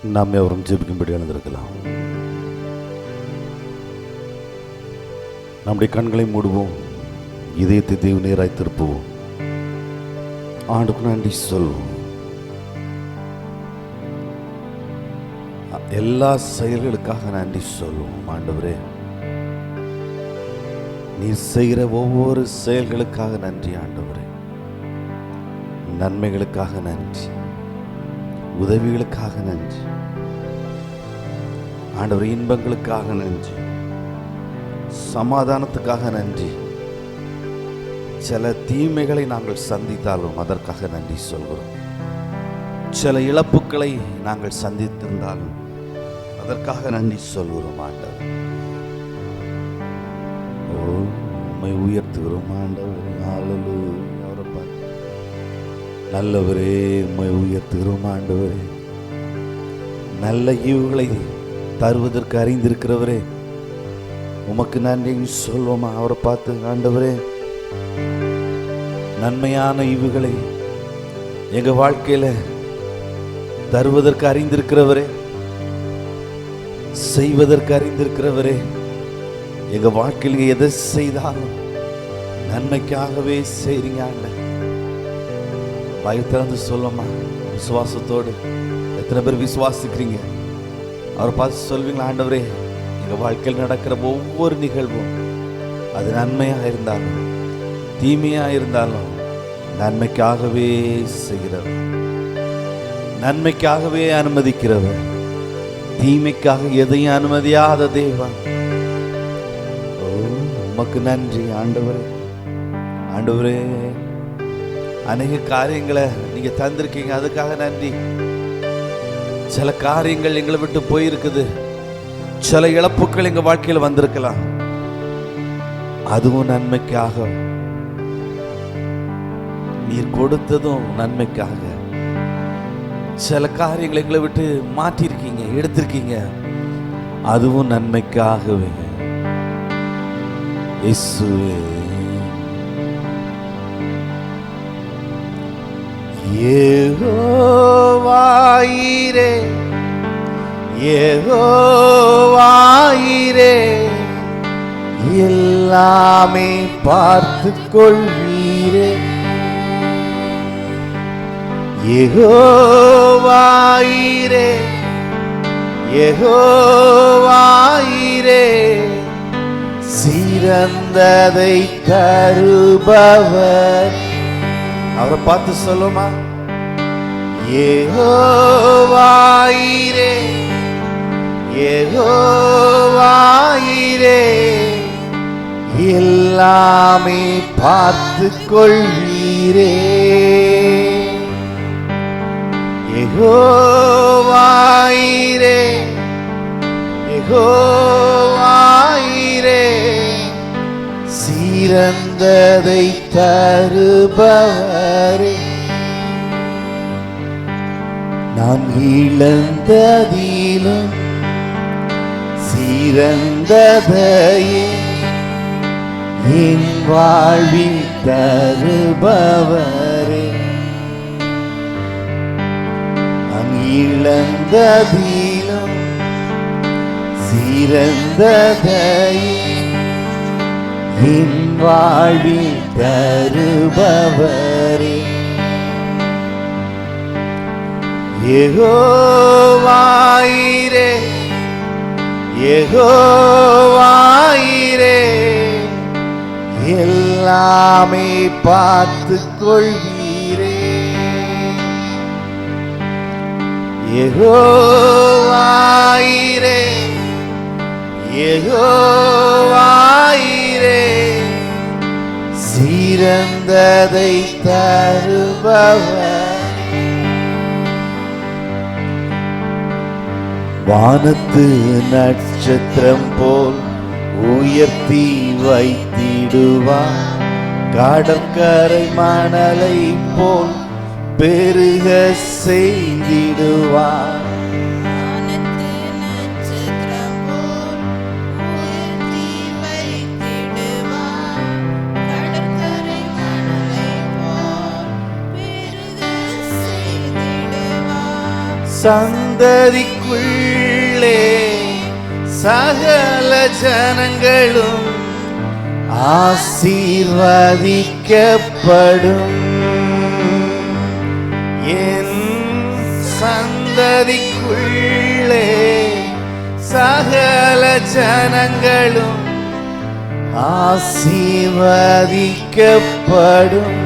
நாம் எவரும் ஜெபிக்கும்படி எழுந்திருக்கலாம். நம்முடைய கண்களை மூடுவோம், இதயத்தை தெய்வ நேராய் திருப்புவோம், ஆண்டுக்கு நன்றி சொல்வோம். எல்லா செயல்களுக்காக நன்றி சொல்வோம். ஆண்டவரே, நீ செய்கிற ஒவ்வொரு செயல்களுக்காக நன்றி. ஆண்டவரே, நன்மைகளுக்காக நன்றி, உதவிகளுக்காக நன்றி. ஆண்டவரே, இன்பங்களுக்காக நன்றி, சமாதானத்துக்காக நன்றி. சில தீமைகளை நாங்கள் சந்தித்தாலும் அதற்காக நன்றி சொல்கிறோம். சில இழப்புகளை நாங்கள் சந்தித்திருந்தாலும் அதற்காக நன்றி சொல்கிறோம். ஆண்டவர், உம்மை உயர்த்துகிறோம். ஆண்டவரே, ஹல்லேலூயா. அவரை பார்த்து நல்லவரே, உம்மை உயர்த்துகிறோம். ஆண்டவரே, நல்ல ஈவுகளை தருவதற்கு அறிந்திருக்கிறவரே, உமக்கு நன்றி சொல்வோமா? அவரை பார்த்து, ஆண்டவரே, நன்மையான ஈவுகளை எங்க வாழ்க்கையில தருவதற்கு அறிந்திருக்கிறவரே, செய்வதற்கு அறிந்திருக்கிறவரே, எங்க வாழ்க்கையில் எதை செய்தாலும் நன்மைக்காகவே செய்றீங்க. பயத்திறந்து சொல்லுமா, விசுவாசத்தோடு. எத்தனை பேர் விசுவாசிக்கிறீங்க? அவரை பார்த்து சொல்வீங்களா? ஆண்டவரே, எங்க வாழ்க்கையில் நடக்கிற ஒவ்வொரு நிகழ்வும் அது நன்மையாக இருந்தாலும் தீமையாக இருந்தாலும் நன்மைக்காகவே செய்கிறவர், நன்மைக்காகவே அனுமதிக்கிறவர், தீமைக்காக எதையும் அனுமதியாத தேவன். உமக்கு நன்றி ஆண்டவரே. ஆண்டவரே, அநேக காரியங்களை நீங்க தந்திருக்கீங்க, அதுக்காக நன்றி. சில காரியங்கள் எங்களை விட்டு போயிருக்குது, சில இழப்புகள் எங்க வாழ்க்கையில் வந்திருக்கலாம், அதுவும் நன்மைக்காக. நீர் கொடுத்ததும் நன்மைக்காக. சில காரியங்களை எங்களை விட்டு மாற்றிருக்கீங்க, எடுத்திருக்கீங்க, அதுவும் நன்மைக்காகவே. இயேசுவே, யெகோவாயிரே, யெகோவாயிரே, எல்லாமே பார்த்து கொள்வீரே. யெகோவாயிரே, யெகோவாயிரே, சிறந்ததை தருபவர். அவரை பார்த்து சொல்லுமா? யெகோவாயிரே, யெகோவாயிரே, எல்லாமே பார்த்து கொள்வீரே. யெகோவாயிரே, யெகோவாயிரே, சிறந்ததை தருபவரே. நான் இழந்ததிலும் சிறந்ததையே என் வாழ்வில் தருபவரே. நான் இழந்ததிலும் சிறந்ததையே என் வாழ்வில் தருபவரே. யெகோவாயிரே, யெகோவாயிரே, எல்லாமே பார்த்து கொள்வீரே. யெகோவாயிரே, யெகோவாயிரே, சிறந்ததை தருபவர். வானத்து நட்சத்திரம் போல் உயர்த்தி வைத்திடுவார், கடற்கரை மணலை போல் பெருக செய்திடுவார். சங்க சந்ததிக்குள்ளே சகல ஜனங்களும் ஆசீர்வதிக்கப்படும். என் சந்ததிக்குள்ளே சகல ஜனங்களும் ஆசீர்வதிக்கப்படும்.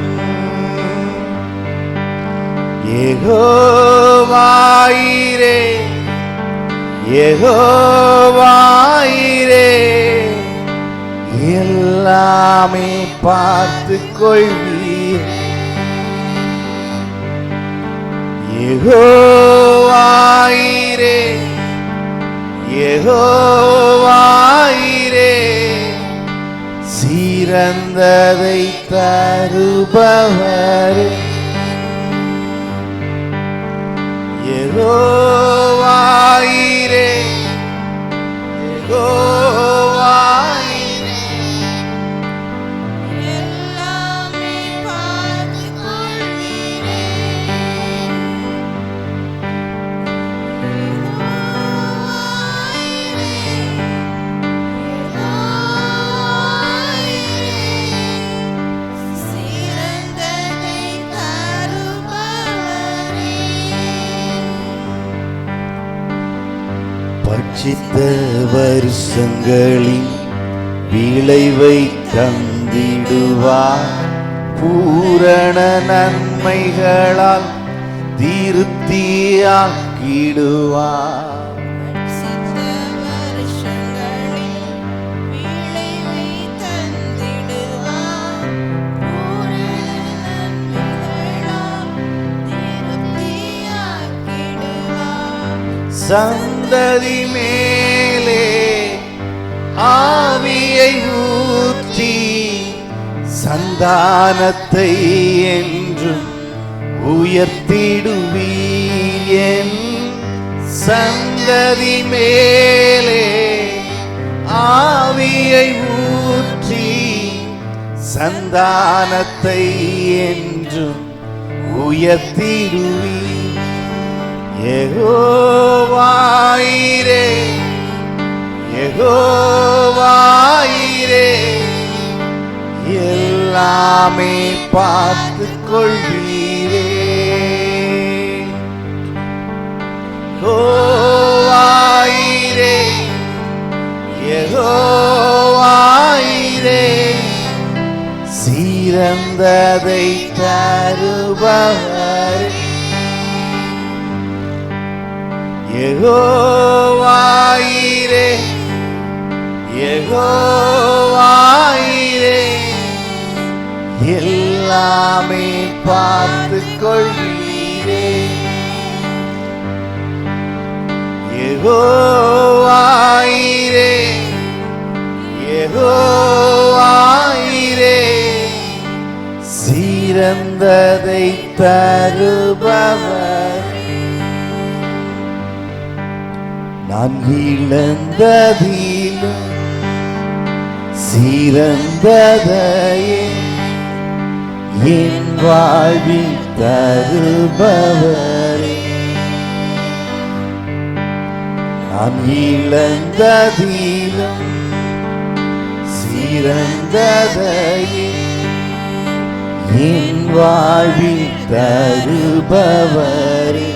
யெகோவாயிரே யெகோவாயிரே எல்லாமே பார்த்து கொள்வீர். யெகோவாயிரே யெகோவாயிரே சிறந்ததை தருபவரே. யெகோவாயிரே யெகோவாயிரே எல்லாமே பார்த்து கொள்வீரே. சிறந்ததை தருபவரே. பட்சித்த வருஷங்களின் விளைவை தந்திடுவார். பூரண நன்மைகளால் திருப்தியாக்கிடுவார். சித்த வருஷங்களில் விளைவை தந்திடுவார். பூரண நன்மைகளால் திருப்தியாக்கிடுவார். சந்ததி மேலே ஆவியை ஊற்றி சந்தானத்தை என்றும் உயர்த்திடுவீர். என் சந்ததி மேலே ஆவியை ஊற்றி சந்தானத்தை என்றும் உயர்த்திடுவீர். யெகோவாயிரே யெகோவாயிரே எல்லாமே பார்த்து கொள்வீரே. யெகோவாயிரே யெகோவாயிரே சிறந்ததை தருபவரே. யெகோவாயிரே யெகோவாயிரே எல்லாமே பார்த்து கொள்வீரே. யெகோவாயிரே யெகோவாயிரே சிறந்ததை தருபவர். நான் இழந்ததிலும் சிறந்ததையே என் வாழ்வில் தருபவரே. நான் இழந்ததிலும் சிறந்ததையே என் வாழ்வில் தருபவரே.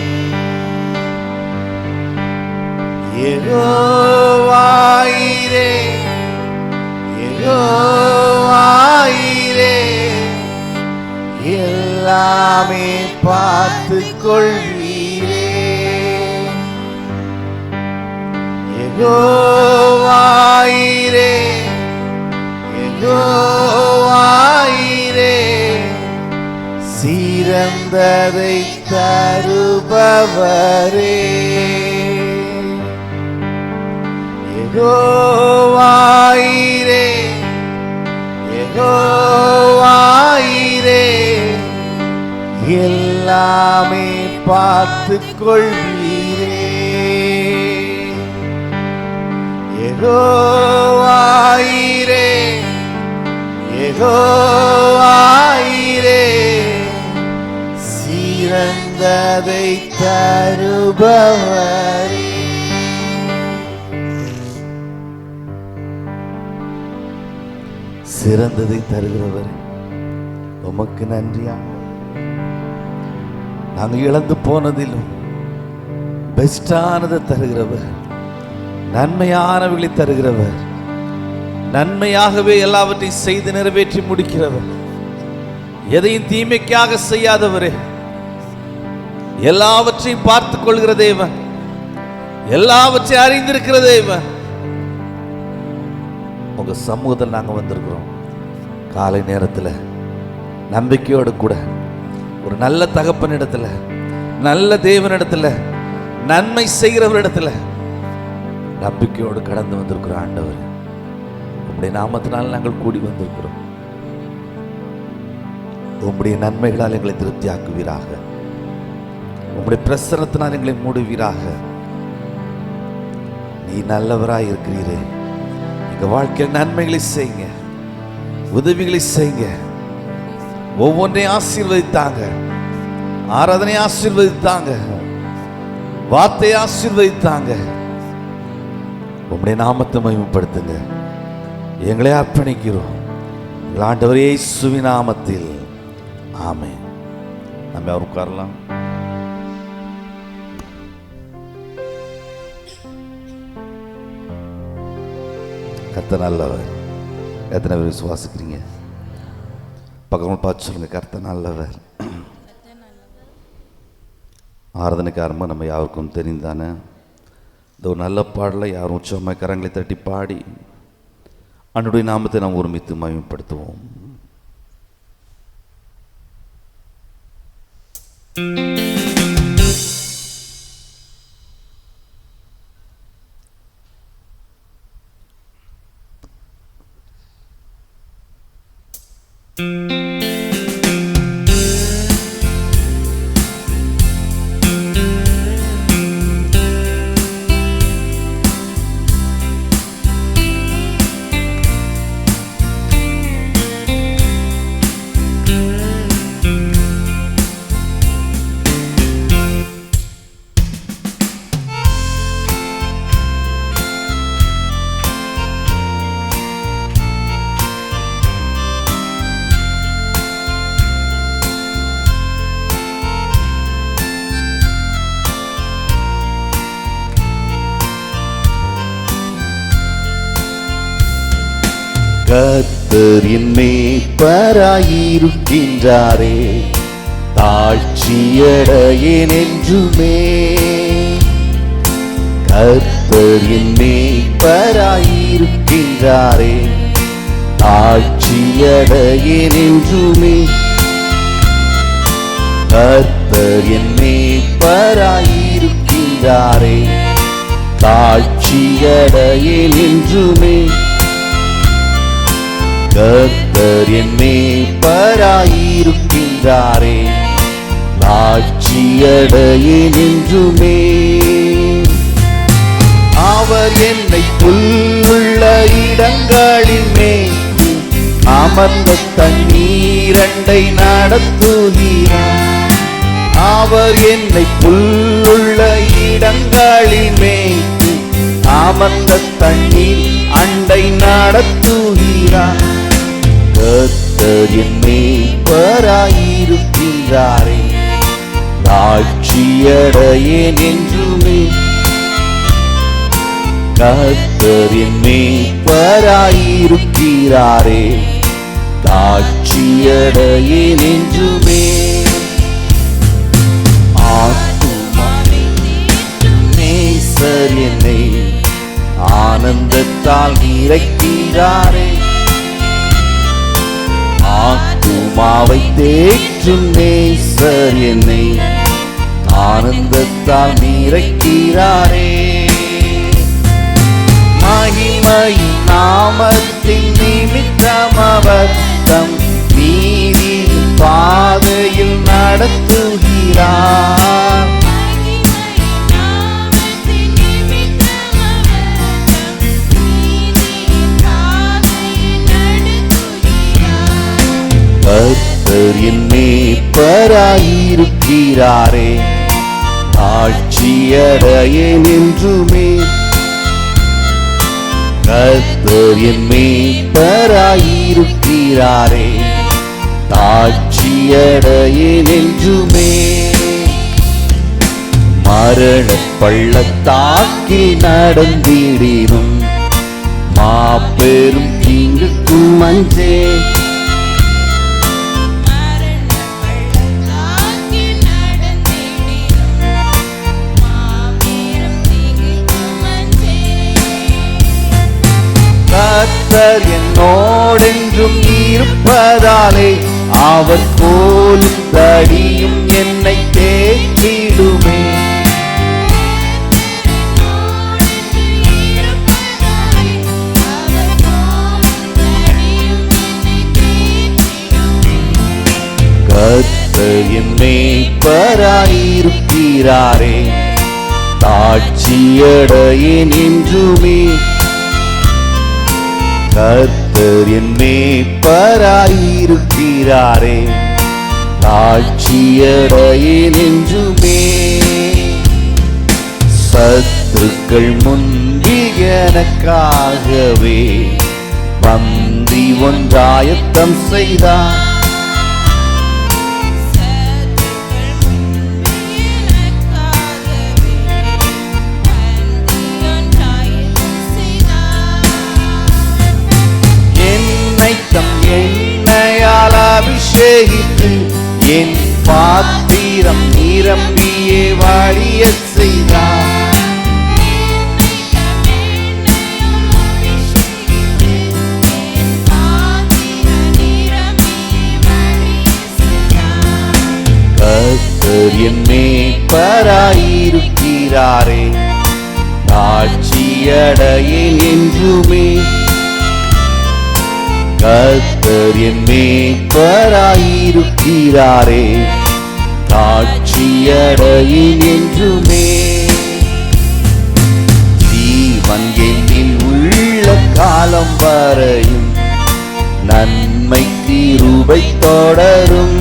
யெகோவாயிரே யெகோவாயிரே எல்லாமே பார்த்து கொள்வீரே. யெகோவாயிரே யெகோவாயிரே சிறந்ததை தருபவரே. யெகோவாயிரே யெகோவாயிரே எல்லாமே பார்த்து கொள்வீரே. யெகோவாயிரே யெகோவாயிரே சிறந்த சிறந்ததை தருபவரே. சிறந்ததை தருகிறவரே, உமக்கு நன்றியா. நாங்கள் இழந்து போனதிலும் பெஸ்டானதை தருகிறவர், நன்மையானவர்களை தருகிறவர், நன்மையாகவே எல்லாவற்றையும் செய்து நிறைவேற்றி முடிக்கிறவர், எதையும் தீமைக்காக செய்யாதவரே, எல்லாவற்றையும் பார்த்துக் கொள்கிற தேவன், எல்லாவற்றையும் அறிந்திருக்கிற தேவன், உங்க சமூகத்தில் நாங்க வந்திருக்கிறோம். காலை நேரத்தில் நம்பிக்கையோடு கூட ஒரு நல்ல தகப்பனிடத்துல, நல்ல தேவனிடத்துல, நன்மை செய்கிறவரிடத்துல நம்பிக்கையோடு கடந்து வந்திருக்கிறோம். ஆண்டவர், உம்முடைய நாமத்தினால் நாங்கள் கூடி வந்திருக்கிறோம். உம்முடைய நன்மைகளால் எங்களை திருப்தியாக்குவீராக. உம்முடைய பிரசன்னத்தினால் எங்களை மூடுவீராக. நீ நல்லவராய் இருக்கிறீரே, எங்க வாழ்க்கையில் நன்மைகளை செய்யுங்க, உதவிகளை செய்யுங்க. ஒவ்வொன்றையும் ஆசீர்வதித்தாங்க, ஆராதனை ஆசீர்வதித்தாங்க, வார்த்தையை ஆசீர்வதித்தாங்க. உம்முடைய நாமத்தை மகிமைப்படுத்துங்க. எங்களை அர்ப்பணிக்கிறோம் எங்கள் ஆண்டவர் இயேசுவின் நாமத்தில். ஆமென். நம்ம அவர் உட்காரலாம். கர்த்தர் நல்லவர். எத்தனை பேர் விசுவாசிக்கிறீங்க? பக்கங்கள் பார்த்து சொல்லுங்க, கர்த்தர் நல்லவர். ஆராதனைக்கு ஆரம்பம் நம்ம யாருக்கும் தெரிந்தானே இந்த ஒரு நல்ல பாடலை யாரும் உச்சமாய் கரங்களை தட்டி பாடி ஆண்டவருடைய நாமத்தை நாம் ஒருமித்து மகிமைப்படுத்துவோம். கர்த்தர் என் மேய்ப்பராயிருக்கின்றாரே, தாழ்ச்சியடையேன் என்றுமே. கர்த்தர் என் மேய்ப்பராயிருக்கின்றாரே, தாழ்ச்சியடையேன் என்றுமே. கர்த்தர் என் மேய்ப்பராயிருக்கின்றாரே, தாழ்ச்சியடையேன் என்றுமே. கர்த்தர் என் மேய்ப்பராயிருக்கின்றாரே, தாழ்ச்சியடையேன் என்றுமே. அவர் என்னை புல்லுள்ள இடங்களில் மேய்த்து அமர்ந்த தண்ணீரண்டை நடத்துகிறார். அவர் என்னை புல்லுள்ள இடங்களில் மேய்த்து அமர்ந்த தண்ணீர் அண்டை நடத்துகிறார். கர்த்தர் என் மேய்ப்பராயிருக்கின்றாரே, தாழ்ச்சியடையேன் என்றுமே. கர்த்தர் என் மேய்ப்பராயிருக்கிறாரே, தாழ்ச்சியடையேன் என்றுமே. நேசர் என்னை ஆனந்தத்தால் நிறைக்கிறாரே, ஆத்துமாவை தேற்றும் நேசர் என்னை ஆனந்தத்தால் நிறைக்கிறாரே. மகிமையின் நாமத்தின் நிமித்தம் அவர் தம் நீதியின் பாதையில் நடத்துகிறார். கர்த்தர் என் மேய்ப்பராயிருக்கிறாரே, தாழ்ச்சியடையேன் என்றுமே. கர்த்தர் என் மேய்ப்பராயிருக்கிறாரே, தாழ்ச்சியடையேன் என்றுமே. மரண பள்ளத்தாக்கில் நடந்திடினும் மாபெரும் தீங்குக்கும் அஞ்சேன். கர்த்தர் என்னோடென்றும் இருப்பதாலே அவர் கோலும் தடியும் என்னை தேற்றிடுமே. கர்த்தர் என் மேய்ப்பராயிருக்கிறாரே, தாழ்ச்சியடையேன் என்றுமே. கர்த்தர் என் மேய்ப்பராயிருக்கிறாரே, தாழ்ச்சியடையேன் என்றுமே. சத்துருக்கள் முந்தி எனக்காகவே பந்தி ஒன்றாயத்தம் செய்தார். எண்ணெயால் அபிஷேகித்து என் பாத்திரம் நிரம்பியே வழிய செய்தார். கர்த்தர் என் மேய்ப்பராயிருக்கிறாரே, தாழ்ச்சியடையேன் என்றுமே. கர்த்தர் என் மேய்ப்பராயிருக்கிறாரே, தாழ்ச்சியடையேன் என்றுமே. ஜீவன் என்னில் உள்ள காலம் வரையும் நன்மை கிருபை தொடரும்.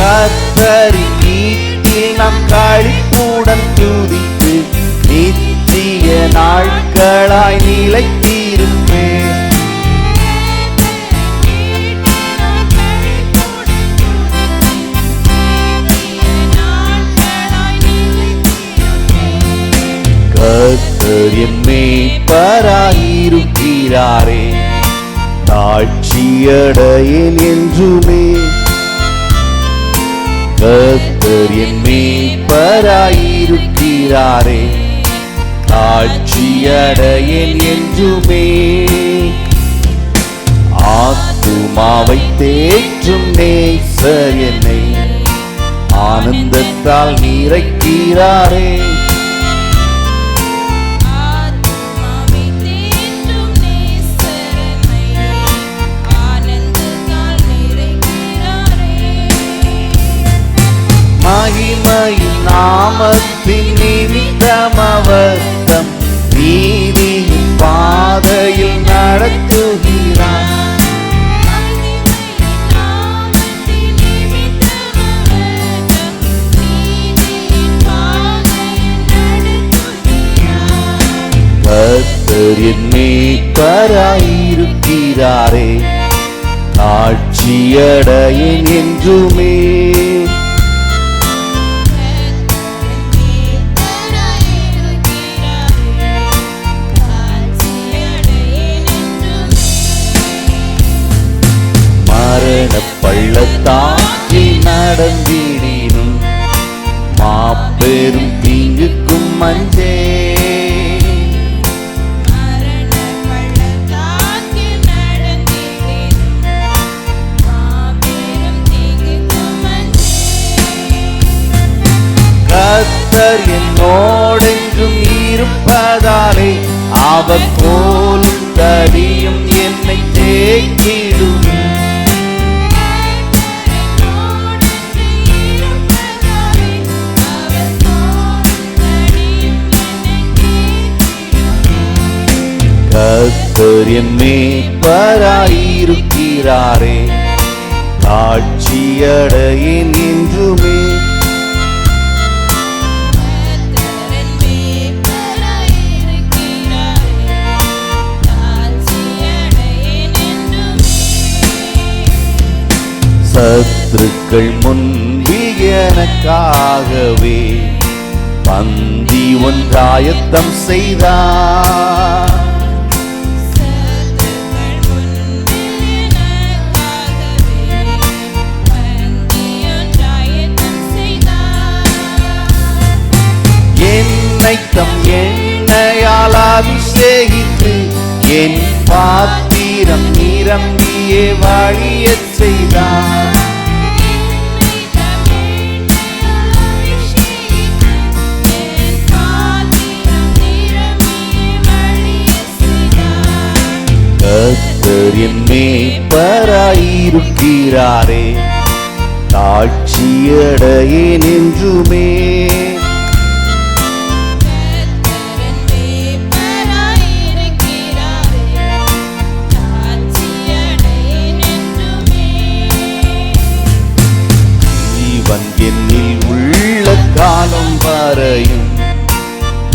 கர்த்தரின் வீட்டில் நாம் களிப்புடன் துதித்து நித்திய நாட்களாய் நிலைத்திருப்பேன். கர்த்தர் என் மேய்ப்பராயிருக்கிறாரே, தாழ்ச்சியடையேன் என்றுமே. கர்த்தர் என் மேய்ப்பராயிருக்கிறாரே, தாழ்ச்சியடையேன் என்றுமே. ஆத்துமாவை தேற்றும் நேசர் என்னை ஆனந்தத்தால் நிறைக்கிறாரே. மகிமையின் நாமத்தின் நிமித்தம் அவர் தம் நீதியின் பாதையில் நடத்துகிறார். கர்த்தர் என் மேய்ப்பராயிருக்கிறாரே, தாழ்ச்சியடையேன் என்றுமே. மரண பள்ளத்தாக்கில் நடந்திடினும் மாபெரும் தீங்குக்கும் அஞ்சேன். கர்த்தர் என்னோடென்றும் இருப்பதாலே அவர் கோலும் தடியும் என்னை தேற்றிடும். கர்த்தர் என் மேய்ப்பராயிருக்கிறாரே, தாழ்ச்சியடையேன் என்றுமே. சத்துருக்கள் முன்பில் எனக்காகவே பந்தி ஒன்றாயத்தம் செய்தார். என்னை தம் எண்ணெயால் அபிஷேகித்து என் பாத்திரம் நிரம்பியே வழியச் செய்தார். கர்த்தர் என் மேய்ப்பராயிருக்கிறாரே, தாழ்ச்சியடையேன் என்றுமே. ஜீவன் என்னில் உள்ள காலம் வரையும்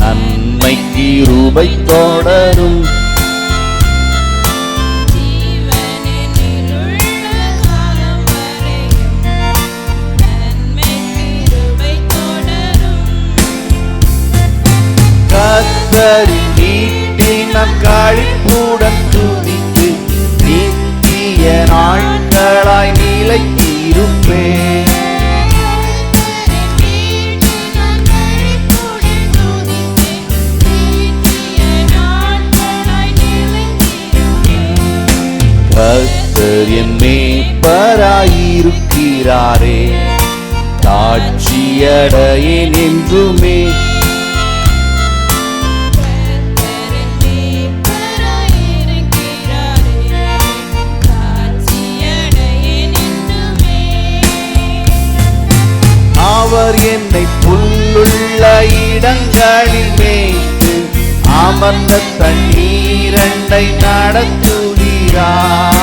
நன்மை கிருபை தொடரும். கர்த்தரின் வீட்டில் நான் களிப்புடன் துதித்து நித்திய நாட்களாய் நிலைத்திருப்பேன். கர்த்தர் என் மேய்ப்பராயிருக்கிறாரே, தாழ்ச்சியடையேன் என்றுமே. அவர் என்னை புல்லுள்ள இடங்களில் மேய்த்து அமர்ந்த தண்ணீரண்டை நடத்துகிறார்.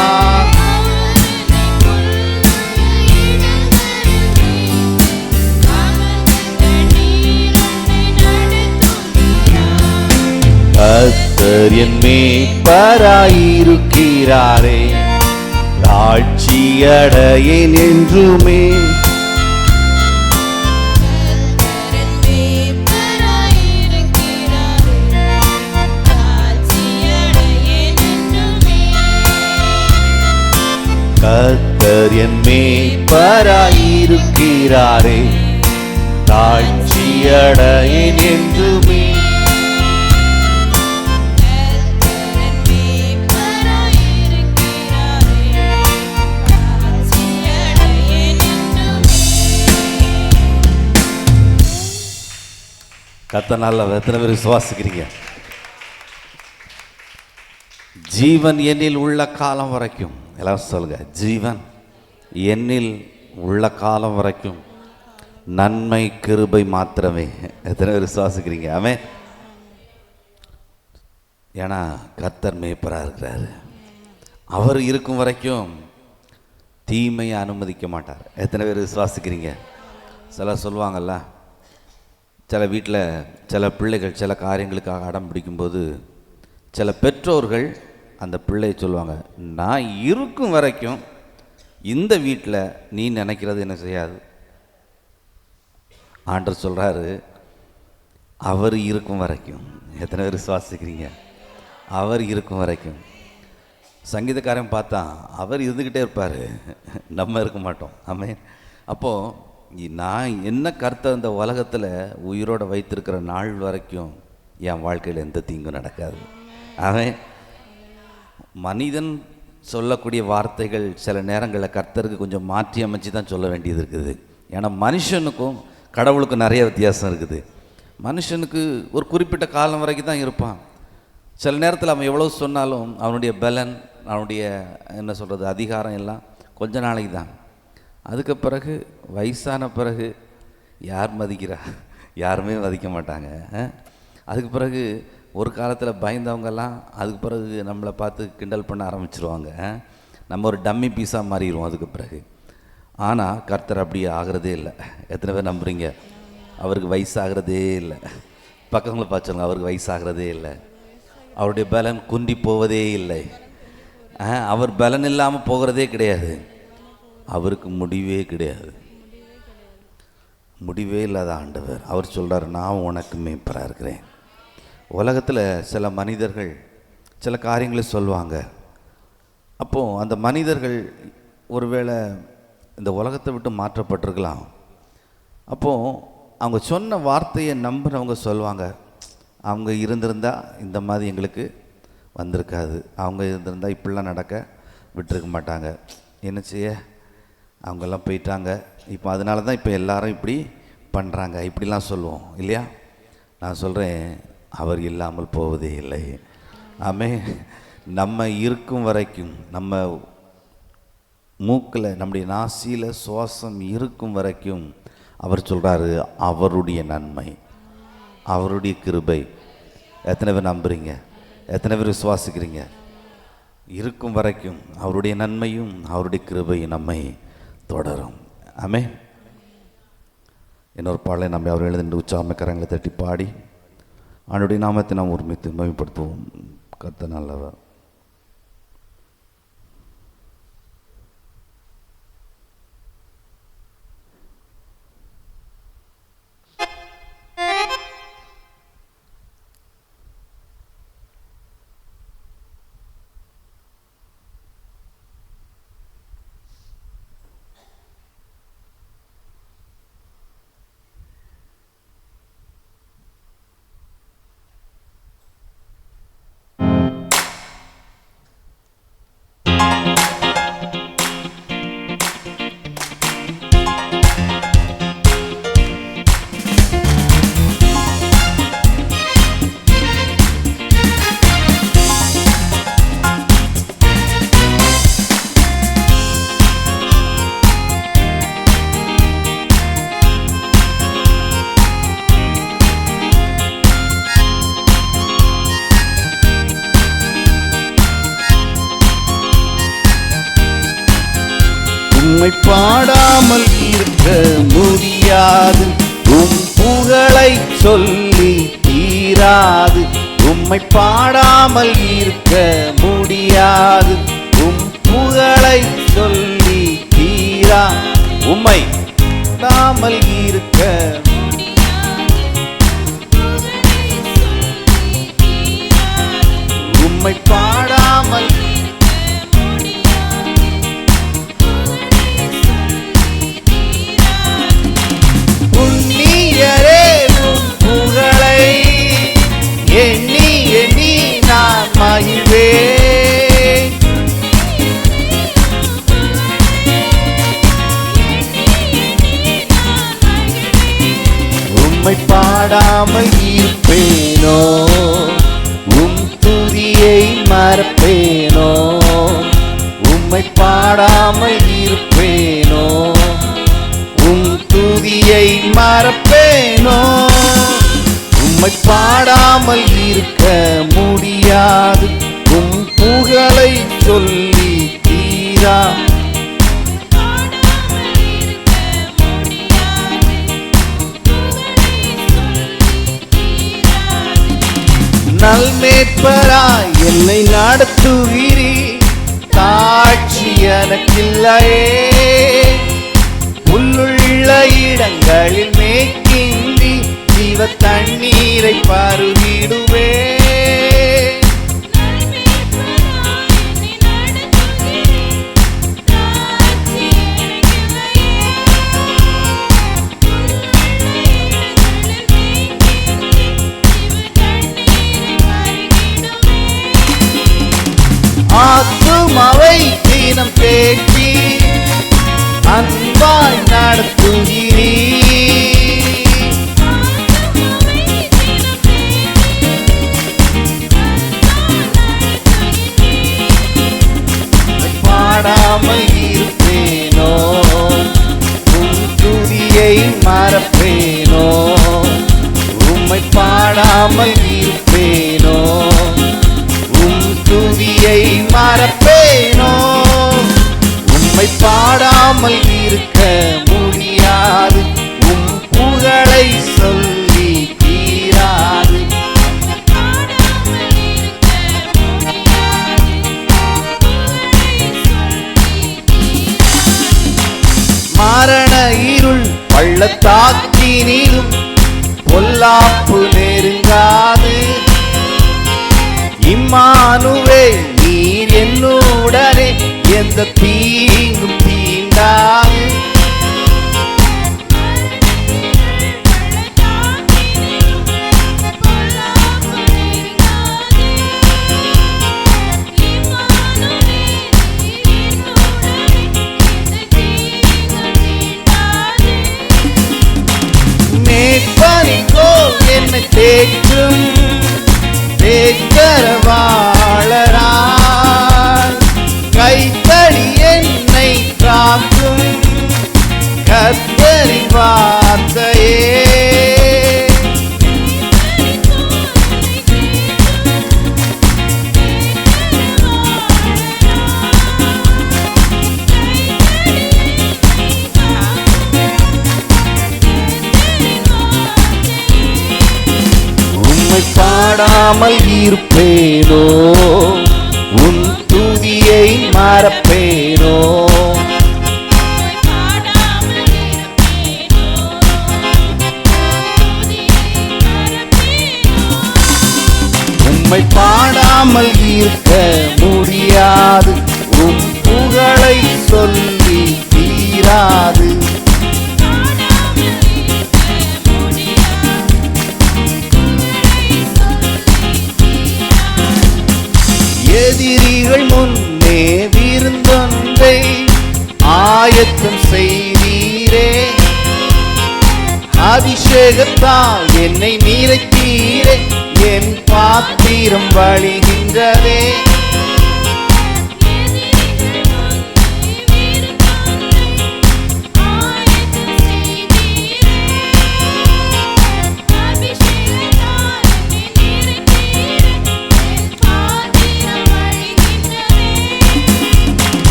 கர்த்தர் என் மேய்ப்பராயிருக்கிறாரே, தாழ்ச்சியடையேன் என்றுமே. கர்த்தர் என் மேய்ப்பராயிருக்கிறாரே, தாழ்ச்சியடையேன் என்றுமே. கர்த்தர் நல்லவர். எத்தனை பேர் விசுவாசிக்கிறீங்க? ஜீவன் என்னில் உள்ள காலம் வரைக்கும், எல்லாரும் சொல்லுங்க, ஜீவன் என்னில் உள்ள காலம் வரைக்கும் நன்மை கிருபை மாத்திரமே. எத்தனை பேர் விசுவாசிக்கிறீங்க? ஆமென். ஏன்னா கர்த்தர் மேய்ப்பராக இருக்கிறாரு. அவர் இருக்கும் வரைக்கும் தீமையை அனுமதிக்க மாட்டார். எத்தனை பேர் விசுவாசிக்கிறீங்க? சிலர் சொல்லுவாங்கல்ல, சில வீட்டில் சில பிள்ளைகள் சில காரியங்களுக்காக அடம் பிடிக்கும்போது சில பெற்றோர்கள் அந்த பிள்ளையை சொல்லுவாங்க, நான் இருக்கும் வரைக்கும் இந்த வீட்டில் நீ நினைக்கிறது என்ன செய்யாது. ஆண்டவர் சொல்கிறாரு, அவர் இருக்கும் வரைக்கும். எத்தனை பேர் விசுவாசிக்கிறீங்க? அவர் இருக்கும் வரைக்கும். சங்கீதக்காரன் பார்த்தா அவர் இருந்துக்கிட்டே இருப்பார், நம்ம இருக்க மாட்டோம். ஆமென். அப்போது நான் என்ன கர்த்தர் இந்த உலகத்தில் உயிரோடு வைத்திருக்கிற நாள் வரைக்கும் என் வாழ்க்கையில் எந்த தீங்கும் நடக்காது. ஆமென். மனிதன் சொல்லக்கூடிய வார்த்தைகள் சில நேரங்களில் கர்த்தருக்கு கொஞ்சம் மாற்றி அமைச்சு தான் சொல்ல வேண்டியது இருக்குது. ஏன்னா மனுஷனுக்கும் கடவுளுக்கும் நிறைய வித்தியாசம் இருக்குது. மனுஷனுக்கு ஒரு குறிப்பிட்ட காலம் வரைக்கும் தான் இருப்பான். சில நேரத்தில் அவன் எவ்வளோ சொன்னாலும் அவனுடைய பலன், அவனுடைய என்ன சொல்கிறது, அதிகாரம் எல்லாம் கொஞ்ச நாளைக்கு தான். அதுக்கு பிறகு வயசான பிறகு யார் மதிக்கிறா? யாருமே மதிக்க மாட்டாங்க. அதுக்கு பிறகு ஒரு காலத்தில் பயந்தவங்கெல்லாம் அதுக்கு பிறகு நம்மளை பார்த்து கிண்டல் பண்ண ஆரம்பிச்சிருவாங்க. நம்ம ஒரு டம்மி பீஸாக மாறிடுவோம் அதுக்கு பிறகு. ஆனால் கர்த்தர் அப்படி ஆகிறதே இல்லை. எத்தனை பேர் நம்புறீங்க? அவருக்கு வயசாகிறதே இல்லை. பக்கங்களை பார்த்துருங்க, அவருக்கு வயசாகிறதே இல்லை. அவருடைய பலன் குன்றி போவதே இல்லை. அவர் பலன் இல்லாமல் போகிறதே கிடையாது. அவருக்கு முடிவே கிடையாது. முடிவே இல்லாத ஆண்டவர். அவர் சொல்கிறார், நான் உனக்கு மேய்ப்பராக இருக்கிறேன். உலகத்தில் சில மனிதர்கள் சில காரியங்களை சொல்லுவாங்க. அப்போது அந்த மனிதர்கள் ஒருவேளை இந்த உலகத்தை விட்டு மாற்றப்பட்டிருக்கலாம். அப்போது அவங்க சொன்ன வார்த்தையை நம்பினவங்க சொல்லுவாங்க, அவங்க இருந்திருந்தால் இந்த மாதிரி எங்களுக்கு வந்திருக்காது, அவங்க இருந்திருந்தால் இப்படிலாம் நடக்க விட்டுருக்க மாட்டாங்க. என்ன செய்ய, அவங்கெல்லாம் போயிட்டாங்க, இப்போ அதனால தான் இப்போ எல்லாரும் இப்படி பண்ணுறாங்க, இப்படிலாம் சொல்லுவோம் இல்லையா? நான் சொல்கிறேன், அவர் இல்லாமல் போவதே இல்லை. ஆமென். நம்ம இருக்கும் வரைக்கும், நம்ம மூக்கில் நம்முடைய நாசியில் சுவாசம் இருக்கும் வரைக்கும் அவர் சொல்கிறாரு, அவருடைய நன்மை, அவருடைய கிருபை. எத்தனை பேர் நம்புறீங்க? எத்தனை பேர் விசுவாசிக்கிறீங்க? இருக்கும் வரைக்கும் அவருடைய நன்மையும் அவருடைய கிருபையும் நம்மை தொடரும். ஆமென். இன்னொரு பாடலை நம்ம அவர் எழுதிட்டு உற்சாகமாக கரங்களை தட்டி பாடி அவனுடைய நாமத்தை நாம் ஒருமித்து மகிமைப்படுத்துவோம். கர்த்தர் நல்லவர். உம்மை பாடாமல் இருக்க முடியாது, உம் புகழை சொல்லி தீராது. உம்மை பாடாமல் இருக்க முடியாது, உம் புகழை சொல்லி தீரா. உம்மை பாடாமல் இருக்க, உம்மை பாடாமல் புண்ணியரே உம் புகழை எண்ணி எண்ணி நான் மகிழ்வேன். உம்மை பாடாமல் இருப்பேனோ, உம் துதியை மறப்பேனோ. உம்மை பாடாமல் இருப்பேனோ, உம் துதியை மறப்பேனோ. உம்மை பாடாமல் இருக்க முடியாது, உம் புகழை சொல்லி தீரா. நல்மேற்பராய் என்னை நடத்துகிறீ, தாட்சி எனக்கில்லையே. உள்ளுள்ள இடங்களில் மேய்க்கின்றி, ஜீவ தண்ணீரை பருகிடுவே. ஆத்துமாவை தினம் தேக்கி அன்பாய் நடத்துகிறீ. பாடாமல் இருப்பேனோ, உம் துதியை மறப்பேனோ. உம்மை பாடாமல் இருப்பேனோ, மறப்பேனோ உம்மை பாடாமல் இருக்க முடியாது உம் புகழை சொல்லி தீராது மரண இருள் பள்ளத்தாக்கினிலும் பொல்லாப்பு நெருங்காது இம்மானுவே நீர் என்னுடனே எந்த தீங்கும் தீண்டாது மேற்பனிக்கோ என்னை தேற்றும் தேக்கரவாளரால் கைத்தடி என்னை காக்கும் கர்த்தரின் வார்த்தையே உம்மை பாடாமல் இருப்பேனோ உன் துதியை மறப்பேனோ உம்மை பாடாமல் இருக்க முடியாது உம் புகழை சொல்லி தீராது எதிரிகள் முன்னே விருந்தொன்றை ஆயத்தம் செய்தீரே அபிஷேகத்தால் என்னை நிறைத்தீரே என் பாத்திரம் வழிகின்றதே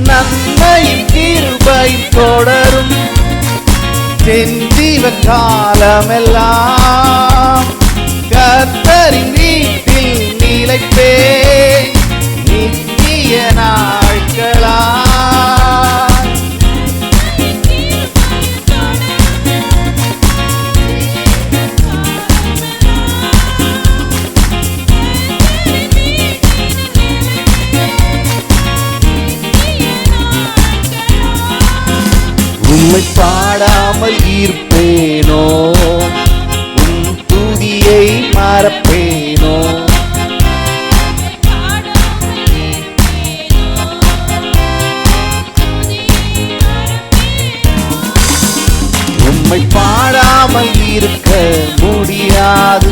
நன்மையின் கிருபையில் தொடரும் என் ஜீவ காலமெல்லாம் கர்த்தரின் வீட்டில் நிலைப்பே நித்திய நாட்களா உம்மை பாடாமல் இருப்பேனோ உம் துதியை மறப்பேனோ உம்மை பாடாமல் இருக்க முடியாது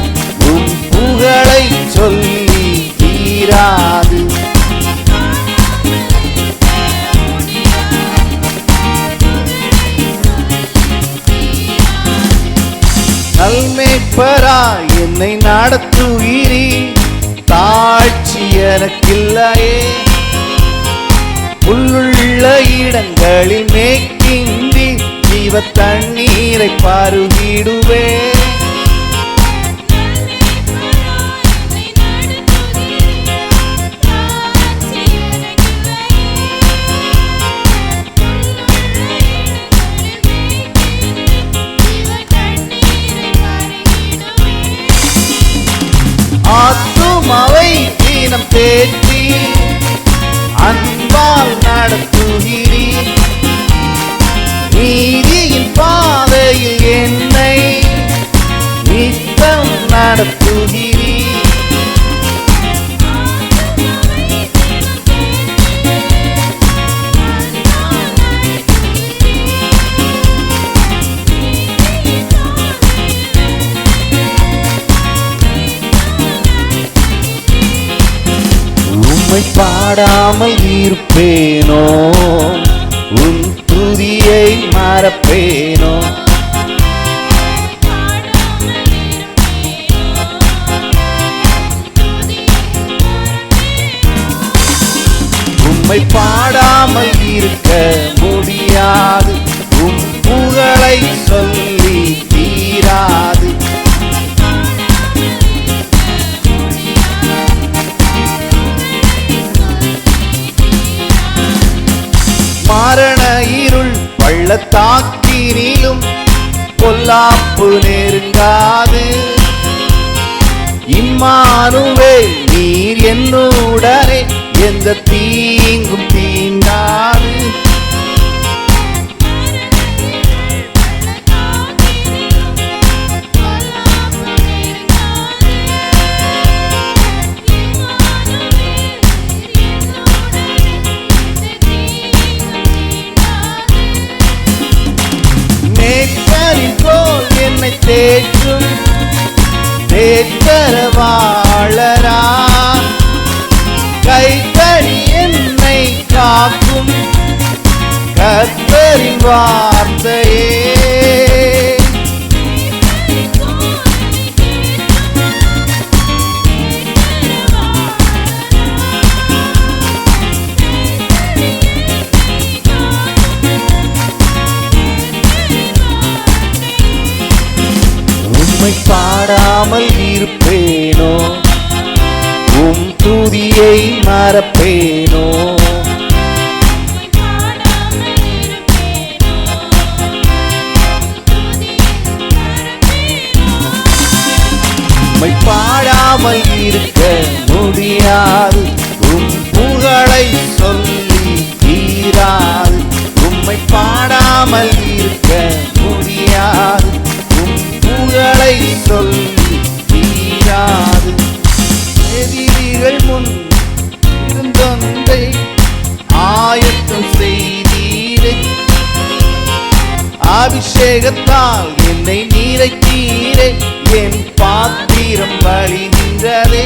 உம் புகழை சொல்லி தீராது நல்மேய்ப்பரா என்னை நடத்துகிறீ தாழ்ச்சி எனக்கில்லையே புல்லுள்ள இடங்களில் மேய்க்கின்றி ஜீவ தண்ணீரை பருகிடுவே ஆத்துமாவை தீனம் தேற்றி அன்பால் நடத்துகிறீ நீதியின் பாதையில் என்னை நித்தம் நடத்துகிறீ உம்மை பாடாமல் இருப்பேனோ உன் துதியை மறப்பேனோ உம்மை பாடாமல் இருக்க முடியாது, உம் புகழை சொல்லி தீராது. மரண இருள் பள்ளத்தாக்கினிலும் பொல்லாப்பு நெருங்காது. இம்மானுவேல் நீர் என்னுடனே, எந்த தீங்கும் தீண்டாது. மேய்ப்பரின் கோல் என்னை தேற்றும் தேற்றரவாளரா, கைத்தடி என்னை காக்கும் கர்த்தரின் வார்த்தையே. உம்மை பாடாமல் இருப்பேனோ, உம் துதியை மறப்பேனோ. உம்மை பாடாமல் இருக்க முடியாது, உம் புகழை சொல்லி தீராது. உம்மை பாடாமல் இருக்க முடியாது, உம் புகழை சொல்லி தீராது. எதிரிகள் முன் இருந்தொன்றை ஆயத்தம் செய்தீரே, அபிஷேகத்தால் என்னை நிறைத்தீரே, என் பாத்திரம் வழிகின்றதே.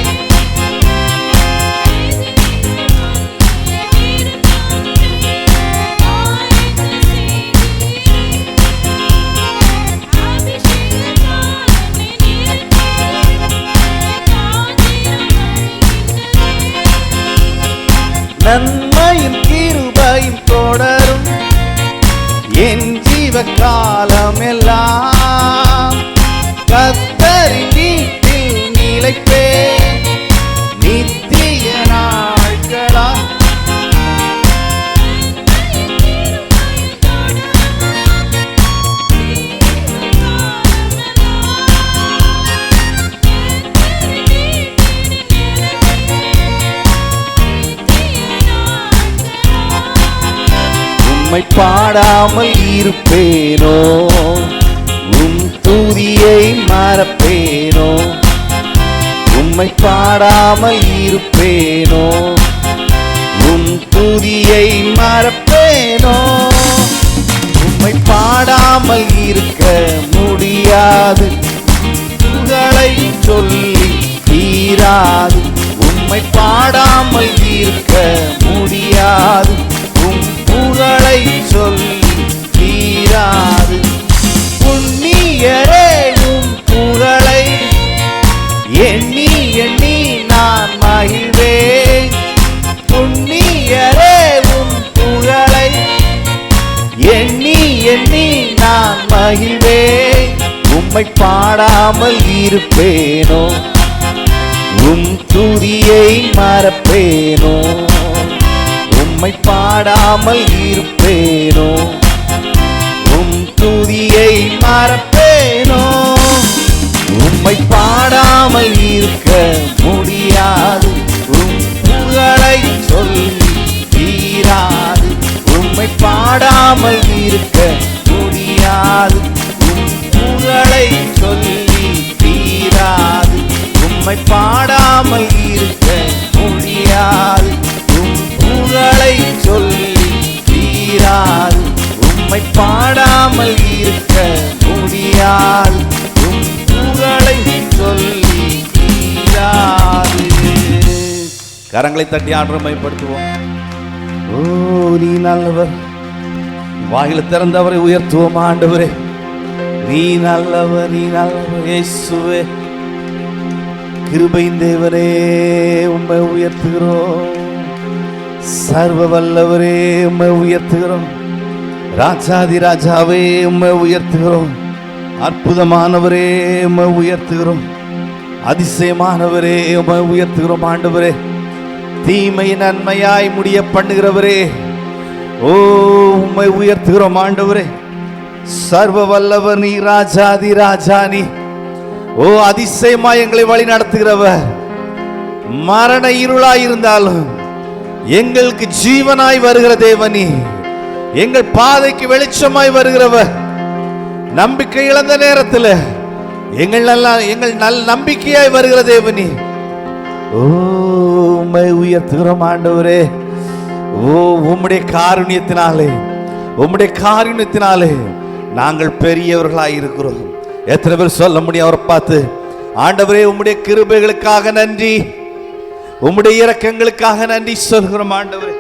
நன்மையும் கிருபையும் தொடரும் என் ஜீவ காலம் எல்லாம். கர்த்தரின் வீட்டில் நிலைப்பே நித்திய நாட்களா. உம்மை பாடாமல் இருப்பேனோ, உம் துதியை மறப்பேனோ. உம்மை பாடாமல் இருப்பேனோ, உம் துதியை மறப்பேனோ. உம்மை பாடாமல் இருக்க முடியாது, புகழை சொல்லி தீராது. உம்மை பாடாமல் இருக்க முடியாது, உம் புகழை சொல்லி தீராது. புண்ணியரே உம் புகழை எண்ணி எண்ணி நான் மகிழ்வேன். புண்ணியரே உம் புகழை எண்ணி எண்ணி நான் மகிழ்வேன். உம்மை பாடாமல் இருப்பேனோ, உம் துதியை மறப்பேனோ. உம்மை பாடாமல் இருப்பேனோ, உம் துதியை மறப்பேனோ. உம்மை பாடாமல் இருக்க முடியாது, உம் புகழை சொல்லி தீராது. உம்மை பாடாமல் இருக்க முடியாது, உம் புகழை சொல்லி தீராது. உம்மை பாடாமல் இருக்க முடியாது, உம் புகழை சொல்லி தீராது. உம்மை பாடாமல் இருக்க முடியாது, உம் புகழை சொல்லி தீராது. கரங்களை தட்டி ஆண்டமைப்படுத்துவோம். ஓ நீ நல்லவர், வாயில திறந்தவரை உயர்த்துவோம். ஆண்டவரே நீ நல்லவர், நீ நல்லவர். இயேசுவே கிருபையின் தேவனே, உம்மை உயர்த்துகிறோம். சர்வ வல்லவரே உம்மை உயர்த்துகிறோம். ராஜாதி ராஜாவே உம்மை உயர்த்துகிறோம். அற்புதமானவரே உம்மை உயர்த்துகிறோம். அதிசயமானவரே உம்மை உயர்த்துகிறோம். ஆண்டவரே, தீமை நன்மையாய் முடிய பண்ணுகிறவரே, ஓ உம்மை உயர்த்துகிறோம். ஆண்டவரே, சர்வ வல்லவர் நீ, ராஜாதி ராஜா நீ, ஓ அதிசயமாய் எங்களை வழி நடத்துகிறவர். மரண இருளாய் இருந்தாலும் எங்களுக்கு ஜீவனாய் வருகிற தேவனி, எங்கள் பாதைக்கு வெளிச்சமாய் வருகிறவர். நம்பிக்கை இழந்த நேரத்தில் எங்கள் நல் நம்பிக்கையாய் வருகிற தேவனி, ஓ உம்மை உயர்த்துகிறோம். ஆண்டவரே, ஓ உம்முடைய காருண்யத்தினாலே நாங்கள் பெரியவர்களாய் இருக்கிறோம். எத்தனை பேர் சொல்ல முடியும் அவரை பார்த்து, ஆண்டவரே உம்முடைய கிருபைகளுக்காக நன்றி, உம்முடைய இரக்கங்களுக்காக நன்றி சொல்கிறோம். ஆண்டவரே,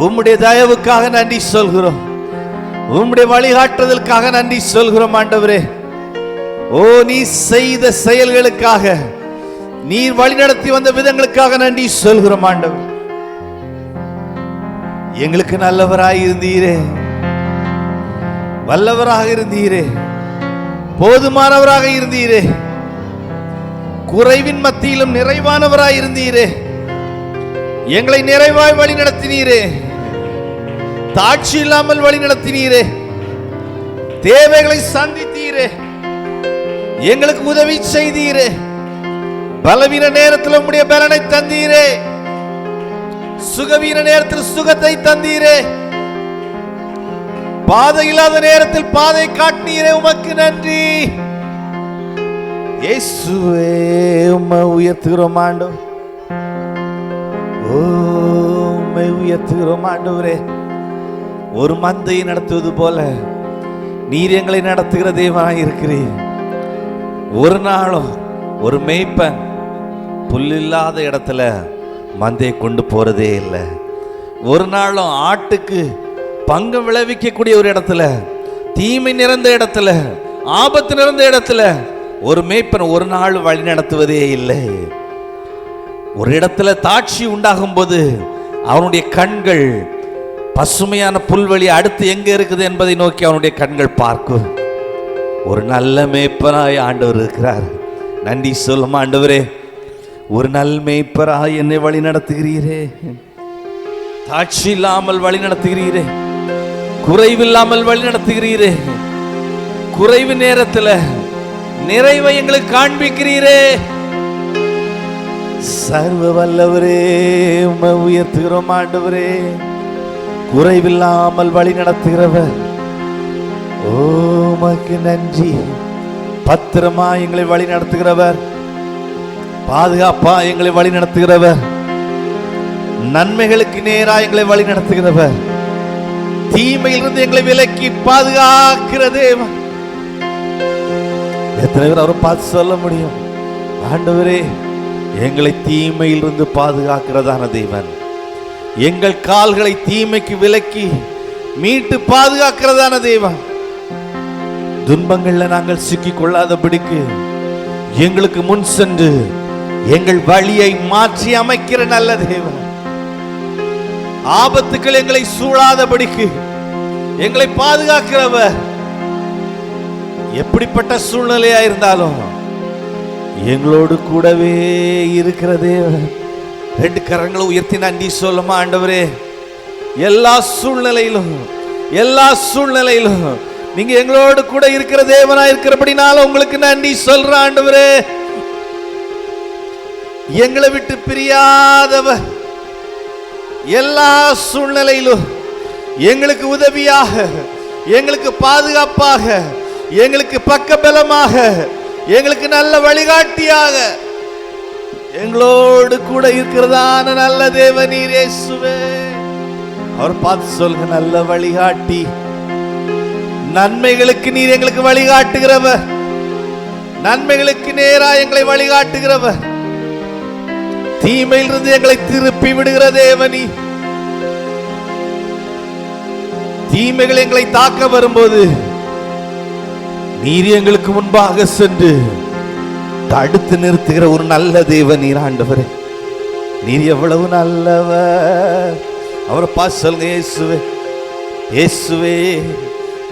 உம்முடைய தயவுக்காக நன்றி சொல்கிறோம். உம்முடைய வழிகாட்டுதலுக்காக நன்றி சொல்கிறோம். ஆண்டவரே, ஓ நீ செய்த செயல்களுக்காக, நீர் வழிநடத்தி வந்த விதங்களுக்காக நன்றி சொல்கிறோம். ஆண்டவர், எங்களுக்கு நல்லவராய் இருந்தீரே, வல்லவராக இருந்தீரே, போதுமானவராக இருந்தீரே, குறைவின் மத்தியிலும் நிறைவானவராய் இருந்தீரே, எங்களை நிறைவாய் வழி நடத்தினீரே, தாட்சி இல்லாமல் வழி நடத்தினீரே, தேவைகளை சந்தித்தீரே, எங்களுக்கு உதவி செய்தீரே, பலவீன நேரத்தில் உம்முடைய பலனை தந்தீரே, சுகவீன நேரத்தில் சுகத்தை தந்தீரே, பாதை இல்லாத நேரத்தில் பாதை காட்டினீரே, உமக்கு நன்றி. இயேசுவே உம்மை உயர்த்துகிறோம். ஆண்டவர், ஓ உம்மை உயர்த்துகிறோம். ஆண்டவரே, ஒரு மந்தையை நடத்துவது போல நீர் எங்களை நடத்துகிற தேவனாய் இருக்கிறீர். ஒரு நாளும் ஒரு மேய்ப்பன் புல்லில்லாத இடத்துல மந்தையை கொண்டு போறதே இல்லை. ஒரு நாளும் ஆட்டுக்கு பங்கம் விளைவிக்கக்கூடிய ஒரு இடத்துல, தீமை நிறைந்த இடத்துல, ஆபத்து நிறைந்த இடத்துல ஒரு மேய்ப்பன் ஒரு நாள் வழி நடத்துவதே இல்லை. ஒரு இடத்துல தாட்சி உண்டாகும் போது அவனுடைய கண்கள் பசுமையான புல்வெளி அடுத்து எங்க இருக்குது என்பதை நோக்கி அவனுடைய கண்கள் பார்க்கும். ஒரு நல்ல மேய்ப்பராய் ஆண்டவர் இருக்கிறார். நன்றி சொல்லும். ஆண்டவரே, ஒரு நல் மேய்ப்பராய் என்னை வழி நடத்துகிறீரே, தாட்சி இல்லாமல் வழி நடத்துகிறீரே, குறைவில்லாமல் வழி நடத்துகிறீரே, குறைவு நேரத்தில் நிறைவை எங்களுக்கு காண்பிக்கிறீரே. சர்வ வல்லவரே உம்மை உயர்த்துகிறோம். ஆண்டவரே, குறைவில்லாமல் வழி நடத்துகிறவர், உமக்கு நன்றி. பத்திரமா எங்களை வழி நடத்துகிறவர், பாதுகாப்பா எங்களை வழி நடத்துகிறவர், நன்மைகளுக்கு நேராக எங்களை வழி நடத்துகிறவர், தீமையிலிருந்து எங்களை விலக்கி பாதுகாக்கிற தேவன். எத்தனை பேர் அவரை பார்த்து சொல்ல முடியும், ஆண்டவரே எங்களை தீமையிலிருந்து பாதுகாக்கிறதான தேவன், எங்கள் கால்களை தீமைக்கு விலக்கி மீட்டு பாதுகாக்கிறதான தேவன். துன்பங்கள்ல நாங்கள் சிக்கிக் கொள்ளாதபடிக்கு எங்களுக்கு முன் சென்று எங்கள் வழியை மாற்றி அமைக்கிற நல்ல தேவன். ஆபத்துக்கள் எங்களை சூழாதபடிக்கு எங்களை பாதுகாக்கிறவர். எப்படிப்பட்ட சூழ்நிலையா இருந்தாலும் எங்களோடு கூடவே இருக்கிற தேவன். ரெண்டு கரங்களை உயர்த்தி நன்றி சொல்லுமா, ஆண்டவரே எல்லா சூழ்நிலையிலும் நீங்க எங்களோடு கூட இருக்கிற தேவனா இருக்கிறபடினால உங்களுக்கு நன்றி சொல்ற. ஆண்டவரே, எங்களை விட்டு பிரியாதவர், எல்லா சூழ்நிலையிலும் எங்களுக்கு உதவியாக, எங்களுக்கு பாதுகாப்பாக, எங்களுக்கு பக்கபலமாக, எங்களுக்கு நல்ல வழிகாட்டியாக எங்களோடு கூட இருக்கிறதான நல்ல தேவன் நீர் இயேசுவே. அவர் பார்த்து சொல்லுங்க, நல்ல வழிகாட்டி, நன்மைகளுக்கு நீர் எங்களுக்கு வழிகாட்டுகிறவர், நன்மைகளுக்கு நேரா எங்களை வழிகாட்டுகிறவர், தீமையிலிருந்து எங்களை திருப்பி விடுகிற தேவனி. தீமைகள் எங்களை தாக்க வரும்போது நீர் எங்களுக்கு முன்பாக சென்று தடுத்து நிறுத்துகிற ஒரு நல்ல தேவன் நீர். ஆண்டவரே, நீர் எவ்வளவு நல்லவர். அவரை பார்த்து சொல்லுங்க, இயேசுவே இயேசுவே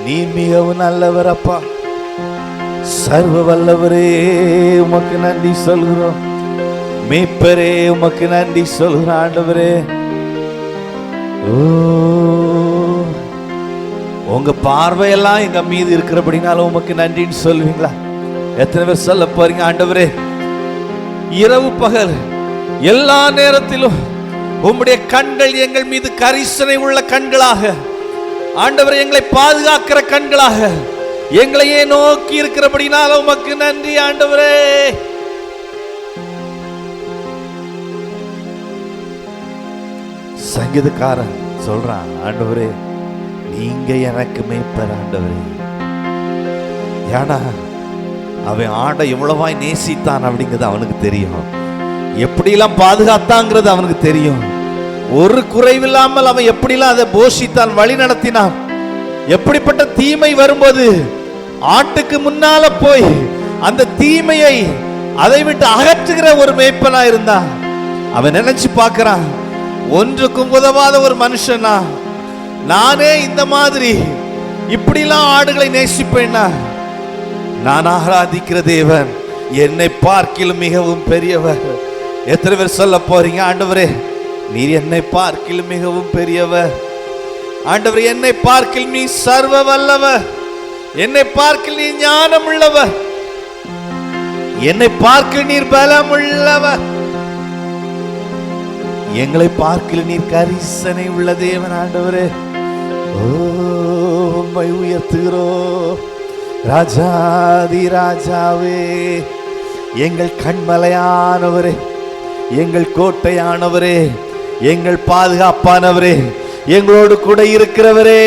நீ மிகவும் நல்லவர் அப்பா. சர்வ வல்லவரே உமக்கு நன்றி சொல்கிறோம். மேய்ப்பரே உமக்கு நன்றி சொல்கிறோம் ஆண்டவரே. ஓ உங்க பார்வையெல்லாம் எங்க மீது இருக்கிறபடினால உமக்கு நன்றின்னு சொல்லுவீங்களா? எத்தனை பேர் சொல்ல போறீங்க? ஆண்டவரே இரவு பகல் எல்லா நேரத்திலும் உம்முடைய கண்கள் எங்கள் மீது கரிசனை உள்ள கண்களாக, ஆண்டவரே எங்களை பாதுகாக்கிற கண்களாக எங்களையே நோக்கி இருக்கிறபடினால உமக்கு நன்றி ஆண்டவரே. சங்கீதக்காரன் சொல்றான், ஆண்டவரே நீங்க எனக்கு மேய்ப்பர் ஆண்டவரே. ஏன்னா அவன் ஆடை எவ்வளவாய் நேசித்தான் அப்படிங்கிறது அவனுக்கு தெரியும். எப்படிலாம் பாதுகாத்தாங்கிறது அவனுக்கு தெரியும். ஒரு குறைவில்லாமல் அவன் எப்படிலாம் அதை போஷித்தான், வழி நடத்தினான். எப்படிப்பட்ட தீமை வரும்போது ஆட்டுக்கு முன்னால போய் அந்த தீமையை அதை விட்டு அகற்றுகிற ஒரு மேய்ப்பனா இருந்தான். அவன் நினைச்சு பார்க்கிறான், ஒன்றுக்கும் உதவாத ஒரு மனுஷனா நானே இந்த மாதிரி இப்படிலாம் ஆடுகளை நேசிப்பேன்னா, நான் ஆராதிக்கிற தேவன் என்னை பார்க்கிலும் மிகவும் பெரியவர். எத்தனை பேர் சொல்ல போறீங்க, ஆண்டவரே நீர் என்னை பார்க்கிலும் மிகவும் பெரியவர். ஆண்டவரே என்னை பார்க்கில் நீ சர்வ வல்லவர், என்னை பார்க்கில் நீ ஞானம் உள்ளவர், என்னை பார்க்கில் நீர் பலம் உள்ளவர், எங்களை பார்க்கில் நீர் கரிசனை உள்ள தேவன் ஆண்டவரே. ஓ உம்மை உயர்த்துகிறோம் ராஜாதி ராஜாவே, எங்கள் கண்மலையானவரே, எங்கள் கோட்டையானவரே, எங்கள் பாதுகாப்பானவரே, எங்களோடு கூட இருக்கிறவரே.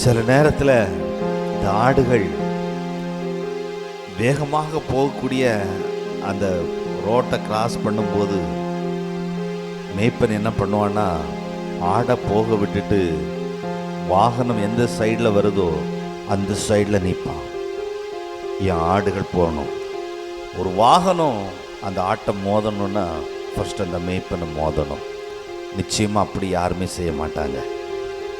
சில நேரத்தில் இந்த ஆடுகள் வேகமாக போகக்கூடிய அந்த ரோட்டை கிராஸ் பண்ணும்போது மேய்ப்பன் என்ன பண்ணுவான்னா, ஆடை போக விட்டுட்டு வாகனம் எந்த சைடில் வருதோ அந்த சைடில் நிற்பான். என் ஆடுகள் போகணும். ஒரு வாகனம் அந்த ஆட்டை மோதணும்னா ஃபர்ஸ்ட் அந்த மேய்ப்பனை மோதணும். நிச்சயமாக அப்படி யாருமே செய்ய மாட்டாங்க.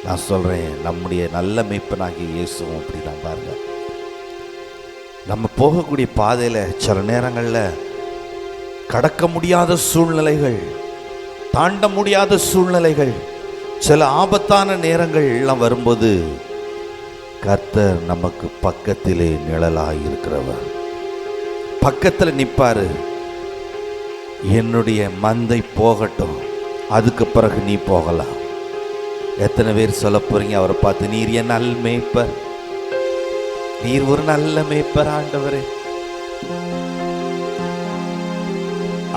நான் சொல்கிறேன், நம்முடைய நல்ல மேய்ப்பனாகிய இயேசுவும் அப்படி தான். பாருங்க, நம்ம போகக்கூடிய பாதையில் சில நேரங்களில் கடக்க முடியாத சூழ்நிலைகள், தாண்ட முடியாத சூழ்நிலைகள், சில ஆபத்தான நேரங்கள் எல்லாம் வரும்போது கர்த்தர் நமக்கு பக்கத்திலே நிழலாய் இருக்கிறவர். பக்கத்தில் நிற்பாரு. என்னுடைய மந்தை போகட்டும், அதுக்கு பிறகு நீ போகலாம். எத்தனை பேர் சொல்ல போறீங்க அவரை பார்த்து, நீர் என் நல் மேய்ப்பர், நீர் ஒரு நல்ல மேய்ப்பர் ஆண்டவரே.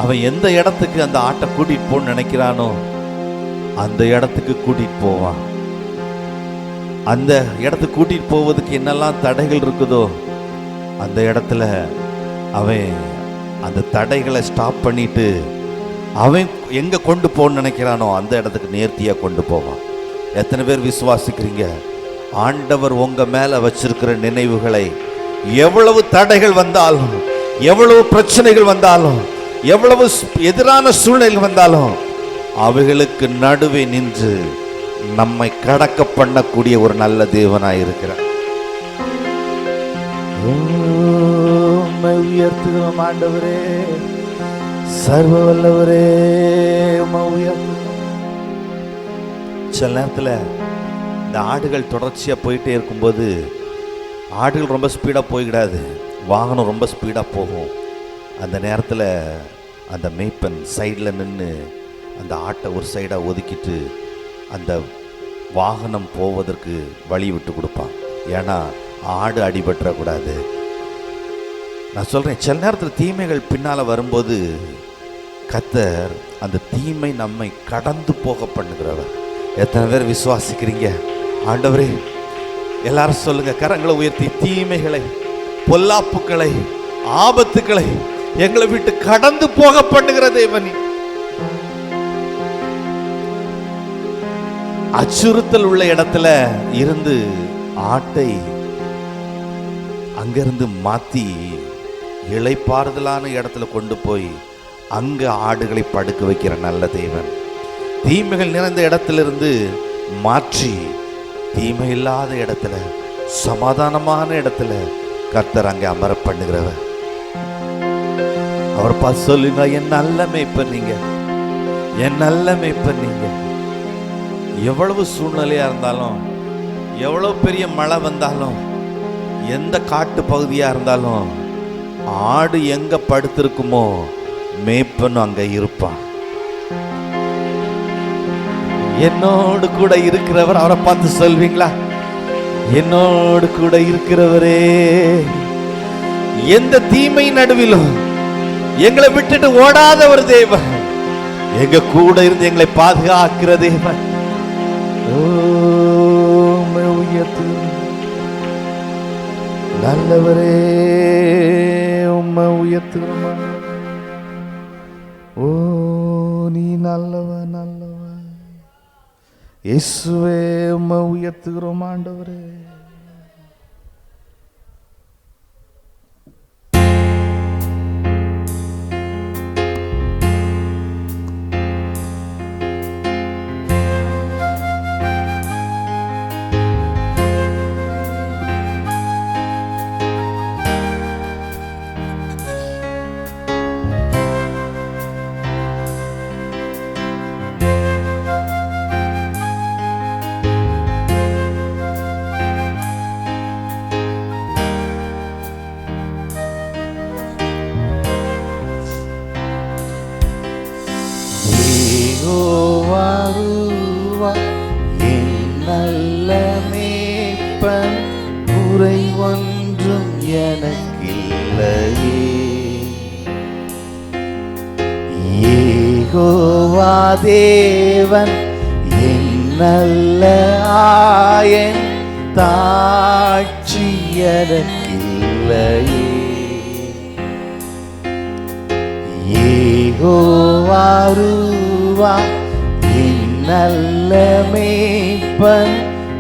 அவன் எந்த இடத்துக்கு அந்த ஆட்டை கூட்டிட்டு போன்னு நினைக்கிறானோ அந்த இடத்துக்கு கூட்டிட்டு போவான். அந்த இடத்துக்கு கூட்டிட்டு போவதுக்கு என்னெல்லாம் தடைகள் இருக்குதோ அந்த இடத்துல அவன் அந்த தடைகளை ஸ்டாப் பண்ணிட்டு அவன் எங்க கொண்டு போன்னு நினைக்கிறானோ அந்த இடத்துக்கு நேர்த்தியா கொண்டு போவான். எத்தனை பேர் விசுவாசிக்கிறீங்க? ஆண்டவர் உங்க மேல வச்சிருக்கிற நினைவுகளை எவ்வளவு தடைகள் வந்தாலும், எவ்வளவு பிரச்சனைகள் வந்தாலும், எவ்வளவு எதிரான சூழ்நிலைகள் வந்தாலும் அவைகளுக்கு நடுவே நின்று நம்மை கடக்க பண்ணக்கூடிய ஒரு நல்ல தேவனாய் இருக்கிறார். உயர்த்துகிறோம் ஆண்டவரே, சர்வ வல்லவரே, சில நேரத்தில் இந்த ஆடுகள் தொடர்ச்சியாக போயிட்டே இருக்கும்போது ஆடுகள் ரொம்ப ஸ்பீடாக போய்கிடாது, வாகனம் ரொம்ப ஸ்பீடாக போகும். அந்த நேரத்தில் அந்த மேய்ப்பன் சைடில் நின்று அந்த ஆட்டை ஒரு சைடாக ஒதுக்கிட்டு அந்த வாகனம் போவதற்கு வழி விட்டு கொடுப்பான். ஏன்னா ஆடு அடிபட்டுறக்கூடாது. நான் சொல்கிறேன், சில நேரத்தில் தீமைகள் பின்னால் வரும்போது கர்த்தர் அந்த தீமை நம்மை கடந்து போக பண்ணுகிறவர். எத்தனை பேர் விசுவாசிக்கிறீங்க? ஆண்டவரே எல்லாரும் சொல்லுங்க, கரங்களை உயர்த்தி, தீமைகளை, பொல்லாப்புக்களை, ஆபத்துக்களை எங்களை விட்டு கடந்து போக பண்ணுகிற தேவனி. அச்சுறுத்தல் உள்ள இடத்துல இருந்து ஆட்டை அங்கிருந்து மாற்றி இளைப்பாறுதலான இடத்துல கொண்டு போய் அங்கே ஆடுகளை படுக்க வைக்கிற நல்ல தேவன். தீமைகள் நிறைந்த இடத்திலிருந்து மாற்றி தீமை இல்லாத இடத்துல, சமாதானமான இடத்துல கர்த்தர் அங்கே அமர பண்ணுகிறவர். அவர் பார்த்து சொல்லுங்க, என் நல்ல மேய்ப்பர் நீங்க, என் நல்ல மேய்ப்பர் நீங்க. எவ்வளவு சூழ்நிலையா இருந்தாலும், எவ்வளவு பெரிய மழை வந்தாலும், எந்த காட்டு பகுதியா இருந்தாலும், ஆடு எங்க படுத்திருக்குமோ மேய்ப்பன் அங்க இருப்பான். என்னோடு கூட இருக்கிறவர். அவரை பார்த்து சொல்வீங்களா, என்னோடு கூட இருக்கிறவரே, எந்த தீமை நடுவிலும் எங்களை விட்டுட்டு ஓடாத ஒரு தேவன், எங்க கூட இருந்து எங்களை பாதுகாக்கிற தேவன். நல்லவரே, உம்மை உயர்த்துகிறோம். ஓ நீ நல்லவர், நல்லவர் இயேசுவே, உம்மை உயர்த்துகிறோம் ஆண்டவரே. குறை ஒன்றும் எனக்கில்லையே. யெகோவா தேவன் என் நல்ல ஆயன், தாட்சி எனக்கில்லையே. யெகோவா ரூவா என் நல்ல மேய்ப்பன்,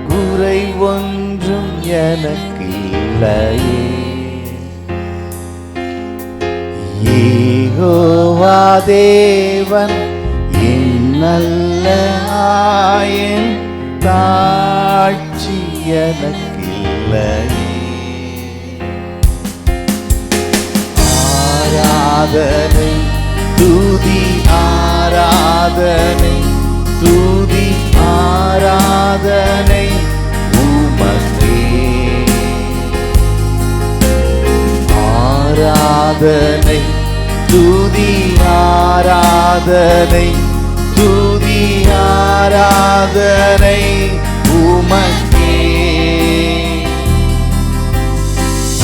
குறை ஒன்றும் எனக்கில்லையே. யெகோவா தேவன் என் நல்ல ஆயன், தாட்சி எனக்கில்லையே. ஆராதனை துதி ஆராதனை, துதி ஆராதனை உமக்கே. ஆராதனை துதி ஆராதனை, துதி ஆராதனை உமக்கே.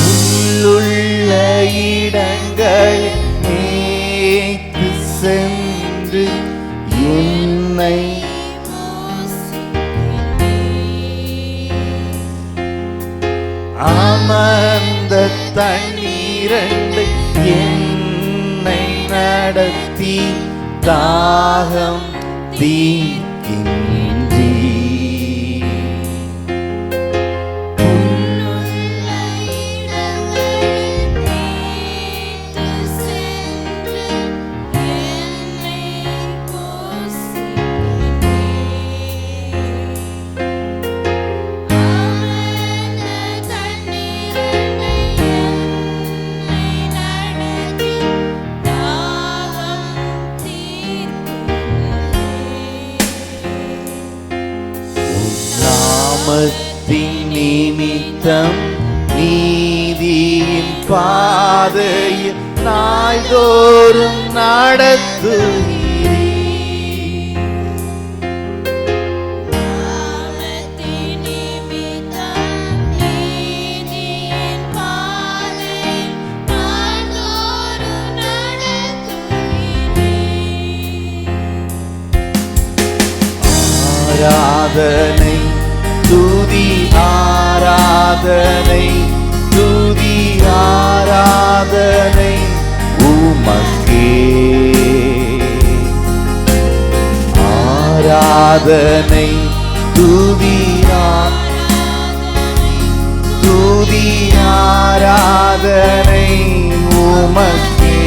உள்ளுள்ள இடங்களில் மேய்த்து சென்று என்னை அமர்ந்த தண்ணீரண்டை என்னை நடத்தி தாகம் தீர்க்கின்றீ. நிமித்தம் நீதியின் பாதையில் நாள்தோறும் நடத்துகிறீர். ஆராதனை துதி ஆராதனை, துதி ஆராதனை உமக்கே. ஆராதனை துதி துதி ஆராதனை உமக்கே.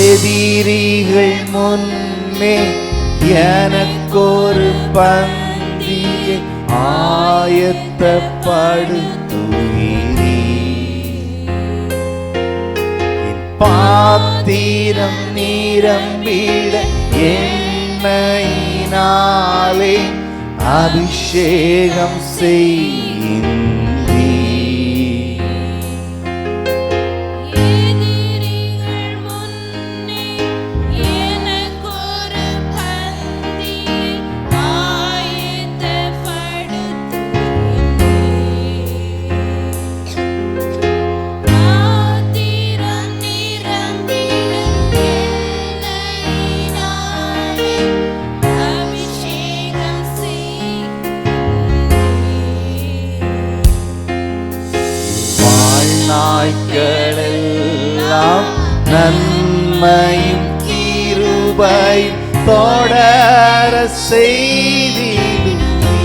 எதிரிகள் முன்னே எனக்கொரு பந்தியை ஆயத்தப்படுத்துகிறீ. என் பாத்திரம் நிரம்பிட எண்ணெயினாலே அபிஷேகம் செய்கின்றீ. எதிரிகள் முன்னே எனக்கொரு பந்தியை ஆயத்தப்படுத்துகிறீர். பாத்திரம் நிரம்பிட எண்ணெயினாலே அபிஷேகம் செய்கின்றீர். வாழ்நாட்களெல்லாம் நன்மையும் கிருபையும் தொடர செய்திடுமே.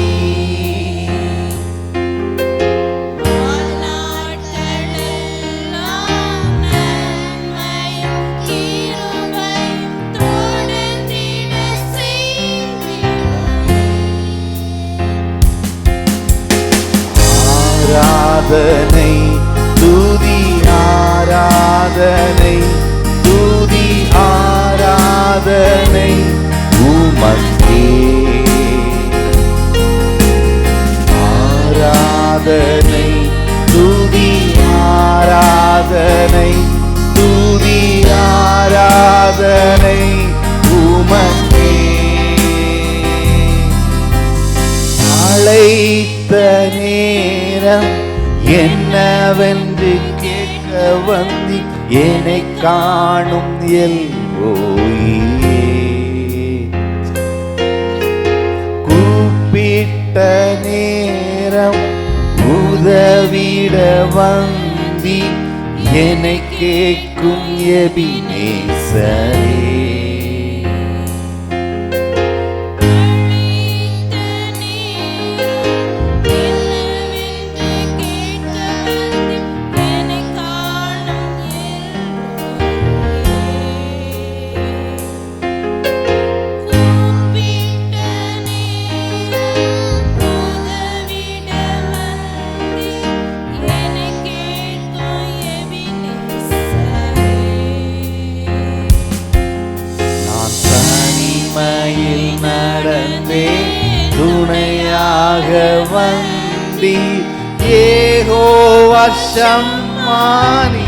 வாழ்நாட்களெல்லாம் நன்மையும் கிருபையும் தொடர்ந்திட செய்திடுமே. ஆராதனை துதி ஆராதனை துதி ஆராதனை உமக்கே. ஆராதனை துதி ஆராதனை துதி ஆராதனை உமக்கே. அழைத்த நேரம் என்னவென்று கேட்க வந்தி என்னை காணும் எல்ரோயே. கூப்பிட்ட நேரம் உதவிட வந்தி என்னை கேட்கும் எபினேசரே. நான் தனிமையில் நடந்தே துணையாக வந்தி யெகோவா ஷம்மானியே.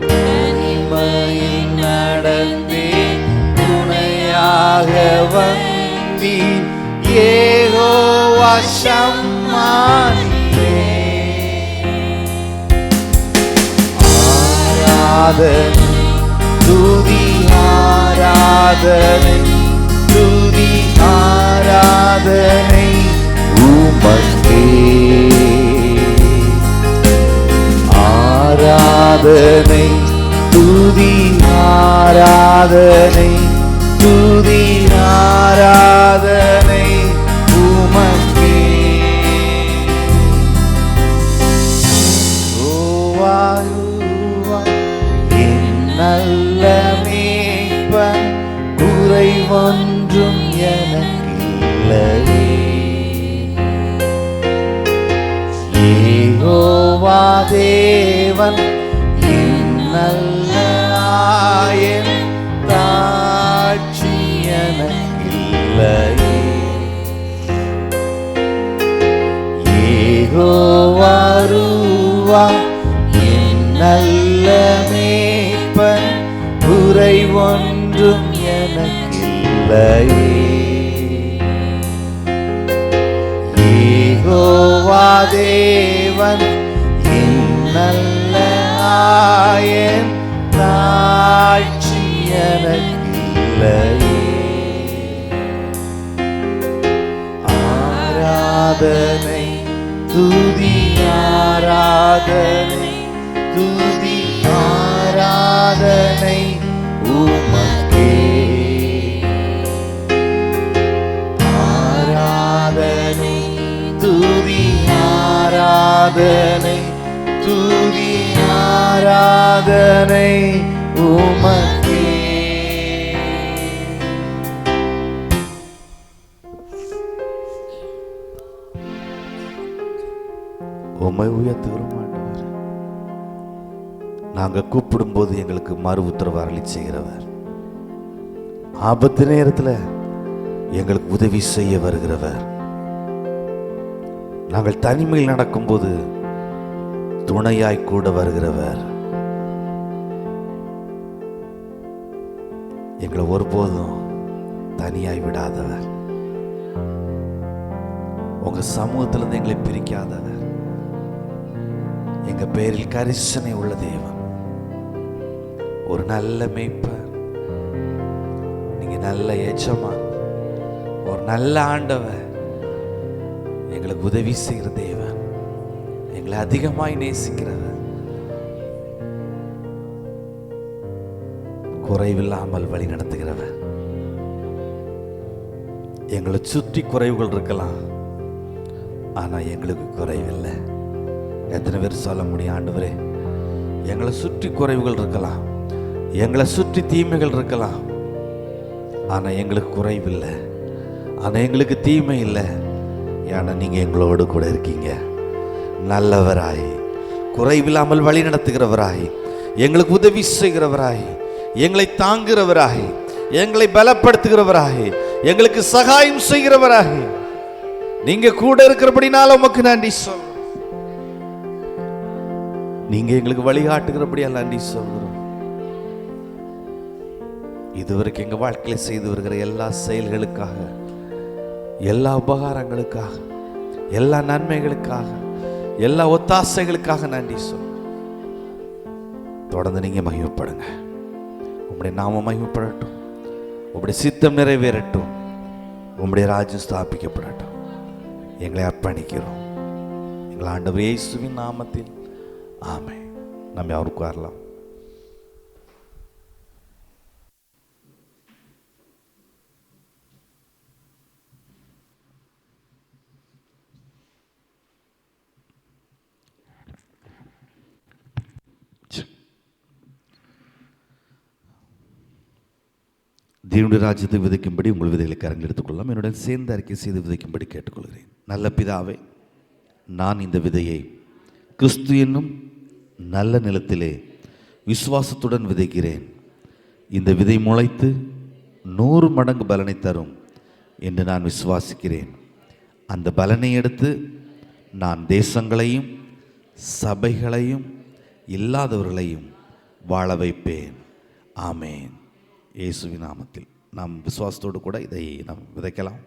தனிமையில் நடந்தே துணையாக வந்தி யெகோவா ஷம்மானியே. ஆராதனை துதி ஆராதனை துதி ஆராதனை உமக்கே. ஆராதனை துதி ஆராதனை துதி ஆராதனை உமக்கே. என் நல்ல மேய்ப்பன் குறைவொன்றும் எனக்கில்லையே. யெகோவா தேவன் என் நல்ல ஆயன் தாட்சி எனக்கில்லையே. யெகோவா ரூவா என் நல்ல மேய்ப்பன் குறைவொன்றும் எனக்கில்லையே. யெகோவா தேவன் என் நல்ல ஆயன் தாட்சி எனக்கில்லையே. ஆராதனை துதி ஆராதனை துதி ஆராதனை உமக்கே. ஆராதனை துதி ஆராதனை உமக்கே. உம்மை உயர்த்துகிறோம் ஆண்டவர். நாங்க கூப்பிடும்போது எங்களுக்கு மறு உத்தரவு அருளி செய்கிறவர், ஆபத்து நேரத்தில் எங்களுக்கு உதவி செய்ய வருகிறவர், நாங்கள் தனிமையில் நடக்கும்போது துணையாய் கூட வருகிறவர், எங்களை ஒருபோதும் தனியாய் விடாதவர், உங்க சமூகத்திலிருந்து எங்களை பிரிக்காதவர், எங்க பேரில் கரிசனை உள்ள தேவன், ஒரு நல்ல மேய்ப்பர், நீங்க நல்ல எஜமான், ஒரு நல்ல ஆண்டவர், எங்களுக்கு உதவி செய்கிற தேவன், எங்களை அதிகமாய் நேசிக்கிறவர், குறைவில்லாமல் வழி நடத்துகிறவர். எங்களை சுற்றி குறைவுகள் இருக்கலாம், ஆனா எங்களுக்கு குறைவில்லை. எத்தனை பேர் சொல்ல முடியும், ஆண்டவரே எங்களை சுற்றி குறைவுகள் இருக்கலாம், எங்களை சுற்றி தீமைகள் இருக்கலாம், ஆனா எங்களுக்கு குறைவில்லை, ஆனா எங்களுக்கு தீமை இல்லை. ஏன்னா நீங்க எங்களோடு கூட இருக்கீங்க. நல்லவராய், குறைவில்லாமல் வழி நடத்துகிறவராய், எங்களுக்கு உதவி செய்கிறவராய், எங்களை தாங்குகிறவராய், எங்களை பலப்படுத்துகிறவராய், எங்களுக்கு சகாயம் செய்கிறவராய் நீங்க கூட இருக்கிறபடினால உமக்கு நன்றி சொல்றோம். நீங்க எங்களுக்கு வழிகாட்டுகிறபடியால் நன்றி சொல்கிறோம். இதுவரைக்கும் எங்க வாழ்க்கையில செய்து வருகிற எல்லா செயல்களுக்காக, எல்லா உபகாரங்களுக்காக, எல்லா நன்மைகளுக்காக, எல்லா ஒத்தாசைகளுக்காக நன்றி சொல். தொடர்ந்து நீங்க மகிமைப்படுங்க. உம்முடைய நாமம் மகிமைப்படட்டும், உம்முடைய சித்தம் நிறைவேறட்டும், உம்முடைய ராஜ்யம் ஸ்தாபிக்கப்படட்டும். எங்களை அர்ப்பணிக்கிறோம் எங்கள் ஆண்டவர் இயேசுவின் நாமத்தில். ஆமென். நம்ம அவருக்கு வரலாம். தேவனுடைய ராஜ்யத்தை விதைக்கும்படி உங்கள் விதைகளை கரங்கள் எடுத்துக்கொள்ளலாம். என்னுடன் சேர்ந்து அறிக்கை செய்து விதைக்கும்படி கேட்டுக்கொள்கிறேன். நல்ல பிதாவே, நான் இந்த விதையை கிறிஸ்து என்னும் நல்ல நிலத்திலே விசுவாசத்துடன் விதைக்கிறேன். இந்த விதை முளைத்து 100 மடங்கு பலனை தரும் என்று நான் விசுவாசிக்கிறேன். அந்த பலனை எடுத்து நான் தேசங்களையும் சபைகளையும் இல்லாதவர்களையும் வாழ வைப்பேன். ஆமேன். இயேசுவின் நாமத்தில் நாம் விசுவாசத்தோடு கூட இதை நாம் விதைக்கலாம்.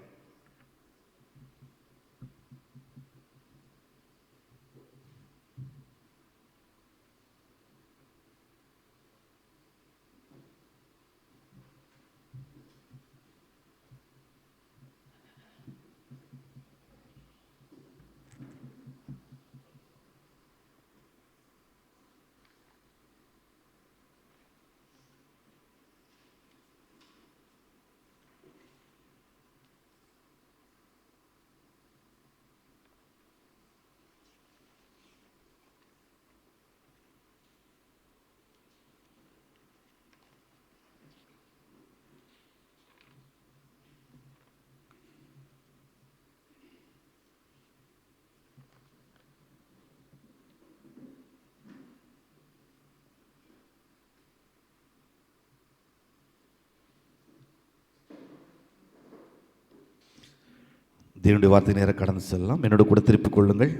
தேவனுடைய வார்த்தை நேரம் கடந்து செல்லலாம். என்னோட கூட திருப்பிக் கொள்ளுங்கள்.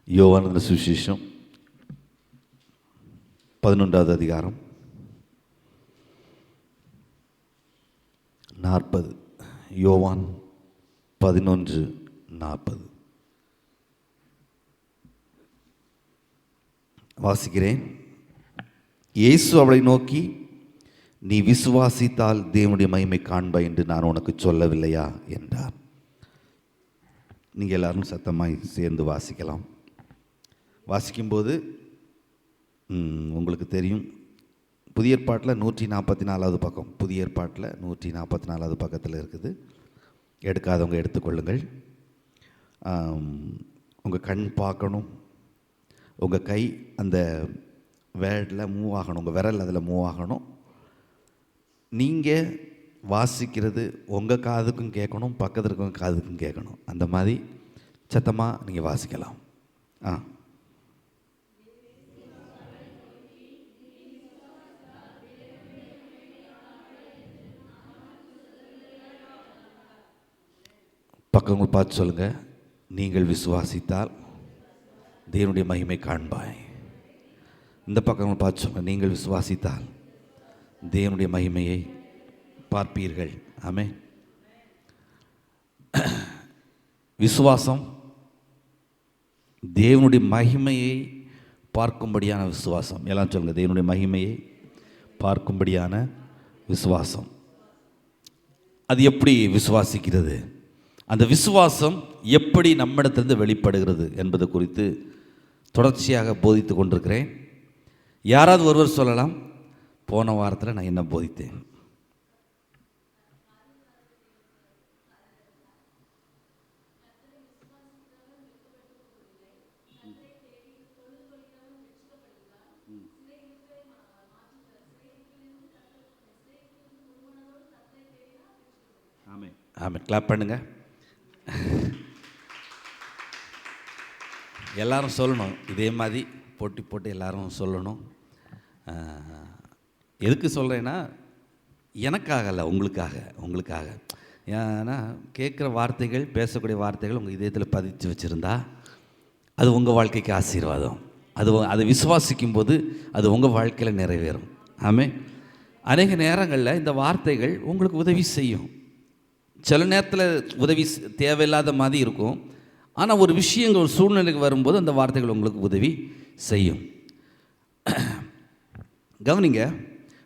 யோவான் சுவிசேஷம் 11வது அதிகாரம் 40. யோவான் 11:40 வாசிக்கிறேன். இயேசு அவளை நோக்கி, நீ விசுவாசித்தால் தேவனுடைய மகிமை காண்பாய் என்று நான் உனக்கு சொல்லவில்லையா என்றார். நீங்கள் எல்லாரும் சத்தமாய் சேர்ந்து வாசிக்கலாம். வாசிக்கும்போது உங்களுக்கு தெரியும், புதிய ஏற்பாட்டில் 144வது பக்கம், புதிய ஏற்பாட்டில் 144வது பக்கத்தில் இருக்குது. எடுக்காதவங்க எடுத்துக்கொள்ளுங்கள். உங்கள் கண் பார்க்கணும், உங்கள் கை அந்த வேர்டில் மூவ் ஆகணும், உங்கள் விரல் அதில் மூவ் ஆகணும். நீங்கள் வாசிக்கிறது உங்கள் காதுக்கும் கேட்கணும், பக்கத்தில் இருக்கவங்க காதுக்கும் கேட்கணும். அந்த மாதிரி சத்தமாக நீங்கள் வாசிக்கலாம். பக்கங்கள் பார்த்து சொல்லுங்கள், நீங்கள் விசுவாசித்தால் தேவனுடைய மகிமை காண்பாய். இந்த பக்கங்கள் பார்த்து சொல்லுங்கள், நீங்கள் விசுவாசித்தால் தேவனுடைய மகிமையை பார்ப்பீர்கள். ஆமென். விசுவாசம் தேவனுடைய மகிமையை பார்க்கும்படியான விசுவாசம். எல்லாம் சொல்லுங்கள், தேவனுடைய மகிமையை பார்க்கும்படியான விசுவாசம். அது எப்படி விசுவாசிக்கிறது, அந்த விசுவாசம் எப்படி நம்மிடத்திலிருந்து வெளிப்படுகிறது என்பது குறித்து தொடர்ச்சியாக போதித்து கொண்டிருக்கிறேன். யாராவது ஒருவர் சொல்லலாம், போன வாரத்தில் நான் என்ன போதித்தேன்? ஆமாம், கிளாப் பண்ணுங்க. எல்லாரும் சொல்லணும், இதே மாதிரி போட்டி போட்டு எல்லாரும் சொல்லணும். எதுக்கு சொல்கிறேன்னா, எனக்காக இல்லை, உங்களுக்காக. ஏன்னா கேட்குற வார்த்தைகள், பேசக்கூடிய வார்த்தைகள் உங்கள் இதயத்தில் பதிச்சு வச்சுருந்தா அது உங்கள் வாழ்க்கைக்கு ஆசீர்வாதம். அதை விசுவாசிக்கும் போது அது உங்கள் வாழ்க்கையில் நிறைவேறும். ஆமென். அநேக நேரங்களில் இந்த வார்த்தைகள் உங்களுக்கு உதவி செய்யும். சில நேரத்தில் உதவி தேவையில்லாத மாதிரி இருக்கும். ஆனால் ஒரு விஷயங்கள், ஒரு சூழ்நிலைக்கு வரும்போது அந்த வார்த்தைகள் உங்களுக்கு உதவி செய்யும். கவனிங்க,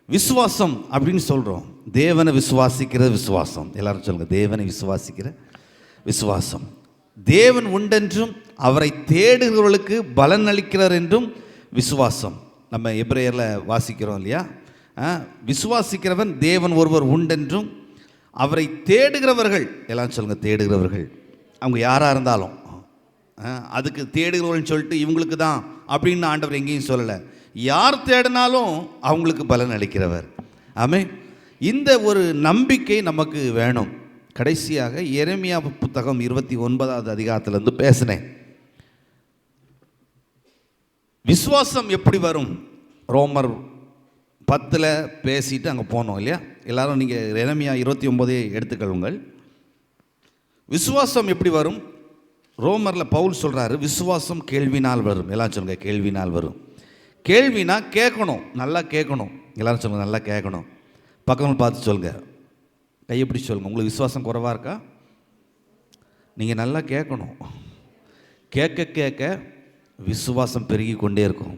விசுவாசம் அப்படின்னு சொல்கிறோம். தேவனை விசுவாசிக்கிற விசுவாசம். எல்லாரும் சொல்லுங்கள், தேவனை விசுவாசிக்கிற விசுவாசம். தேவன் உண்டென்றும் அவரை தேடுகிறவர்களுக்கு பலன் அளிக்கிறார் என்றும் விசுவாசம். நம்ம எபிரேயரில் வாசிக்கிறோம் இல்லையா? விசுவாசிக்கிறவன் தேவன் ஒருவர் உண்டென்றும் அவரை தேடுகிறவர்கள், எல்லாம் சொல்லுங்கள், தேடுகிறவர்கள். அவங்க யாராக இருந்தாலும், அதுக்கு தேடுகிறவர்கள்னு சொல்லிட்டு இவங்களுக்கு தான் அப்படின்னு ஆண்டவர் எங்கேயும் சொல்லலை. யார் தேடினாலும் அவங்களுக்கு பலன் அளிக்கிறவர். ஆமென். இந்த ஒரு நம்பிக்கை நமக்கு வேணும். கடைசியாக எரேமியா புத்தகம் 29வது அதிகாரத்திலிருந்து பேசினேன். விசுவாசம் எப்படி வரும்? ரோமர் 10 பேசிட்டு அங்கே போனோம் இல்லையா? எல்லாரும் நீங்கள் எரேமியா 29 எடுத்துக்கொள்ளுங்கள். விசுவாசம் எப்படி வரும்? ரோமரில் பவுல் சொல்கிறாரு, விசுவாசம் கேள்வினால் வரும். எல்லாம் சொல்லுங்கள், கேள்வினால் வரும். கேள்வினா கேட்கணும், நல்லா கேட்கணும். எல்லாரும் சொல்லுங்கள், நல்லா கேட்கணும். பக்கங்கள் பார்த்து சொல்லுங்கள், கையப்படி சொல்லுங்கள். உங்களுக்கு விசுவாசம் குறைவாக இருக்கா? நீங்கள் நல்லா கேட்கணும். கேட்க கேட்க விசுவாசம் பெருகி கொண்டே இருக்கும்.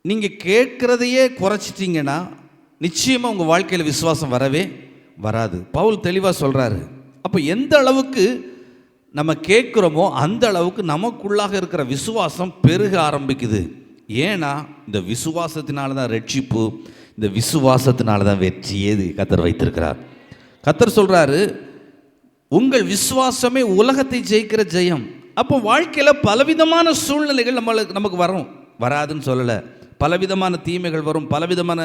நீங்கள் கேட்குறதையே குறைச்சிட்டிங்கன்னா நிச்சயமாக உங்கள் வாழ்க்கையில் விசுவாசம் வரவே வராது. பவுல் தெளிவாக சொல்கிறாரு. அப்போ எந்த அளவுக்கு நம்ம கேட்குறோமோ அந்த அளவுக்கு நமக்குள்ளாக இருக்கிற விசுவாசம் பெருக ஆரம்பிக்குது. ஏன்னா இந்த விசுவாசத்தினால தான் ரட்சிப்பு, இந்த விசுவாசத்தினால தான் வெற்றியே கர்த்தர் வைத்திருக்கிறார். கர்த்தர் சொல்கிறாரு, உங்கள் விசுவாசமே உலகத்தை ஜெயிக்கிற ஜெயம். அப்போ வாழ்க்கையில் பலவிதமான சூழ்நிலைகள் நமக்கு வராதுன்னு சொல்லலை. பலவிதமான தீமைகள் வரும், பலவிதமான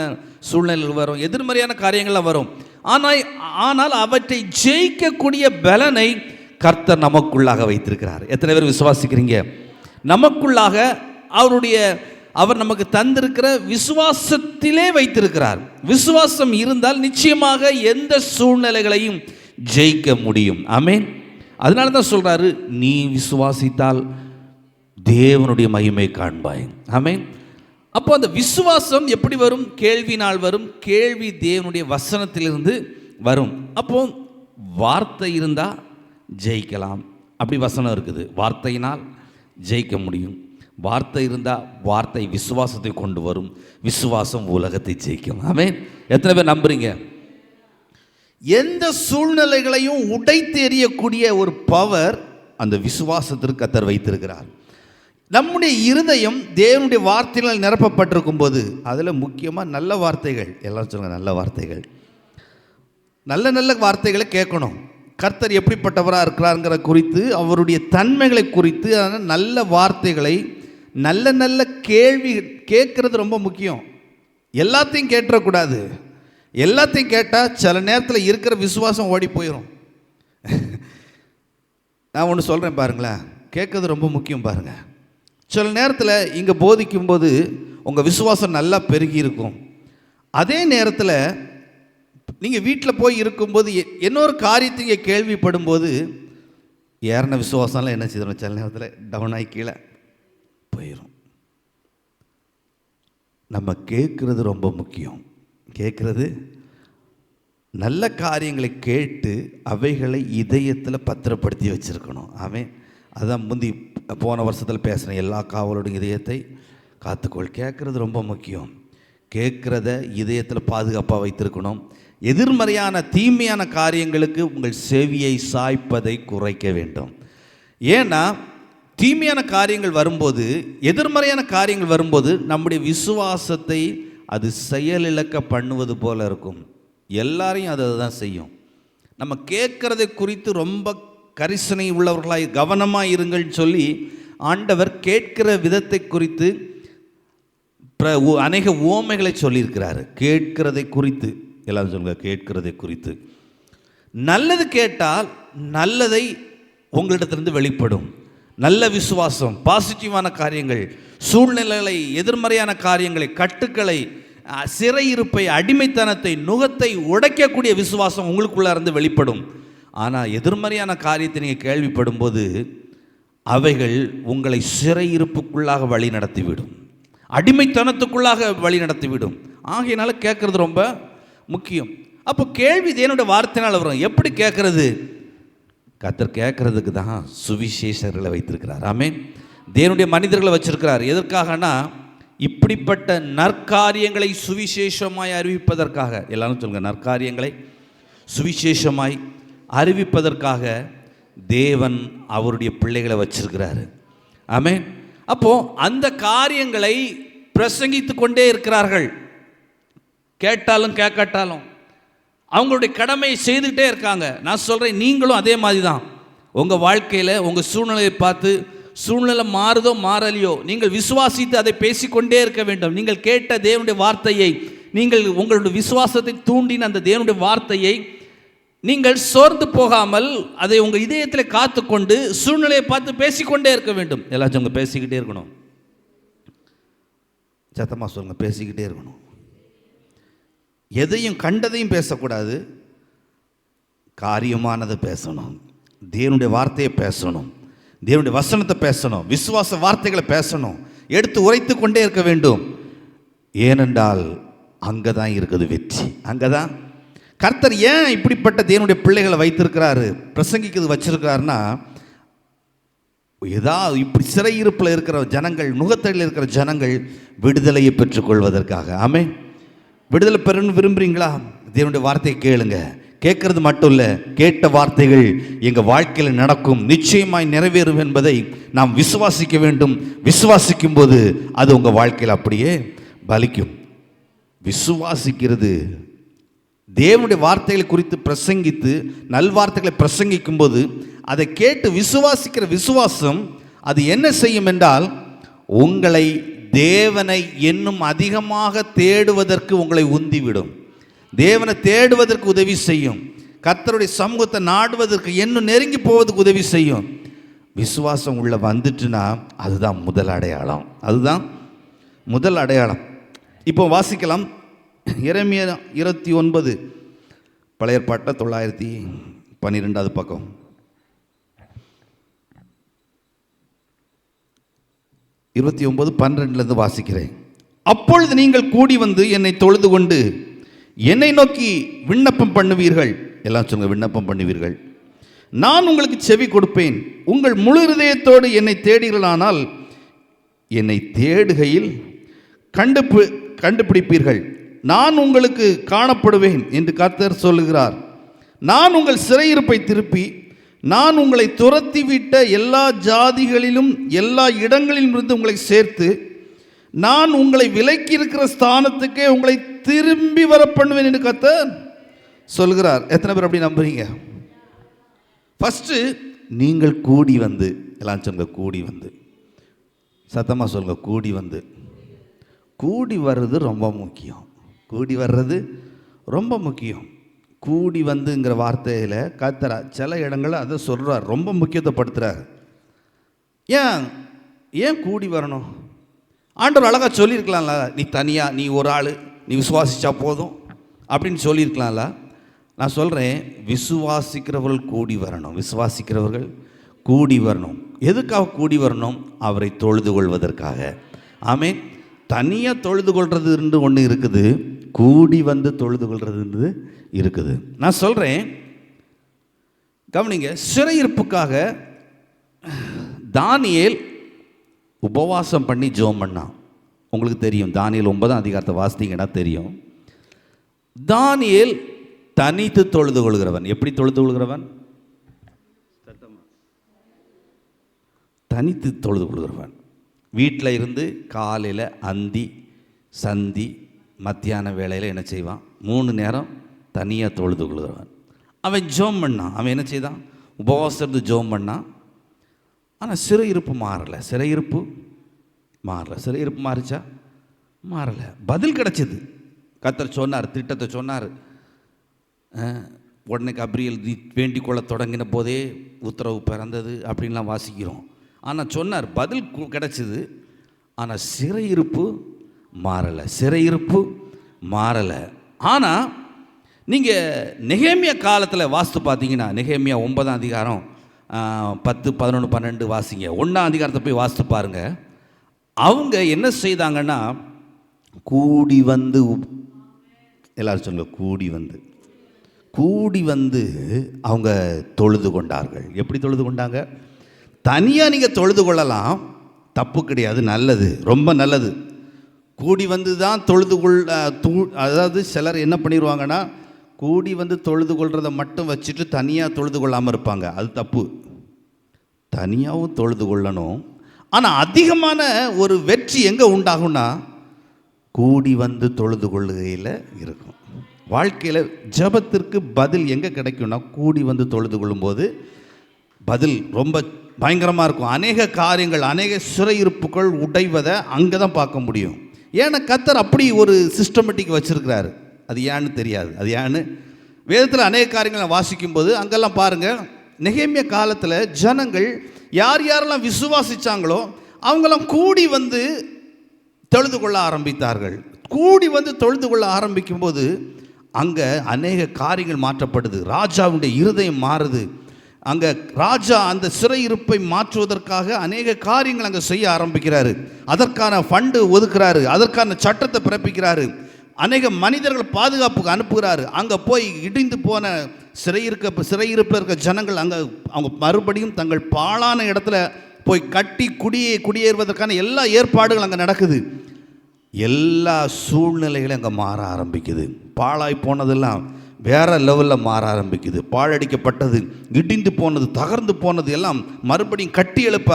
சூழ்நிலைகள் வரும், எதிர்மறையான காரியங்கள்லாம் வரும். ஆனால் அவற்றை ஜெயிக்கக்கூடிய பலனை கர்த்தர் நமக்குள்ளாக வைத்திருக்கிறார். எத்தனை பேர் விசுவாசிக்கிறீங்க? நமக்குள்ளாக அவர் நமக்கு தந்திருக்கிற விசுவாசத்திலே வைத்திருக்கிறார். விசுவாசம் இருந்தால் நிச்சயமாக எந்த சூழ்நிலைகளையும் ஜெயிக்க முடியும். ஆமென். அதனால தான் சொல்றாரு, நீ விசுவாசித்தால் தேவனுடைய மகிமை காண்பாய். ஆமென். அப்போ அந்த விசுவாசம் எப்படி வரும்? கேள்வினால் வரும். கேள்வி தேவனுடைய வசனத்திலிருந்து வரும். அப்போ வார்த்தை இருந்தால் ஜெயிக்கலாம், அப்படி வசனம் இருக்குது. வார்த்தையினால் ஜெயிக்க முடியும். வார்த்தை இருந்தால் வார்த்தை விசுவாசத்தை கொண்டு வரும். விசுவாசம் உலகத்தை ஜெயிக்கும். ஆமென். எத்தனை பேர் நம்புறீங்க? எந்த சூழ்நிலைகளையும் உடைத்து எறியக்கூடிய ஒரு பவர் அந்த விசுவாசத்திற்கு கர்த்தர் வைத்திருக்கிறார். நம்முடைய இருதயம் தேவனுடைய வார்த்தைகளால் நிரப்பப்பட்டிருக்கும் போது, அதில் முக்கியமாக நல்ல வார்த்தைகள், எல்லாரும் சொல்லுங்கள் நல்ல வார்த்தைகள், நல்ல நல்ல வார்த்தைகளை கேட்கணும். கர்த்தர் எப்படிப்பட்டவராக இருக்கிறாருங்கிற குறித்து, அவருடைய தன்மைகளை குறித்து நல்ல வார்த்தைகளை, நல்ல நல்ல கேள்வி கேட்குறது ரொம்ப முக்கியம். எல்லாத்தையும் கேட்டுறக்கூடாது. எல்லாத்தையும் கேட்டால் சில நேரத்தில் இருக்கிற விசுவாசம் ஓடி போயிடும். நான் ஒன்று சொல்கிறேன் பாருங்களேன், கேட்குறது ரொம்ப முக்கியம் பாருங்கள். சில நேரத்தில் இங்கே போதிக்கும்போது உங்கள் விசுவாசம் நல்லா பெருகி இருக்கும். அதே நேரத்தில் நீங்கள் வீட்டில் போய் இருக்கும்போது இன்னொரு காரியத்தை இங்கே கேள்விப்படும் போது ஏறின விசுவாசம்லாம் என்ன செய்யணும், சில நேரத்தில் டவுன் ஆகி கீழே போயிடும். நம்ம கேட்குறது ரொம்ப முக்கியம். கேட்குறது நல்ல காரியங்களை கேட்டு அவைகளை இதயத்தில் பத்திரப்படுத்தி வச்சுருக்கணும். அதான் முந்தி போன வருஷத்தில் பேசுகிறேன், எல்லா காவலோட இதயத்தை காத்துக்கொள். கேட்குறது ரொம்ப முக்கியம். கேட்குறத இதயத்தில் பாதுகாப்பாக வைத்திருக்கணும். எதிர்மறையான தீமையான காரியங்களுக்கு உங்கள் செவியை சாய்ப்பதை குறைக்க வேண்டும். ஏன்னா தீமையான காரியங்கள் வரும்போது, எதிர்மறையான காரியங்கள் வரும்போது நம்முடைய விசுவாசத்தை அது செயலிழக்க பண்ணுவது போல இருக்கும். எல்லாரையும் அதை தான் செய்யும். நம்ம கேட்குறதை குறித்து ரொம்ப கரிசனை உள்ளவர்களாய் கவனமாக இருங்கள்னு சொல்லி ஆண்டவர் கேட்கிற விதத்தை குறித்து அநேக உவமைகளை சொல்லியிருக்கிறாரு. கேட்கிறதை குறித்து எல்லாரும் சொல்லுங்க, கேட்கிறதை குறித்து. நல்லது கேட்டால் நல்லதை உங்களிடத்திலிருந்து வெளிப்படும். நல்ல விசுவாசம், பாசிட்டிவான காரியங்கள், சூழ்நிலைகளை, எதிர்மறையான காரியங்களை, கட்டுக்களை, சிறையிருப்பை, அடிமைத்தனத்தை, நுகத்தை உடைக்கக்கூடிய விசுவாசம் உங்களுக்குள்ளே இருந்து வெளிப்படும். ஆனால் எதிர்மறையான காரியத்தை நீங்கள் கேள்விப்படும் போது அவைகள் உங்களை சிறையிருப்புக்குள்ளாக வழி நடத்திவிடும், அடிமைத்தனத்துக்குள்ளாக வழி நடத்திவிடும். ஆகையினால கேட்குறது ரொம்ப முக்கியம். அப்போ கேள்வி தேவனுடைய வார்த்தையினால் வரும். எப்படி கேட்குறது? கர்த்தர் கேட்கறதுக்கு தான் சுவிசேஷர்களை வைத்திருக்கிறார். ஆமென். தேவனுடைய மனிதர்களை வச்சிருக்கிறார். எதற்காகனா இப்படிப்பட்ட நற்காரியங்களை சுவிசேஷமாய் அறிவிப்பதற்காக. எல்லாரும் சொல்லுங்க, நற்காரியங்களை சுவிசேஷமாய் அறிவிப்பதற்காக தேவன் அவருடைய பிள்ளைகளை வச்சிருக்கிறாரு. ஆமென். அப்போ அந்த காரியங்களை பிரசங்கித்து கொண்டே இருக்கிறார்கள். கேட்டாலும் கேட்காட்டாலும் அவங்களுடைய கடமையை செய்துகிட்டே இருக்காங்க. நான் சொல்கிறேன், நீங்களும் அதே மாதிரி தான். உங்கள் வாழ்க்கையில் உங்கள் சூழ்நிலையை பார்த்து, சூழ்நிலை மாறுதோ மாறலையோ, நீங்கள் விசுவாசித்து அதை பேசிக்கொண்டே இருக்க வேண்டும். நீங்கள் கேட்ட தேவனுடைய வார்த்தையை, நீங்கள் உங்களுடைய விசுவாசத்தை தூண்டின அந்த தேவனுடைய வார்த்தையை நீங்கள் சோர்ந்து போகாமல் அதை உங்கள் இதயத்தில் காத்துக்கொண்டு சூழ்நிலையை பார்த்து பேசிக்கொண்டே இருக்க வேண்டும். எல்லாச்சும் உங்கள் பேசிக்கிட்டே இருக்கணும். சத்தமாக சொல்லுங்க, பேசிக்கிட்டே இருக்கணும். எதையும் கண்டதையும் பேசக்கூடாது, காரியமானதை பேசணும். தேவனுடைய வார்த்தையை பேசணும், தேவனுடைய வசனத்தை பேசணும், விசுவாச வார்த்தைகளை பேசணும், எடுத்து உரைத்து கொண்டே இருக்க வேண்டும். ஏனென்றால் அங்கே தான் இருக்குது வெற்றி. அங்கே தான் கர்த்தர் ஏன் இப்படிப்பட்ட தேவனுடைய பிள்ளைகளை வைத்திருக்கிறாரு, பிரசங்கிக்கிறது வச்சிருக்கிறாருன்னா, ஏதாவது இப்படி சிறையிருப்பில் இருக்கிற ஜனங்கள், நுகத்தடியில் இருக்கிற ஜனங்கள் விடுதலையை பெற்றுக்கொள்வதற்காக. ஆமென். விடுதலை பெறணும்னு விரும்புகிறீங்களா? தேவனுடைய வார்த்தையை கேளுங்க. கேட்கறது மட்டும் இல்லை, கேட்ட வார்த்தைகள் எங்கள் வாழ்க்கையில் நடக்கும், நிச்சயமாய் நிறைவேறும் என்பதை நாம் விசுவாசிக்க வேண்டும். விசுவாசிக்கும் போது அது உங்கள் வாழ்க்கையில் அப்படியே பலிக்கும். விசுவாசிக்கிறது, தேவனுடைய வார்த்தைகளை குறித்து பிரசங்கித்து நல்வார்த்தைகளை பிரசங்கிக்கும் போது அதை கேட்டு விசுவாசிக்கிற விசுவாசம் அது என்ன செய்யும் என்றால், உங்களை தேவனை இன்னும் அதிகமாக தேடுவதற்கு உங்களை உந்திவிடும். தேவனை தேடுவதற்கு உதவி செய்யும். கர்த்தருடைய சமூகத்தை நாடுவதற்கு இன்னும் நெருங்கி போவதற்கு உதவி செய்யும். விசுவாசம் உள்ள வந்துட்டுனா அதுதான் முதல் அடையாளம். அதுதான் முதல் அடையாளம். இப்போ வாசிக்கலாம். எரேமியா 29 பழைய ஏற்பாட்டில் 912 பக்கம். 29:12 வாசிக்கிறேன். அப்பொழுது நீங்கள் கூடி வந்து என்னை தொழுது கொண்டு என்னை நோக்கி விண்ணப்பம் பண்ணுவீர்கள். எல்லாம் சொல்லுங்க, விண்ணப்பம் பண்ணுவீர்கள். நான் உங்களுக்கு செவி கொடுப்பேன். உங்கள் முழு இதயத்தோடு என்னை தேடுகிறீர்களானால் என்னை தேடுகையில் கண்டுபிடிப்பீர்கள். நான் உங்களுக்கு காணப்படுவேன் என்று கர்த்தர் சொல்லுகிறார். நான் உங்கள் சிறையிருப்பை திருப்பி நான் உங்களை துரத்திவிட்ட எல்லா ஜாதிகளிலும் எல்லா இடங்களிலும் இருந்து உங்களை சேர்த்து நான் உங்களை விலக்கி இருக்கிற ஸ்தானத்துக்கே உங்களை திரும்பி வர பண்ணுவேன் என்று கர்த்தர் சொல்கிறார். எத்தனை பேர் அப்படி நம்புறீங்க? ஃபஸ்ட்டு நீங்கள் கூடி வந்து, எல்லாம் சொல்லுங்க கூடி வந்து, சத்தமாக சொல்லுங்க கூடி வந்து. கூடி வர்றது ரொம்ப முக்கியம். கூடி வர்றது ரொம்ப முக்கியம். கூடி வந்துங்கிற வார்த்தையில் கர்த்தர் சில இடங்களில் அதை சொல்கிறார், ரொம்ப முக்கியத்துவப்படுத்துகிறார். ஏன் கூடி வரணும்? ஆண்டவர் அழகாக சொல்லியிருக்கலாம்ல, நீ தனியாக, நீ ஒரு ஆள், நீ விசுவாசிச்சா போதும் அப்படின்னு சொல்லியிருக்கலாம்ல. நான் சொல்கிறேன், விசுவாசிக்கிறவர்கள் கூடி வரணும். விசுவாசிக்கிறவர்கள் கூடி வரணும். எதுக்காக கூடி வரணும்? அவரை தொழுது கொள்வதற்காக. ஆமென். தனியாக தொழுது கொள்வது ஒன்று இருக்குது, கூடி வந்து தொழுது கொள்வது இருக்குது. நான் சொல்கிறேன், கவனிங்க. சிறையிருப்புக்காக தானியேல் உபவாசம் பண்ணி ஜெபம் பண்ணான். உங்களுக்கு தெரியும், தானியேல் 9ஆம் அதிகாரத்தை வாசித்தீங்கன்னா தெரியும். தானியேல் தனித்து தொழுது கொள்கிறவன். எப்படி தொழுது கொள்கிறவன்? தனித்து தொழுது கொள்கிறவன். வீட்டில் இருந்து காலையில் அந்தி சந்தி மத்தியான வேளையில் என்ன செய்வான்? 3 நேரம் தனியாக தொழுது கொள்கிறவன். அவன் ஜெபம் பண்ணான். அவன் என்ன செய்தான்? உபவாசம் இருந்து ஜெபம் பண்ணான். ஆனால் சிறையிருப்பு மாறலை. சிறையிருப்பு மாறிச்சா? மாறலை. பதில் கிடச்சிது. கர்த்தர் சொன்னார், திட்டத்தை சொன்னார். உடனே கப்ரியேல் வேண்டிக் கொள்ள தொடங்கின போதே உத்தரவு பிறந்தது அப்படின்லாம் வாசிக்கிறோம். ஆனால் சொன்னார், பதில் கிடச்சிது. ஆனால் சிறையிருப்பு மாறலை. ஆனால் நீங்கள் நெகேமியா காலத்தில் வாஸ்து பார்த்தீங்கன்னா, நெகேமியா 9ஆம் அதிகாரம் 10, 11, 12 வாசிங்க. 1ஆம் அதிகாரத்தை போய் வாசித்து பாருங்கள். அவங்க என்ன செய்தாங்கன்னா, கூடி வந்து, எல்லாரும் சொல்லுங்க கூடி வந்து அவங்க தொழுது கொண்டார்கள். எப்படி தொழுது கொண்டாங்க? தனியாக நீங்கள் தொழுது கொள்ளலாம், தப்பு கிடையாது, நல்லது, ரொம்ப நல்லது. கூடி வந்து தான் தொழுது அதாவது சிலர் என்ன பண்ணிடுவாங்கன்னா, கூடி வந்து தொழுது கொள்றதை மட்டும் வச்சுட்டு தனியாக தொழுது கொள்ளாமல் இருப்பாங்க. அது தப்பு. தனியாகவும் தொழுது கொள்ளணும். ஆனால் அதிகமான ஒரு வெற்றி எங்கே உண்டாகும்னா, கூடி வந்து தொழுது கொள்ளுகையில் இருக்கும். வாழ்க்கையில் ஜெபத்திற்கு பதில் எங்கே கிடைக்கும்னா, கூடி வந்து தொழுது கொள்ளும்போது பதில் ரொம்ப பயங்கரமாக இருக்கும். அநேக காரியங்கள், அநேக சிறையிருப்புகள் உடைவதை அங்கே தான் பார்க்க முடியும். ஏன்னா கர்த்தர் அப்படி ஒரு சிஸ்டமேட்டிக் வச்சுருக்கிறாரு. அது ஏன்னு தெரியாது. அது ஏன்னு வேதத்தில் அநேக காரியங்களை வாசிக்கும்போது அங்கெல்லாம் பாருங்கள், நெகேமியா காலத்தில் ஜனங்கள் யார் யாரெல்லாம் விசுவாசித்தாங்களோ அவங்கெல்லாம் கூடி வந்து தொழுது கொள்ள ஆரம்பித்தார்கள். கூடி வந்து தொழுது கொள்ள ஆரம்பிக்கும்போது அங்கே அநேக காரியங்கள் மாற்றப்படுது. ராஜாவுடைய இருதயம் மாறுது. அங்கே ராஜா அந்த சிறையிருப்பை மாற்றுவதற்காக அநேக காரியங்கள் அங்கே செய்ய ஆரம்பிக்கிறாரு. அதற்கான ஃபண்டு ஒதுக்குறாரு, அதற்கான சட்டத்தை பிறப்பிக்கிறாரு, அநேக மனிதர்கள் பாதுகாப்புக்கு அனுப்புகிறாரு. அங்கே போய் இடிந்து போன சிறையிருப்பில் இருக்க ஜனங்கள் அங்கே அவங்க மறுபடியும் தங்கள் பாழான இடத்துல போய் கட்டி குடியேறுவதற்கான எல்லா ஏற்பாடுகள் அங்கே நடக்குது. எல்லா சூழ்நிலைகளும் அங்கே மாற ஆரம்பிக்குது. பாழாய் போனதெல்லாம் வேற லெவலில் மாற ஆரம்பிக்குது. பாழடிக்கப்பட்டது, இடிந்து போனது, தகர்ந்து போனது எல்லாம் மறுபடியும் கட்டி எழுப்ப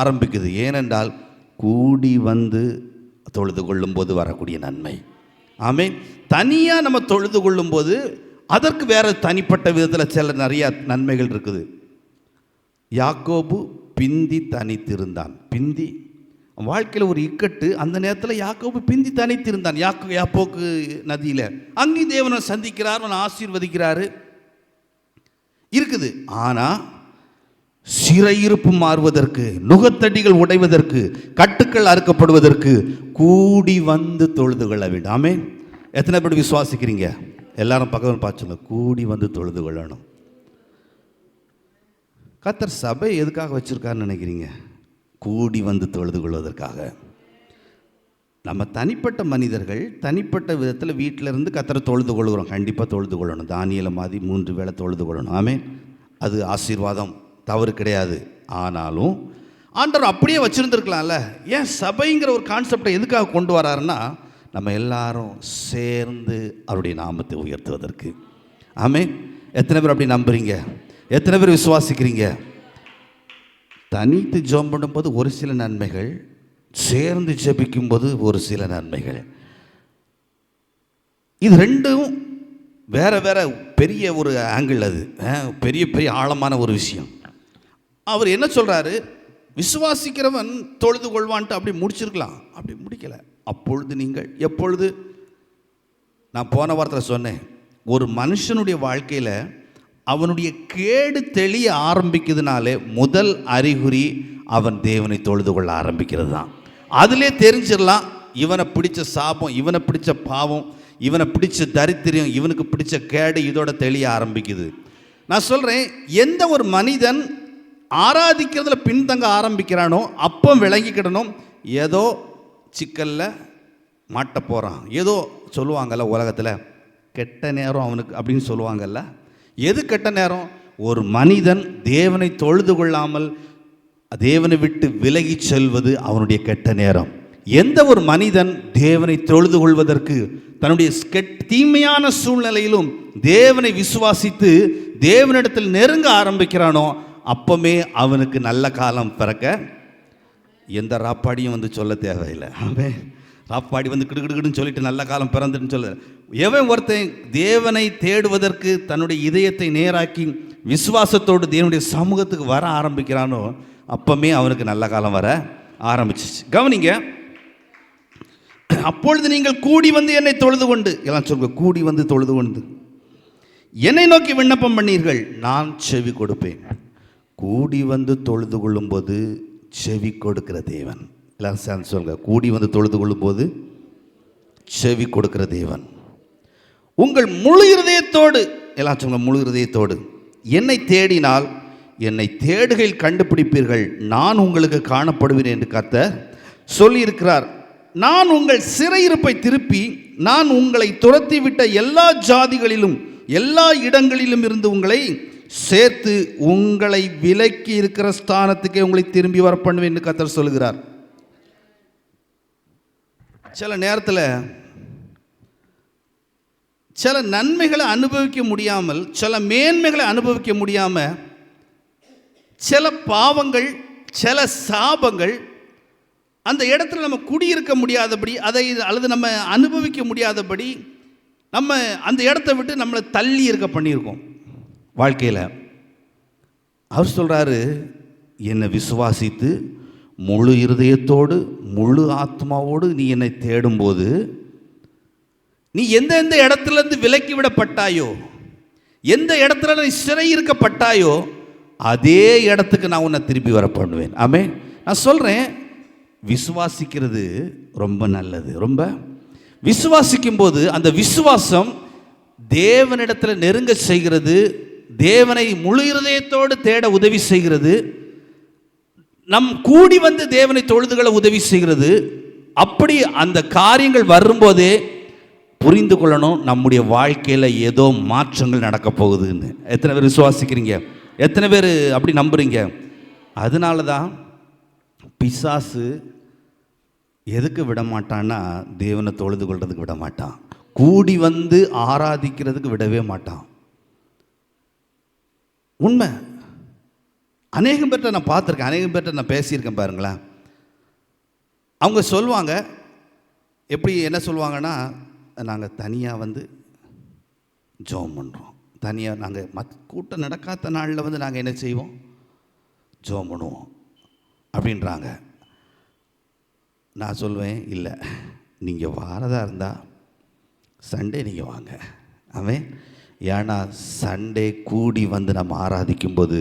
ஆரம்பிக்குது. ஏனென்றால் கூடி வந்து தொழுது கொள்ளும்போது வரக்கூடிய நன்மை. ஆமென். தனியாக நம்ம தொழுது கொள்ளும்போது அதற்கு வேறு தனிப்பட்ட விதத்தில் சில நிறையா நன்மைகள் இருக்குது. யாக்கோபு பிந்தி தனித்திருந்தான். பிந்தி வாழ்க்கையில் ஒரு இக்கட்டு. அந்த நேரத்தில் யாக்கோபு பிந்தி தனித்திருந்தான். யாப்போக்கு நதியில் அங்கேயும் தேவனை சந்திக்கிறார், அவனை ஆசீர்வதிக்கிறாரு இருக்குது. ஆனால் சிறையிருப்பு மாறுவதற்கு, நுகத்தடிகள் உடைவதற்கு, கட்டுக்கள் அறுக்கப்படுவதற்கு கூடி வந்து தொழுது கொள்ள வேண்டும். ஆமென். எத்தனை பேர் விசுவாசிக்கிறீங்க? எல்லாரும் பக்கம் பார்த்துங்க. கூடி வந்து தொழுது கொள்ளணும். கர்த்தர் சபை எதுக்காக வச்சிருக்காருன்னு நினைக்கிறீங்க? கூடி வந்து தொழுது கொள்வதற்காக. நம்ம தனிப்பட்ட மனிதர்கள் தனிப்பட்ட விதத்தில் வீட்டில் இருந்து கர்த்தரை தொழுது கொள்கிறோம். கண்டிப்பாக தொழுது கொள்ளணும். தானியேலை மாதிரி 3 வேளை தொழுது கொள்ளணும். ஆமென். அது ஆசீர்வாதம், தவறு கிடையாது. ஆனாலும் ஆண்டவர் அப்படியே வச்சுருந்துருக்கலாம்ல. ஏன் சபைங்கிற ஒரு கான்செப்டை எதுக்காக கொண்டு வராருன்னா, நம்ம எல்லாரும் சேர்ந்து அவருடைய நாமத்தை உயர்த்துவதற்கு. ஆமென். எத்தனை பேர் அப்படி நம்புறீங்க? எத்தனை பேர் விசுவாசிக்கிறீங்க? தனித்து ஜெபம் பண்ணும்போது ஒரு சில நன்மைகள், சேர்ந்து ஜெபிக்கும்போது ஒரு சில நன்மைகள். இது ரெண்டும் வேற வேற பெரிய ஒரு ஆங்கிள். அது பெரிய பெரிய ஆழமான ஒரு விஷயம். அவர் என்ன சொல்றாரு? விசுவாசிக்கிறவன் தொழுது கொள்வான்ட்டு அப்படி முடிச்சிருக்கலாம், அப்படி முடிக்கல. அப்பொழுது நீங்கள் எப்பொழுது, நான் போன வாரத்தில் சொன்னேன், ஒரு மனுஷனுடைய வாழ்க்கையில் அவனுடைய கேடு தெளிய ஆரம்பிக்கிறதுனாலே முதல் அறிகுறி அவன் தேவனை தொழுது கொள்ள ஆரம்பிக்கிறது தான். அதிலே தெரிஞ்சிடலாம் இவனை பிடிச்ச சாபம், இவனை பிடிச்ச பாவம், இவனை பிடிச்ச தரித்திரியம், இவனுக்கு பிடிச்ச கேடு இதோட தெளிய ஆரம்பிக்குது. நான் சொல்கிறேன், எந்த ஒரு மனிதன் ஆராதிக்கிறதுல பின்தங்க ஆரம்பிக்கிறானோ அப்போ விளங்கிக்கிடணும், ஏதோ சிக்கலில் மாட்ட போகிறான். ஏதோ சொல்லுவாங்கல்ல உலகத்தில், கெட்ட நேரம் அவனுக்கு அப்படின்னு சொல்லுவாங்கல்ல. எது கெட்ட நேரம்? ஒரு மனிதன் தேவனை தொழுது கொள்ளாமல் தேவனை விட்டு விலகி செல்வது அவனுடைய கெட்ட நேரம். எந்த ஒரு மனிதன் தேவனை தொழுது கொள்வதற்கு தன்னுடைய தீமையான சூழ்நிலையிலும் தேவனை விசுவாசித்து தேவனிடத்தில் நெருங்க ஆரம்பிக்கிறானோ அப்பமே அவனுக்கு நல்ல காலம் பிறக்க எந்த ராப்பாடியும் வந்து சொல்ல தேவையில்லை. அவன் ராப்பாடி வந்து கிடுகிடுன்னு சொல்லிட்டு நல்ல காலம் பிறந்துன்னு சொல்ல. எவன் ஒருத்தன் தேவனை தேடுவதற்கு தன்னுடைய இதயத்தை நேராக்கி விசுவாசத்தோடு தேவனுடைய சமூகத்துக்கு வர ஆரம்பிக்கிறானோ அப்பமே அவனுக்கு நல்ல காலம் வர ஆரம்பிச்சிச்சு. கவனிங்க, அப்பொழுது நீங்கள் கூடி வந்து என்னை தொழுது கொண்டு, எல்லாம் சொல்லுங்க, கூடி வந்து தொழுது கொண்டு என்னை நோக்கி விண்ணப்பம் பண்ணீர்கள், நான் செவி கொடுப்பேன். கூடி வந்து தொழுது கொள்ளும்போது செவி கொடுக்கிற தேவன். எல்லாம் சேர்ந்து சொல்லுங்க, கூடி வந்து தொழுது கொள்ளும்போது செவி கொடுக்கிற தேவன். உங்கள் முழு இருதயத்தோடு, எல்லாம் சொல்லுங்க, முழு இருதயத்தோடு என்னை தேடினால் என்னை தேடுகையில் கண்டுபிடிப்பீர்கள், நான் உங்களுக்கு காணப்படுவேன் என்று கர்த்தர் சொல்லியிருக்கிறார். நான் உங்கள் சிறையிருப்பை திருப்பி நான் உங்களை துரத்தி விட்ட எல்லா ஜாதிகளிலும் எல்லா இடங்களிலும் இருந்து உங்களை சேர்த்து உங்களை விலக்கி இருக்கிற ஸ்தானத்துக்கே உங்களை திரும்பி வர பண்ணுவேன் என்று கர்த்தர் சொல்லுகிறார். சில நேரத்தில் சில நன்மைகளை அனுபவிக்க முடியாமல், சில மேன்மைகளை அனுபவிக்க முடியாமல், சில பாவங்கள், சில சாபங்கள் அந்த இடத்துல நம்ம குடியிருக்க முடியாதபடி, அதை அல்லது நம்ம அனுபவிக்க முடியாதபடி நம்ம அந்த இடத்த விட்டு நம்மளை தள்ளி இருக்க பண்ணியிருக்கோம் வாழ்க்கையில். அவர் சொல்கிறாரு, என்னை விசுவாசித்து முழு இருதயத்தோடு முழு ஆத்மாவோடு நீ என்னை தேடும்போது, நீ எந்தெந்த இடத்துலேருந்து விலக்கி விடப்பட்டாயோ, எந்த இடத்துல நீ சிறை இருக்கப்பட்டாயோ அதே இடத்துக்கு நான் உன்னை திருப்பி வர பண்ணுவேன். ஆமே. நான் சொல்கிறேன், விசுவாசிக்கிறது ரொம்ப நல்லது. ரொம்ப விசுவாசிக்கும் போது அந்த விசுவாசம் தேவனிடத்தில் நெருங்க செய்கிறது, தேவனை முழு இருதயத்தோடு தேட உதவி செய்கிறது, நம் கூடி வந்து தேவனை தொழுதுகளை உதவி செய்கிறது. அப்படி அந்த காரியங்கள் வரும்போதே புரிந்து கொள்ளணும், நம்முடைய வாழ்க்கையில் ஏதோ மாற்றங்கள் நடக்க போகுதுன்னு. எத்தனை பேர் விசுவாசிக்கிறீங்க? எத்தனை பேர் அப்படி நம்புறீங்க? அதனால தான் பிசாசு எதுக்கு விட மாட்டான்னா, தேவனை தொழுது கொள்றதுக்கு விட மாட்டான், கூடி வந்து ஆராதிக்கிறதுக்கு விடவே மாட்டான். உண்மை. அநேகம் பேர்ட்ட நான் பார்த்துருக்கேன், அநேகம் பேர்ட்ட நான் பேசியிருக்கேன். பாருங்களேன், அவங்க சொல்லுவாங்க, எப்படி என்ன சொல்லுவாங்கன்னா, நாங்கள் தனியாக வந்து ஜெபம் பண்ணுறோம், தனியாக நாங்கள் கூட்டம் நடக்காத நாளில் வந்து நாங்கள் என்ன செய்வோம், ஜெபம் பண்ணுவோம் அப்படின்றாங்க. நான் சொல்லுவேன், இல்லை, நீங்கள் வாரதாக இருந்தால் சண்டே நீங்கள் வாங்க. அவன் ஏன்னா சண்டே கூடி வந்து நம்ம ஆராதிக்கும்போது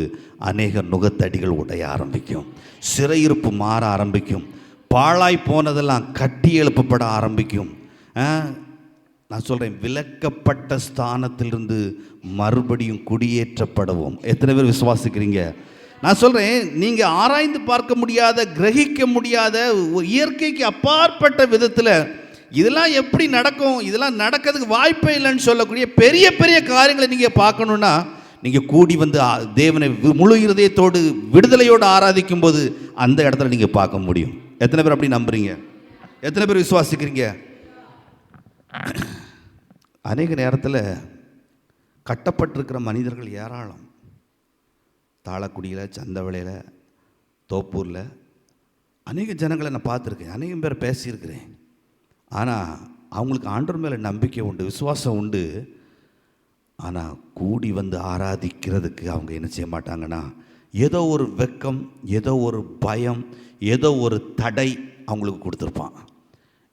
அநேக நுகத்தடிகள் உடைய ஆரம்பிக்கும், சிறையிருப்பு மாற ஆரம்பிக்கும், பாழாய் போனதெல்லாம் கட்டி எழுப்பப்பட ஆரம்பிக்கும். நான் சொல்கிறேன், விலக்கப்பட்ட ஸ்தானத்திலிருந்து மறுபடியும் குடியேற்றப்படுவோம். எத்தனை பேர் விசுவாசிக்கிறீங்க? நான் சொல்கிறேன், நீங்கள் ஆராய்ந்து பார்க்க முடியாத, கிரகிக்க முடியாத, இயற்கைக்கு அப்பாற்பட்ட விதத்தில் இதெல்லாம் எப்படி நடக்கும், இதெல்லாம் நடக்கிறதுக்கு வாய்ப்பே இல்லைன்னு சொல்லக்கூடிய பெரிய பெரிய காரியங்களை நீங்கள் பார்க்கணுன்னா, நீங்கள் கூடி வந்து தேவனை முழு இருதயத்தோடு விடுதலையோடு ஆராதிக்கும் போது அந்த இடத்துல நீங்கள் பார்க்க முடியும். எத்தனை பேர் அப்படி நம்புறீங்க? எத்தனை பேர் விசுவாசிக்கிறீங்க? அநேக நேரத்தில் கட்டப்பட்டிருக்கிற மனிதர்கள் ஏராளம். தாளக்குடியில், சந்தவளையில், தோப்பூரில் அநேக ஜனங்களை நான் பார்த்துருக்கேன், அநேகம் பேர் பேசியிருக்கிறேன். ஆனால் அவங்களுக்கு ஆண்டவர் மேலே நம்பிக்கை உண்டு, விசுவாசம் உண்டு. ஆனால் கூடி வந்து ஆராதிக்கிறதுக்கு அவங்க என்ன செய்ய மாட்டாங்கன்னா, ஏதோ ஒரு வெக்கம், ஏதோ ஒரு பயம், ஏதோ ஒரு தடை அவங்களுக்கு கொடுத்துருப்பான்.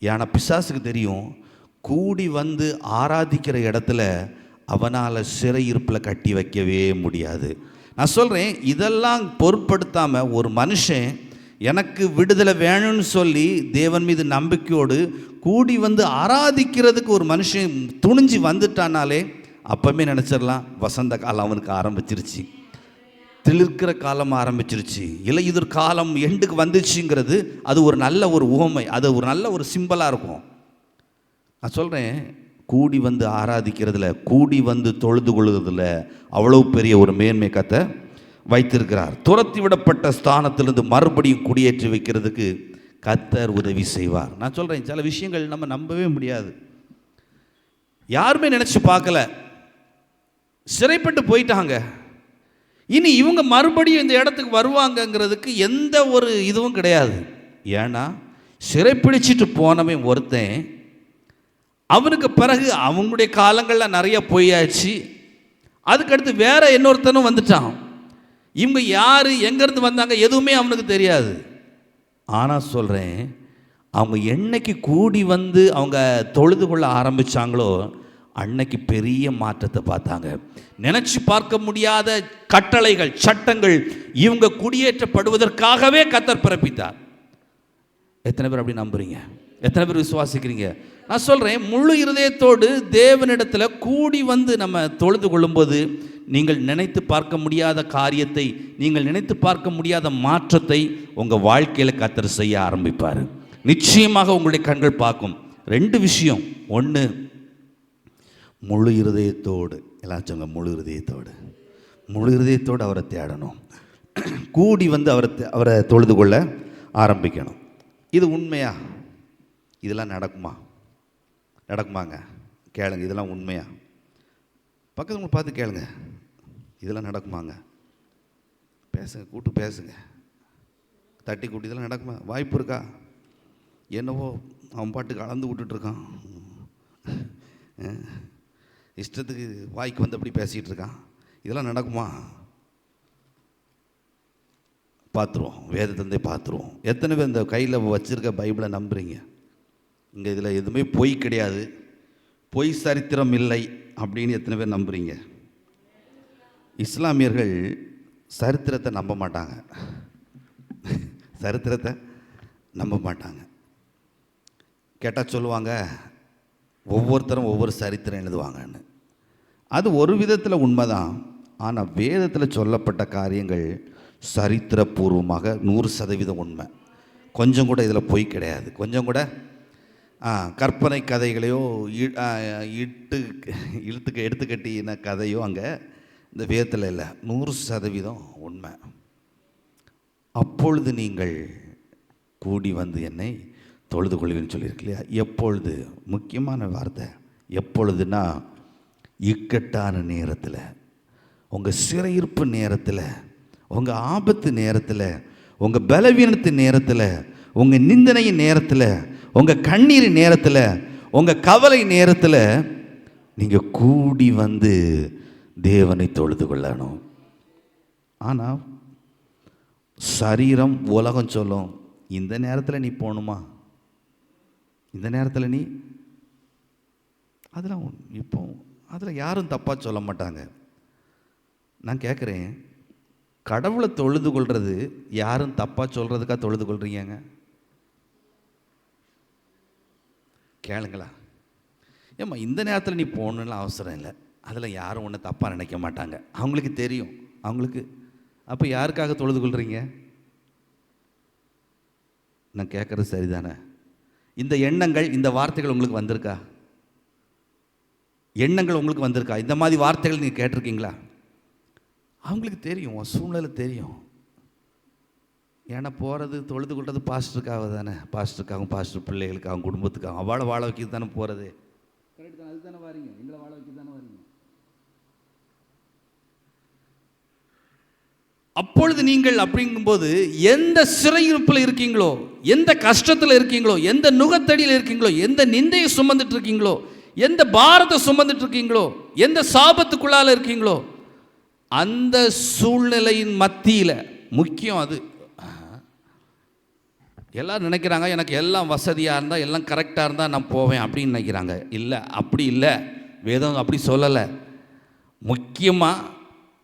ஏன்னா பிசாசுக்கு தெரியும், கூடி வந்து ஆராதிக்கிற இடத்துல அவனால் சிறையிருப்பில் கட்டி வைக்கவே முடியாது. நான் சொல்கிறேன், இதெல்லாம் பொருட்படுத்தாமல் ஒரு மனுஷன் எனக்கு விடுதலை வேணும்னு சொல்லி தேவன் மீது நம்பிக்கையோடு கூடி வந்து ஆராதிக்கிறதுக்கு ஒரு மனுஷன் துணிஞ்சு வந்துட்டானாலே அப்போமே நினச்சிடலாம், வசந்த காலம் அவனுக்கு ஆரம்பிச்சிருச்சு, திளிர்க்கிற காலம் ஆரம்பிச்சிருச்சு, இலையுதிர் காலம் எண்டுக்கு வந்துச்சுங்கிறது அது ஒரு நல்ல ஒரு உவமை, அது ஒரு நல்ல ஒரு சிம்பலாக இருக்கும். நான் சொல்கிறேன், கூடி வந்து ஆராதிக்கிறதுல, கூடி வந்து தொழுது கொள்வதில் அவ்வளோ பெரிய ஒரு மேன்மை கர்த்தர் வைத்திருக்கிறார். துரத்தி விடப்பட்ட ஸ்தானத்திலிருந்து மறுபடியும் குடியேற்றி வைக்கிறதுக்கு கர்த்தர் உதவி செய்வார். நான் சொல்கிறேன், சில விஷயங்கள் நம்ம நம்பவே முடியாது, யாருமே நினச்சி பார்க்கல, சிறைப்பட்டு போயிட்டாங்க, இனி இவங்க மறுபடியும் இந்த இடத்துக்கு வருவாங்கங்கிறதுக்கு எந்த ஒரு இதுவும் கிடையாது. ஏன்னா சிறைப்பிடிச்சிட்டு போனவன் ஒருத்தன், அவனுக்கு பிறகு அவங்களுடைய காலங்களில் நிறைய போயாச்சு, அதுக்கடுத்து வேற இன்னொருத்தனும் வந்துட்டான். இவங்க யார், எங்கேருந்து வந்தாங்க எதுவுமே அவனுக்கு தெரியாது. ஆனால் சொல்கிறேன், அவங்க என்னைக்கு கூடி வந்து அவங்க தொழுது கொள்ள ஆரம்பித்தாங்களோ அன்னைக்கு பெரிய மாற்றத்தை பார்த்தாங்க. நினச்சி பார்க்க முடியாத கட்டளைகள், சட்டங்கள் இவங்க குடியேற்றப்படுவதற்காகவே கர்த்தர் பிறப்பித்தார். எத்தனை பேர் அப்படி நம்புறீங்க? எத்தனை பேர் விசுவாசிக்கிறீங்க? நான் சொல்கிறேன், முழு இருதயத்தோடு தேவனிடத்தில் கூடி வந்து நம்ம தொழுது கொள்ளும்போது நீங்கள் நினைத்து பார்க்க முடியாத காரியத்தை, நீங்கள் நினைத்து பார்க்க முடியாத மாற்றத்தை உங்கள் வாழ்க்கையில் கர்த்தர் செய்ய ஆரம்பிப்பார். நிச்சயமாக உங்களுடைய கண்கள் பார்க்கும். ரெண்டு விஷயம். ஒன்று, முழு இருதயத்தோடு, எல்லாம் சொல்லுங்க, முழு இருதயத்தோடு, முழு இருதயத்தோடு அவரை தேடணும், கூடி வந்து அவரை தொழுது கொள்ள ஆரம்பிக்கணும். இது உண்மையா? இதெல்லாம் நடக்குமா? நடக்குமாங்க? கேளுங்க, இதெல்லாம் உண்மையா? பக்கத்துல பார்த்து கேளுங்க, இதெல்லாம் நடக்குமாங்க? பேசுங்க, கூட்டு பேசுங்க, தட்டி கூட்டி, இதெல்லாம் நடக்குமா? வாய்ப்பு இருக்கா? என்னவோ அவன் பாட்டுக்கு அளந்து விட்டுட்ருக்கான், இஷ்டத்துக்கு வாய்க்கு வந்தபடி பேசிகிட்டு இருக்கான், இதெல்லாம் நடக்குமா? பார்த்துருவோம், வேதத்தை பார்த்துருவோம். எத்தனை பேர் இந்த கையில் வச்சுருக்க பைபிளை நம்புறீங்க? இங்கே இதில் எதுவுமே பொய் கிடையாது, பொய் சரித்திரம் இல்லை அப்படின்னு எத்தனை பேர் நம்புறீங்க? இஸ்லாமியர்கள் சரித்திரத்தை நம்ப மாட்டாங்க, சரித்திரத்தை நம்ப மாட்டாங்க. கேட்டால் சொல்லுவாங்க, ஒவ்வொருத்தரும் ஒவ்வொரு சரித்திரம் எழுதுவாங்கன்னு. அது ஒரு விதத்தில் உண்மைதான். ஆனால் வேதத்தில் சொல்லப்பட்ட காரியங்கள் சரித்திரபூர்வமாக 100% உண்மை. கொஞ்சம் கூட இதில் பொய் கிடையாது. கொஞ்சம் கூட கற்பனை கதைகளையோ எடுத்துக்கட்டின கதையோ அங்கே இந்த வேதத்தில் இல்லை. 100% உண்மை. அப்பொழுது நீங்கள் கூடி வந்து என்னை தொழுது கொள்வேன்னு சொல்லியிருக்கு இல்லையா? எப்பொழுது? முக்கியமான வார்த்தை. எப்பொழுதுனா, இக்கட்டான நேரத்தில், உங்கள் சிறையிருப்பு நேரத்தில், உங்கள் ஆபத்து நேரத்தில், உங்கள் பலவீனத்து நேரத்தில், உங்கள் நிந்தனையின் நேரத்தில், உங்கள் கண்ணீர் நேரத்தில், உங்கள் கவலை நேரத்தில் நீங்கள் கூடி வந்து தேவனை தொழுது கொள்ளணும். ஆனால் சரீரம், உலகம் சொல்லும், இந்த நேரத்தில் நீ போகணுமா, இந்த நேரத்தில் நீ, அதெல்லாம் இப்போ அதில் யாரும் தப்பாக சொல்ல மாட்டாங்க. நான் கேட்குறேன், கடவுளை தொழுது கொள்வது யாரும் தப்பாக சொல்கிறதுக்காக தொழுது கொள்றீங்க? கேளுங்களா? ஏம்மா இந்த நேரத்தில் நீ போகணுன்னு அவசரம் இல்லை, அதில் யாரும் ஒன்றும் தப்பாக நினைக்க மாட்டாங்க, அவங்களுக்கு தெரியும், அவங்களுக்கு. அப்போ யாருக்காக தொழுது கொள்றீங்க? நான் கேட்குறது சரிதானே? இந்த எண்ணங்கள், இந்த வார்த்தைகள் உங்களுக்கு வந்திருக்கா? எண்ணங்கள் உங்களுக்கு வந்திருக்கா? இந்த மாதிரி வார்த்தைகள் நீங்கள் கேட்டிருக்கீங்களா? அவங்களுக்கு தெரியும், சூழ்நிலை தெரியும். ஏன்னா போகிறது, தொழுது கொள்வது பாஸ்டருக்காக தானே, பாஸ்டருக்காகவும், பாஸ்டர் பிள்ளைகளுக்காகவும், குடும்பத்துக்காகவும், அவளை வாழ வைக்க தானே போகிறது. கரெக்டு தானே? அதுதானே வாரீங்க, எங்களை வாழ வைக்க தானே வாரீங்க. அப்பொழுது நீங்கள் அப்படிங்கும்போது எந்த சிறையிருப்பில் இருக்கீங்களோ, எந்த கஷ்டத்தில் இருக்கீங்களோ, எந்த நுகத்தடியில் இருக்கீங்களோ, எந்த நிந்தையை சுமந்துட்டு இருக்கீங்களோ, எந்த பாரத்தை சுமந்துட்டு இருக்கீங்களோ, எந்த சாபத்துக்குள்ளால இருக்கீங்களோ, அந்த சூழ்நிலையின் மத்தியில் முக்கியம் அது. எல்லாரும் நினைக்கிறாங்க எனக்கு எல்லாம் வசதியாக இருந்தால் எல்லாம் கரெக்டாக இருந்தால் நான் போவேன் அப்படின்னு நினைக்கிறாங்க. இல்லை, அப்படி இல்லை. வேதம் அப்படி சொல்லலை. முக்கியமாக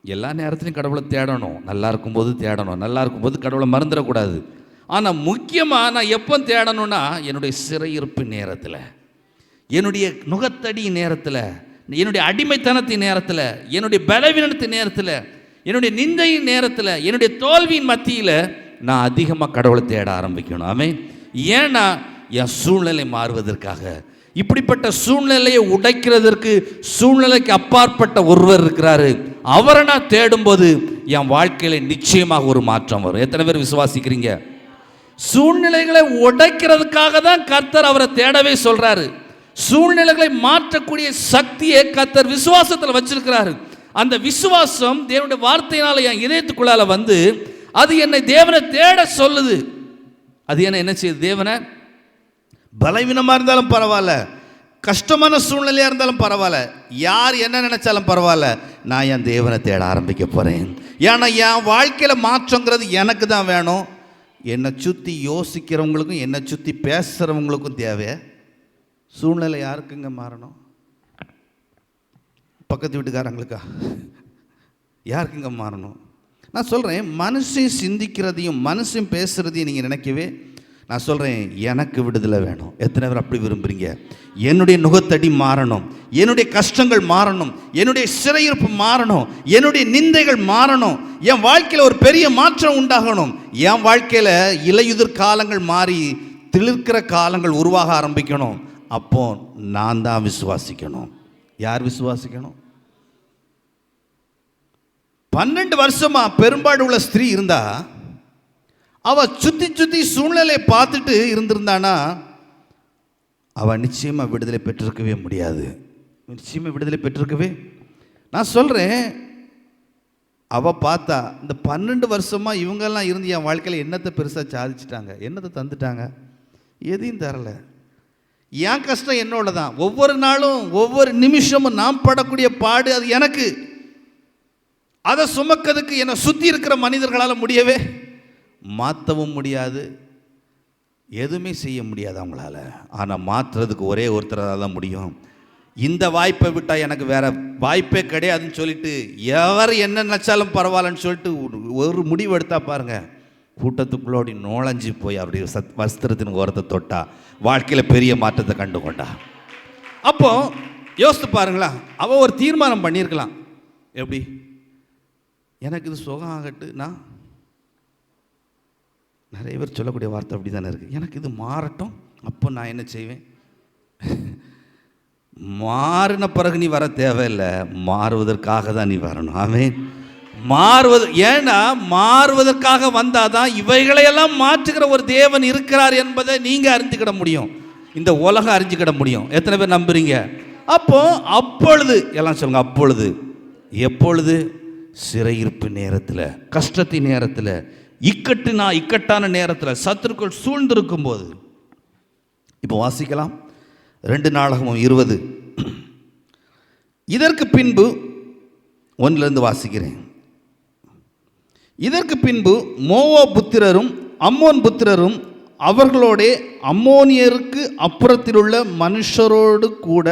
எல்லா நேரத்துலையும் கடவுளை தேடணும். நல்லா இருக்கும்போது தேடணும், நல்லா இருக்கும்போது கடவுளை மறந்துடக்கூடாது. ஆனால் முக்கியமாக நான் எப்போ தேடணும்னா என்னுடைய சிறையிருப்பு நேரத்தில், என்னுடைய நுகத்தடி நேரத்தில், என்னுடைய அடிமைத்தனத்தின் நேரத்தில், என்னுடைய பலவீனத்தின் நேரத்தில், என்னுடைய நிந்தையின் நேரத்தில், என்னுடைய தோல்வியின் மத்தியில் நான் அதிகமாக கடவுளை தேட ஆரம்பிக்கணும். ஆமென். ஏன்னா என் சூழ்நிலை மாறுவதற்காக, இப்படிப்பட்ட சூழ்நிலையை உடைக்கிறதற்கு சூழ்நிலைக்கு அப்பாற்பட்ட ஒருவர் இருக்கிறாரு. அவரை நான் தேடும்போது என் வாழ்க்கையில் நிச்சயமாக ஒரு மாற்றம் வரும். எத்தனை பேர் விசுவாசிக்கிறீங்க? சூழ்நிலைகளை உடைக்கிறதுக்காக தான் கர்த்தர் அவரை தேடவே சொல்றாரு. சூழ்நிலைகளை மாற்றக்கூடிய சக்தியை கர்த்தர் விசுவாசத்தில் வச்சிருக்கிறாரு. அந்த விசுவாசம் தேவனுடைய வார்த்தையினால என் இதயத்துக்குள்ளால வந்து அது என்னை தேவனை தேட சொல்லுது. அது என்ன செய்யுது? தேவனை பலவீனமாக இருந்தாலும் பரவாயில்ல, கஷ்டமான சூழ்நிலையாக இருந்தாலும் பரவாயில்ல, யார் என்ன நினைச்சாலும் பரவாயில்ல, நான் என் தேவனை தேட ஆரம்பிக்க போகிறேன். ஏன்னா என் வாழ்க்கையில் மாற்றங்கிறது எனக்கு தான் வேணும். என்னை சுற்றி யோசிக்கிறவங்களுக்கும் என்னை சுற்றி பேசுகிறவங்களுக்கும் தேவை. சூழ்நிலை யாருக்குங்க மாறணும்? பக்கத்து வீட்டுக்காரங்களுக்கா? யாருக்குங்க மாறணும்? நான் சொல்கிறேன், மனுஷன் சிந்திக்கிறதையும் மனுஷன் பேசுகிறதையும் நீங்கள் நினைக்கவே, நான் சொல்கிறேன் எனக்கு விடுதலை வேணும். எத்தனை பேர் அப்படி விரும்புகிறீங்க? என்னுடைய நுகத்தடி மாறணும், என்னுடைய கஷ்டங்கள் மாறணும், என்னுடைய சிறையிருப்பு மாறணும், என்னுடைய நிந்தைகள் மாறணும், என் வாழ்க்கையில் ஒரு பெரிய மாற்றம் உண்டாகணும். என் வாழ்க்கையில் இலையுதிர் காலங்கள் மாறி திளிர்க்கிற காலங்கள் உருவாக ஆரம்பிக்கணும். அப்போ நான் தான் விசுவாசிக்கணும். யார் விசுவாசிக்கணும்? 12 வருஷமா பெரும்பாடு உள்ள ஸ்திரீ இருந்தா, அவ சுத்தி சுத்தி சூழ்நிலையை பார்த்துட்டு இருந்திருந்தானா அவ நிச்சயமா விடுதலை பெற்றிருக்கவே முடியாது. நிச்சயமா விடுதலை பெற்றிருக்கவே. நான் சொல்றேன், அவ பார்த்தா இந்த 12 வருஷமா இவங்கெல்லாம் இருந்து என் வாழ்க்கையில் என்னத்தை பெருசாக சாதிச்சிட்டாங்க, என்னத்தை தந்துட்டாங்க? எதையும் தரல. என் கஷ்டம் என்னோட தான். ஒவ்வொரு நாளும் ஒவ்வொரு நிமிஷமும் நாம் படக்கூடிய பாடு அது எனக்கு. அதை சுமக்கிறதுக்கு என்னை சுற்றி இருக்கிற மனிதர்களால் முடியவே மாற்றவும் முடியாது, எதுவுமே செய்ய முடியாது அவங்களால. ஆனால் மாற்றுறதுக்கு ஒரே ஒருத்தரால் தான் முடியும். இந்த வாய்ப்பை விட்டால் எனக்கு வேற வாய்ப்பே கிடையாதுன்னு சொல்லிட்டு எவர் என்ன நினச்சாலும் பரவாயில்லன்னு சொல்லிட்டு ஒரு முடிவு எடுத்தா பாருங்க, கூட்டத்துக்குள்ளோடி நுழைஞ்சி போய் அப்படி வஸ்திரத்தின் ஓரத்தை தொட்டா வாழ்க்கையில் பெரிய மாற்றத்தை கண்டு கொண்டா. அப்போ யோசித்து பாருங்களா, அவள் ஒரு தீர்மானம் பண்ணியிருக்கலாம். எப்படி? எனக்கு இது சுகம் ஆகட்டு. நான் நிறைய பேர் சொல்லக்கூடிய வார்த்தை அப்படி தானே இருக்குது. எனக்கு இது மாறட்டும், அப்போ நான் என்ன செய்வேன்? மாறின பிறகு நீ வர தேவையில்லை, மாறுவதற்காக தான் நீ வரணும். ஆமென். ஏன்னா மாறுவதற்காக வந்தாதான் இவைகளையெல்லாம் மாற்றுகிற ஒரு தேவன் இருக்கிறார் என்பதை நீங்கள் அறிஞ்சுக்கிட முடியும், இந்த உலகம் அறிஞ்சுக்கிட முடியும். எத்தனை பேர் நம்புறீங்க? அப்பொழுது எல்லாம் சொல்லுங்க, அப்பொழுது. எப்பொழுது? சிறையிருப்பு நேரத்தில், கஷ்டத்தின் நேரத்தில், இக்கட்டான நேரத்தில், சத்துருக்கள் சூழ்ந்திருக்கும் போது. இப்போ வாசிக்கலாம் 2 நாளாகமம் 20. இதற்கு பின்பு 1 வாசிக்கிறேன். இதற்கு பின்பு மோவாப் புத்திரரும் அம்மோன் புத்திரரும் அவர்களோட அம்மோனியருக்கு அப்புறத்திலுள்ள மனுஷரோடு கூட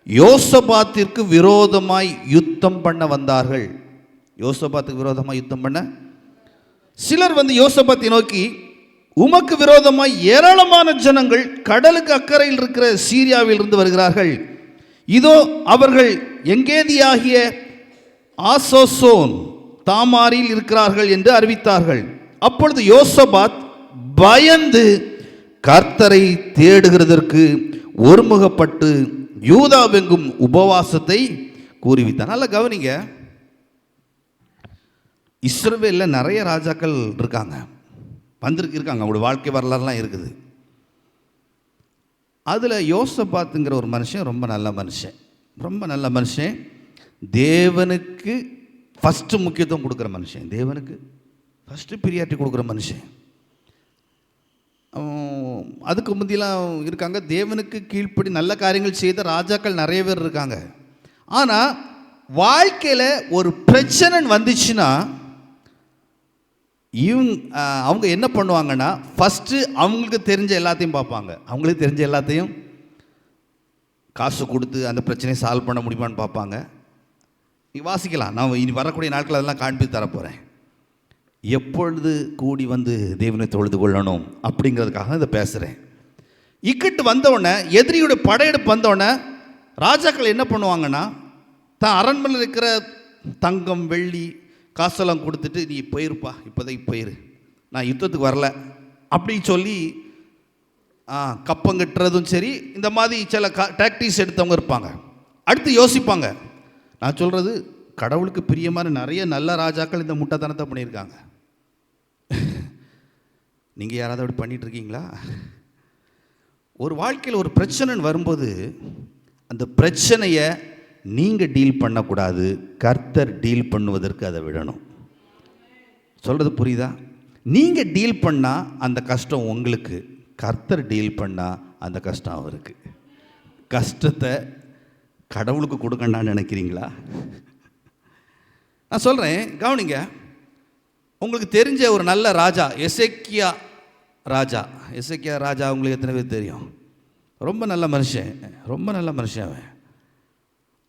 யோசபாத்திற்கு விரோதமாய் யுத்தம் பண்ண வந்தார்கள். யோசபாத்துக்கு விரோதமாக யுத்தம் பண்ண சிலர் வந்து யோசபாத்தை நோக்கி, உமக்கு விரோதமாய் ஏராளமான ஜனங்கள் கடலுக்கு அக்கறையில் இருக்கிற சீரியாவில் இருந்து வருகிறார்கள். இதோ அவர்கள் எங்கேதியாகிய ஆசோசோன் தாமாரில் இருக்கிறார்கள் என்று அறிவித்தார்கள். அப்பொழுது யோசபாத் பயந்து கர்த்தரை தேடுகிறதற்கு ஒருமுகப்பட்டு யூதாவெங்கும் உபவாசத்தை கூறிவித்தார். நல்லா கவனிங்க, இஸ்ரவேலில் நிறைய ராஜாக்கள் இருக்காங்க, இருக்காங்க, அவங்களுடைய வாழ்க்கை வரலாறுலாம் இருக்குது. அதில் யோசபாத்துங்கிற ஒரு மனுஷன் ரொம்ப நல்ல மனுஷன். தேவனுக்கு ஃபஸ்ட்டு முக்கியத்துவம் கொடுக்குற மனுஷன், தேவனுக்கு ஃபஸ்ட்டு பிரியாரிட்டி கொடுக்குற மனுஷன். அதுக்கு முந்தியெல்லாம் இருக்காங்க, தேவனுக்கு கீழ்ப்படி நல்ல காரியங்கள் செய்த ராஜாக்கள் நிறைய பேர் இருக்காங்க. ஆனால் வாழ்க்கையில் ஒரு பிரச்சனை வந்துச்சுன்னா அவங்க என்ன பண்ணுவாங்கன்னா, ஃபஸ்ட்டு அவங்களுக்கு தெரிஞ்ச எல்லாத்தையும் பார்ப்பாங்க. அவங்களுக்கு தெரிஞ்ச எல்லாத்தையும் காசு கொடுத்து அந்த பிரச்சனையை சால்வ் பண்ண முடியுமான்னு பார்ப்பாங்க. நீ வாசிக்கலாம், நான் இனி வரக்கூடிய நாட்கள் அதெல்லாம் காண்பித்து தரப்போகிறேன். எப்பொழுது கூடி வந்து தேவனை தொழுது கொள்ளணும் அப்படிங்கிறதுக்காக இதை பேசுகிறேன். இக்கட்டு வந்தவுடனே, எதிரியோட படையெடுப்பு வந்தவுடனே ராஜாக்கள் என்ன பண்ணுவாங்கன்னா, தான் அரண்மனையில் இருக்கிற தங்கம் வெள்ளி காசெல்லாம் கொடுத்துட்டு, நீ போயிருப்பா, இப்போதைக்கு போயிரு, நான் யுத்தத்துக்கு வரல அப்படின்னு சொல்லி கப்பங்கட்டுறதும் சரி, இந்த மாதிரி சில டாக்டிக்ஸ் எடுத்தவங்க இருப்பாங்க. அடுத்து யோசிப்பாங்க. நான் சொல்கிறது, கடவுளுக்கு பிரியமான நிறைய நல்ல ராஜாக்கள் இந்த முட்டாத்தனத்தை பண்ணியிருக்காங்க. நீங்கள் யாராவது அப்படி பண்ணிகிட்ருக்கீங்களா? ஒரு வாழ்க்கையில் ஒரு பிரச்சனைன்னு வரும்போது அந்த பிரச்சனையை நீங்கள் டீல் பண்ணக்கூடாது, கர்த்தர் டீல் பண்ணுவதற்கு அதை விடணும். சொல்கிறது புரியுதா? நீங்கள் டீல் பண்ணால் அந்த கஷ்டம் உங்களுக்கு, கர்த்தர் டீல் பண்ணால் அந்த கஷ்டம் அவருக்கு. கஷ்டத்தை கடவுளுக்கு கொடுக்கண்டான்னு நினைக்கிறீங்களா? நான் சொல்கிறேன், கவனிங்க. உங்களுக்கு தெரிஞ்ச ஒரு நல்ல ராஜா எசேக்கியா ராஜா. எசேக்கியா ராஜா உங்களுக்கு எத்தனை பேர் தெரியும்? ரொம்ப நல்ல மனுஷன், ரொம்ப நல்ல மனுஷன் அவன்.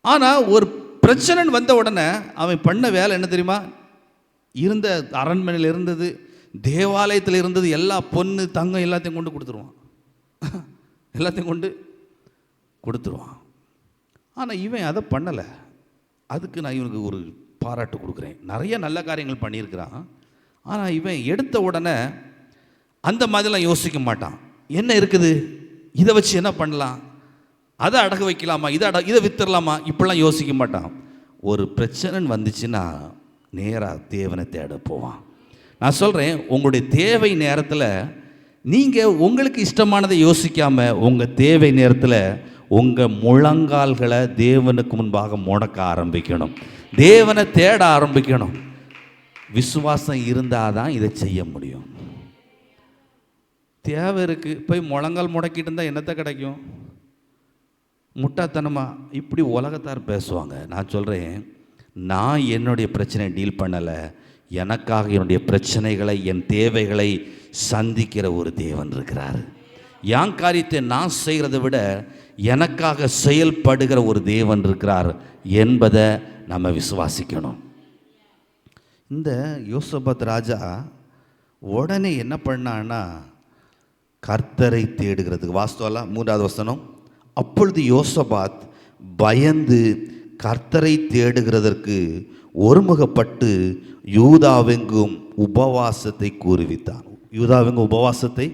ஆனால் ஒரு பிரச்சனைன்னு வந்த உடனே அவன் பண்ண வேலை என்ன தெரியுமா? இருந்த அரண்மனையில் இருந்தது, தேவாலயத்தில் இருந்தது எல்லா பொண்ணு தங்கம் எல்லாத்தையும் கொண்டு கொடுத்துருவான். எல்லாத்தையும் கொண்டு கொடுத்துருவான். ஆனால் இவன் அதை பண்ணலை. அதுக்கு நான் இவனுக்கு ஒரு பாராட்டு கொடுக்குறேன். நிறைய நல்ல காரியங்கள் பண்ணியிருக்கிறான். ஆனால் இவன் எடுத்த உடனே அந்த மாதிரிலாம் யோசிக்க மாட்டான். என்ன இருக்குது, இதை வச்சு என்ன பண்ணலாம், அதை அடகு வைக்கலாமா, இதை வித்துடலாமா, இப்படிலாம் யோசிக்க மாட்டான். ஒரு பிரச்சனைன்னு வந்துச்சுன்னா நேராக தேவனை தேட போவான். நான் சொல்கிறேன், உங்களுடைய தேவை நேரத்தில் நீங்கள் உங்களுக்கு இஷ்டமானதை யோசிக்காமல் உங்கள் தேவை நேரத்தில் உங்கள் முழங்கால்களை தேவனுக்கு முன்பாக முடக்க ஆரம்பிக்கணும், தேவனை தேட ஆரம்பிக்கணும். விசுவாசம் இருந்தால் தான் இதை செய்ய முடியும். தேவை இருக்குது, போய் முழங்கால் முடக்கிட்டு இருந்தால் என்னத்தை கிடைக்கும்? முட்டாத்தனமாக இப்படி உலகத்தார் பேசுவாங்க. நான் சொல்கிறேன், நான் என்னுடைய பிரச்சனையை டீல் பண்ணலை, எனக்காக என்னுடைய பிரச்சனைகளை, என் தேவைகளை சந்திக்கிற ஒரு தேவன் இருக்கிறார். என் காரியத்தை நான் செய்கிறத விட எனக்காக செயல்படுகிற ஒரு தேவன் இருக்கிறார் என்பதை நம்ம விசுவாசிக்கணும். இந்த யோசபாத் ராஜா உடனே என்ன பண்ணான்னா, கர்த்தரை தேடுகிறதுக்கு, வாஸ்தவலாம் 3வது வசனம், அப்பொழுது யோசபாத் பயந்து கர்த்தரை தேடுகிறதற்கு ஒருமுகப்பட்டு யூதாவெங்கும் உபவாசத்தை கூறுவித்தான். யூதாவெங்கும் உபவாசத்தை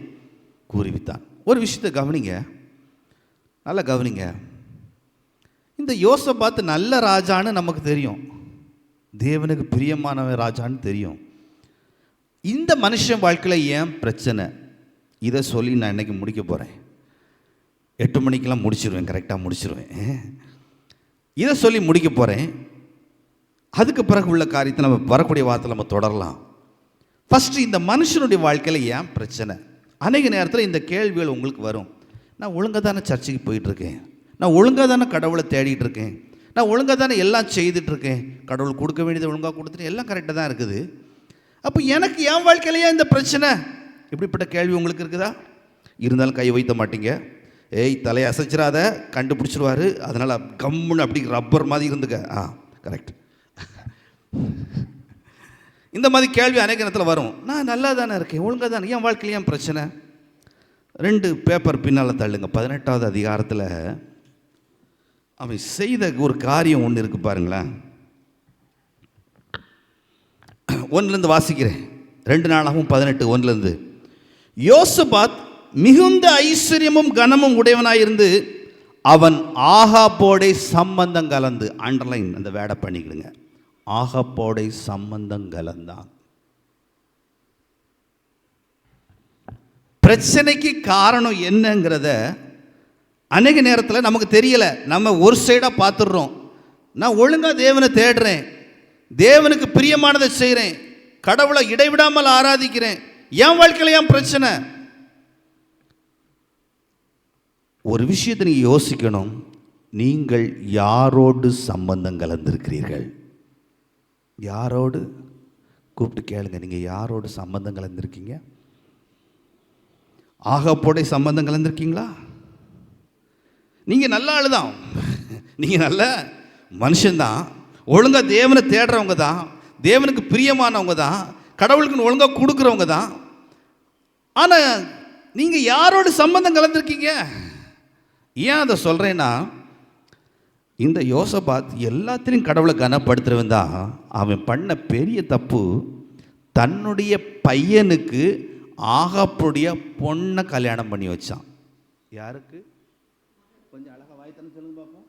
கூறுவித்தான். ஒரு விஷயத்தை கவனிங்க, நல்லா கவனிங்க. இந்த யோசபாத் நல்ல ராஜான்னு நமக்கு தெரியும், தேவனுக்கு பிரியமானவன் ராஜான்னு தெரியும். இந்த மனுஷன் வாழ்க்கையில் ஏன் பிரச்சனை, இதை சொல்லி நான் இன்றைக்கி முடிக்க போகிறேன். 8 மணிக்கெல்லாம் முடிச்சிடுவேன், கரெக்டாக முடிச்சிடுவேன். இதை சொல்லி முடிக்க போகிறேன். அதுக்கு பிறகு உள்ள காரியத்தை நம்ம வரக்கூடிய வார்த்தை நம்ம தொடரலாம். ஃபஸ்ட்டு இந்த மனுஷனுடைய வாழ்க்கையில் ஏன் பிரச்சனை? அநேக நேரத்தில் இந்த கேள்விகள் உங்களுக்கு வரும். நான் ஒழுங்காக தானே சர்ச்சுக்கு போயிட்டுருக்கேன், நான் ஒழுங்காக தானே கடவுளை தேடிட்டு இருக்கேன், நான் ஒழுங்காக தானே எல்லாம் செய்துட்ருக்கேன், கடவுள் கொடுக்க வேண்டியதை ஒழுங்காக கொடுத்துட்டு எல்லாம் கரெக்டாக தான் இருக்குது, அப்போ எனக்கு என் வாழ்க்கையிலையே இந்த பிரச்சனை? இப்படிப்பட்ட கேள்வி உங்களுக்கு இருக்குதா? இருந்தாலும் கை வைத்த மாட்டீங்க. ஏய், தலையை அசைச்சிடாத, கண்டுபிடிச்சிருவார், அதனால் கம்முன்னு அப்படி ரப்பர் மாதிரி இருந்துக்க. கரெக்ட். இந்த மாதிரி கேள்வி அநேக நேரத்தில் வரும். நான் நல்லா தானே இருக்கேன், ஒழுங்காக தானே, என் வாழ்க்கையில் ஏன் பிரச்சனை? 2 பேப்பர் பின்னால் தள்ளுங்க. 18வது அதிகாரத்தில் அவன் செய்த ஒரு காரியம் ஒன்று இருக்குது பாருங்களேன். 1லேருந்து வாசிக்கிறேன். 2 நாளாகவும் 18 1லேருந்து. யோசபாத் மிகுந்த ஐஸ்வர்யமும் கனமும் உடையவனாயிருந்து அவன் ஆகாபோடை சம்பந்தம் கலந்து, அண்டர்லைன் அந்த வேடை பண்ணிக்கிடுங்க, ஆகாபோடை சம்பந்தம் கலந்தான். பிரச்சனைக்கு காரணம் என்னங்கிறத அநேக நேரத்தில் நமக்கு தெரியலை, நம்ம ஒரு சைடாக பார்த்துடுறோம். நான் ஒழுங்காக தேவனை தேடுறேன், தேவனுக்கு பிரியமானதை செய்கிறேன், கடவுளை இடைவிடாமல் ஆராதிக்கிறேன், என் வாழ்க்கையில் ஏன் பிரச்சனை? ஒரு விஷயத்தை நீங்கள் யோசிக்கணும். நீங்கள் யாரோடு சம்பந்தம் கலந்திருக்கிறீர்கள்? யாரோடு? கூப்பிட்டு கேளுங்க, நீங்கள் யாரோடு சம்பந்தம் கலந்திருக்கீங்க? ஆகாப்போட சம்பந்தம் கலந்திருக்கீங்களா? நீங்கள் நல்ல ஆள் தான், நீங்கள் நல்ல மனுஷன்தான், ஒழுங்காக தேவனை தேடுறவங்க தான், தேவனுக்கு பிரியமானவங்க தான், கடவுளுக்குன்னு ஒழுங்காக கொடுக்குறவங்க தான். ஆனால் நீங்கள் யாரோடு சம்பந்தம் கலந்துருக்கீங்க? ஏன் அதை சொல்கிறேன்னா, இந்த யோசபாத் எல்லாத்திலையும் கடவுளை கனப்படுத்துறவன் தான். அவன் பண்ண பெரிய தப்பு, தன்னுடைய பையனுக்கு ஆகாப்புடைய பொண்ணை கல்யாணம் பண்ணி வச்சான். யாருக்கு? கொஞ்சம் அழகா வாய்த்தன்னு சொல்லுங்க பார்ப்போம்.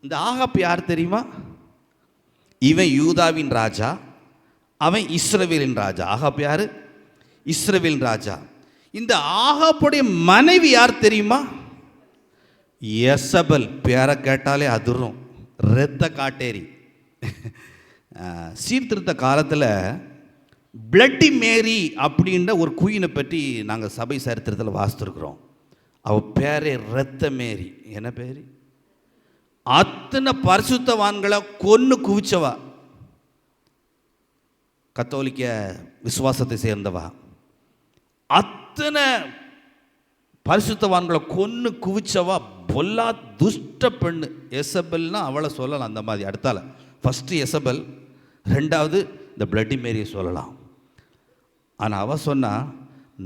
இந்த ஆகாப் யார் தெரியுமா? இவன் யூதாவின் ராஜா, அவன் இஸ்ரவேலின் ராஜா. ஆகாப் யாரு? இஸ்ரவேலின் ராஜா. இந்த ஆகாப்புடைய மனைவி யார் தெரியுமா? யெசபெல். பேரை கேட்டாலே அதிரும், இரத்த காட்டேரி. சீர்திருத்த காலத்தில் பிளட்டி மேரி அப்படின்ற ஒரு குயினை பற்றி நாங்கள் சபை சரித்திரத்தில் வாசித்துருக்குறோம். அவள் பேரே இரத்த மேரி. என்ன பேர்? அத்தனை பரிசுத்தவான்களை கொன்று குவிச்சவா, கத்தோலிக்க விசுவாசத்தை சேர்ந்தவா. அத்தனை பரிசுத்தவான்களை கொன்று குவிச்சவா பொல்லா துஷ்ட பெண்ணு. எசபெல்னா அவளை சொல்லலாம் அந்த மாதிரி. அடுத்தால ஃபஸ்ட்டு எசபெல், ரெண்டாவது இந்த பிளட்டி மேரியை சொல்லலாம். ஆனால் அவள் சொன்னா,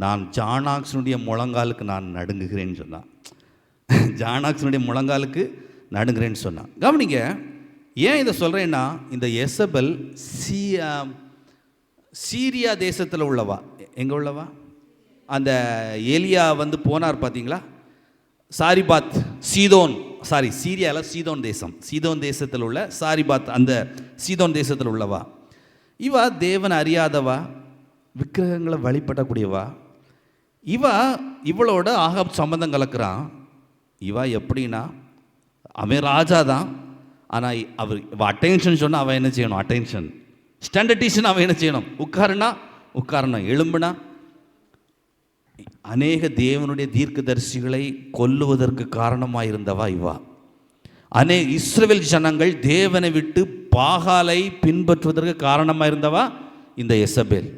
நான் ஜானாக்ஸனுடைய முழங்காலுக்கு நான் நடுங்குகிறேன்னு சொன்னான். ஜானாக்ஸனுடைய முழங்காலுக்கு நடுங்குறேன்னு சொன்னான். கவனிங்க, ஏன் இதை சொல்கிறேன்னா, இந்த எசபெல் சீரியா தேசத்தில் உள்ளவா. எங்கே உள்ளவா? அந்த ஏலியா வந்து போனார் பார்த்தீங்களா, சாரிபாத், சீதோன், சீரியாவில் சீதோன் தேசம், சீதோன் தேசத்தில் உள்ள சாரிபாத், அந்த சீதோன் தேசத்தில் உள்ளவா. இவா தேவனை அறியாதவா, விக்கிரகங்களை வழிபடக்கூடியவா. இவளோட ஆகாப் சம்பந்தம் கலக்கிறான். இவா எப்படின்னா, அவன் ராஜா தான், ஆனால் அவள் அட்டென்ஷன் சொன்னால் அவன் என்ன செய்யணும்? அட்டென்ஷன். ஸ்டாண்டர்டிஷன் அவன் என்ன செய்யணும்? உட்காரணும். எழும்புனா அநேக தேவனுடைய தீர்க்கதரிசிகளை கொல்லுவதற்கு காரணமாக இருந்தவா இவா. இஸ்ரவேல் ஜனங்கள் தேவனை விட்டு பாகாலை பின்பற்றுவதற்கு காரணமாக இருந்தவா இந்த எசபேல்.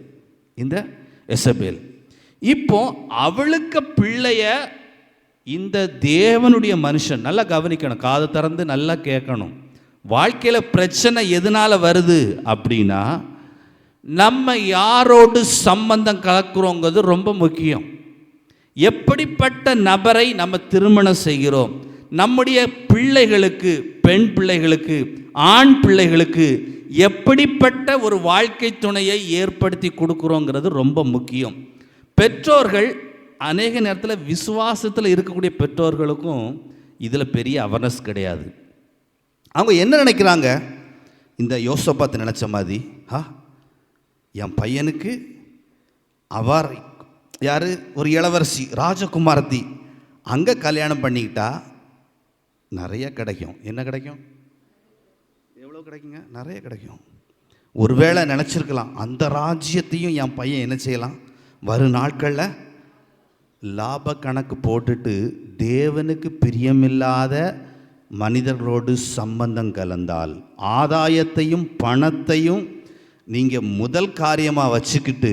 இப்போ அவளுக்கு பிள்ளைய இந்த தேவனுடைய மனுஷன், நல்லா கவனிக்கணும், காது திறந்து நல்லா கேட்கணும். வாழ்க்கையில் பிரச்சனை எதனால் வருது அப்படின்னா, நம்ம யாரோடு சம்பந்தம் கலக்கிறோங்கிறது ரொம்ப முக்கியம். எப்படிப்பட்ட நபரை நம்ம திருமணம் செய்கிறோம், நம்முடைய பிள்ளைகளுக்கு, பெண் பிள்ளைகளுக்கு, ஆண் பிள்ளைகளுக்கு எப்படிப்பட்ட ஒரு வாழ்க்கை துணையை ஏற்படுத்தி கொடுக்குறோங்கிறது ரொம்ப முக்கியம். பெற்றோர்கள் அநேக நேரத்தில், விசுவாசத்தில் இருக்கக்கூடிய பெற்றோர்களுக்கும் இதில் பெரிய அவேர்னஸ் கிடையாது. அவங்க என்ன நினைக்கிறாங்க? இந்த யோசபாத் நினச்ச மாதிரி, என் பையனுக்கு அவர் யார், ஒரு இளவரசி ராஜகுமாரத்தி, அங்கே கல்யாணம் பண்ணிக்கிட்டா நிறைய கிடைக்கும். என்ன கிடைக்கும்? எவ்வளோ கிடைக்குங்க? நிறைய கிடைக்கும். ஒருவேளை நினச்சிருக்கலாம், அந்த ராஜ்யத்தையும் என் பையன் என்ன செய்யலாம், வரும் நாட்களில் லாப கணக்கு போட்டுட்டு தேவனுக்கு பிரியமில்லாத மனிதர்களோடு சம்பந்தம் கலந்தால், ஆதாயத்தையும் பணத்தையும் நீங்கள் முதல் காரியமாக வச்சுக்கிட்டு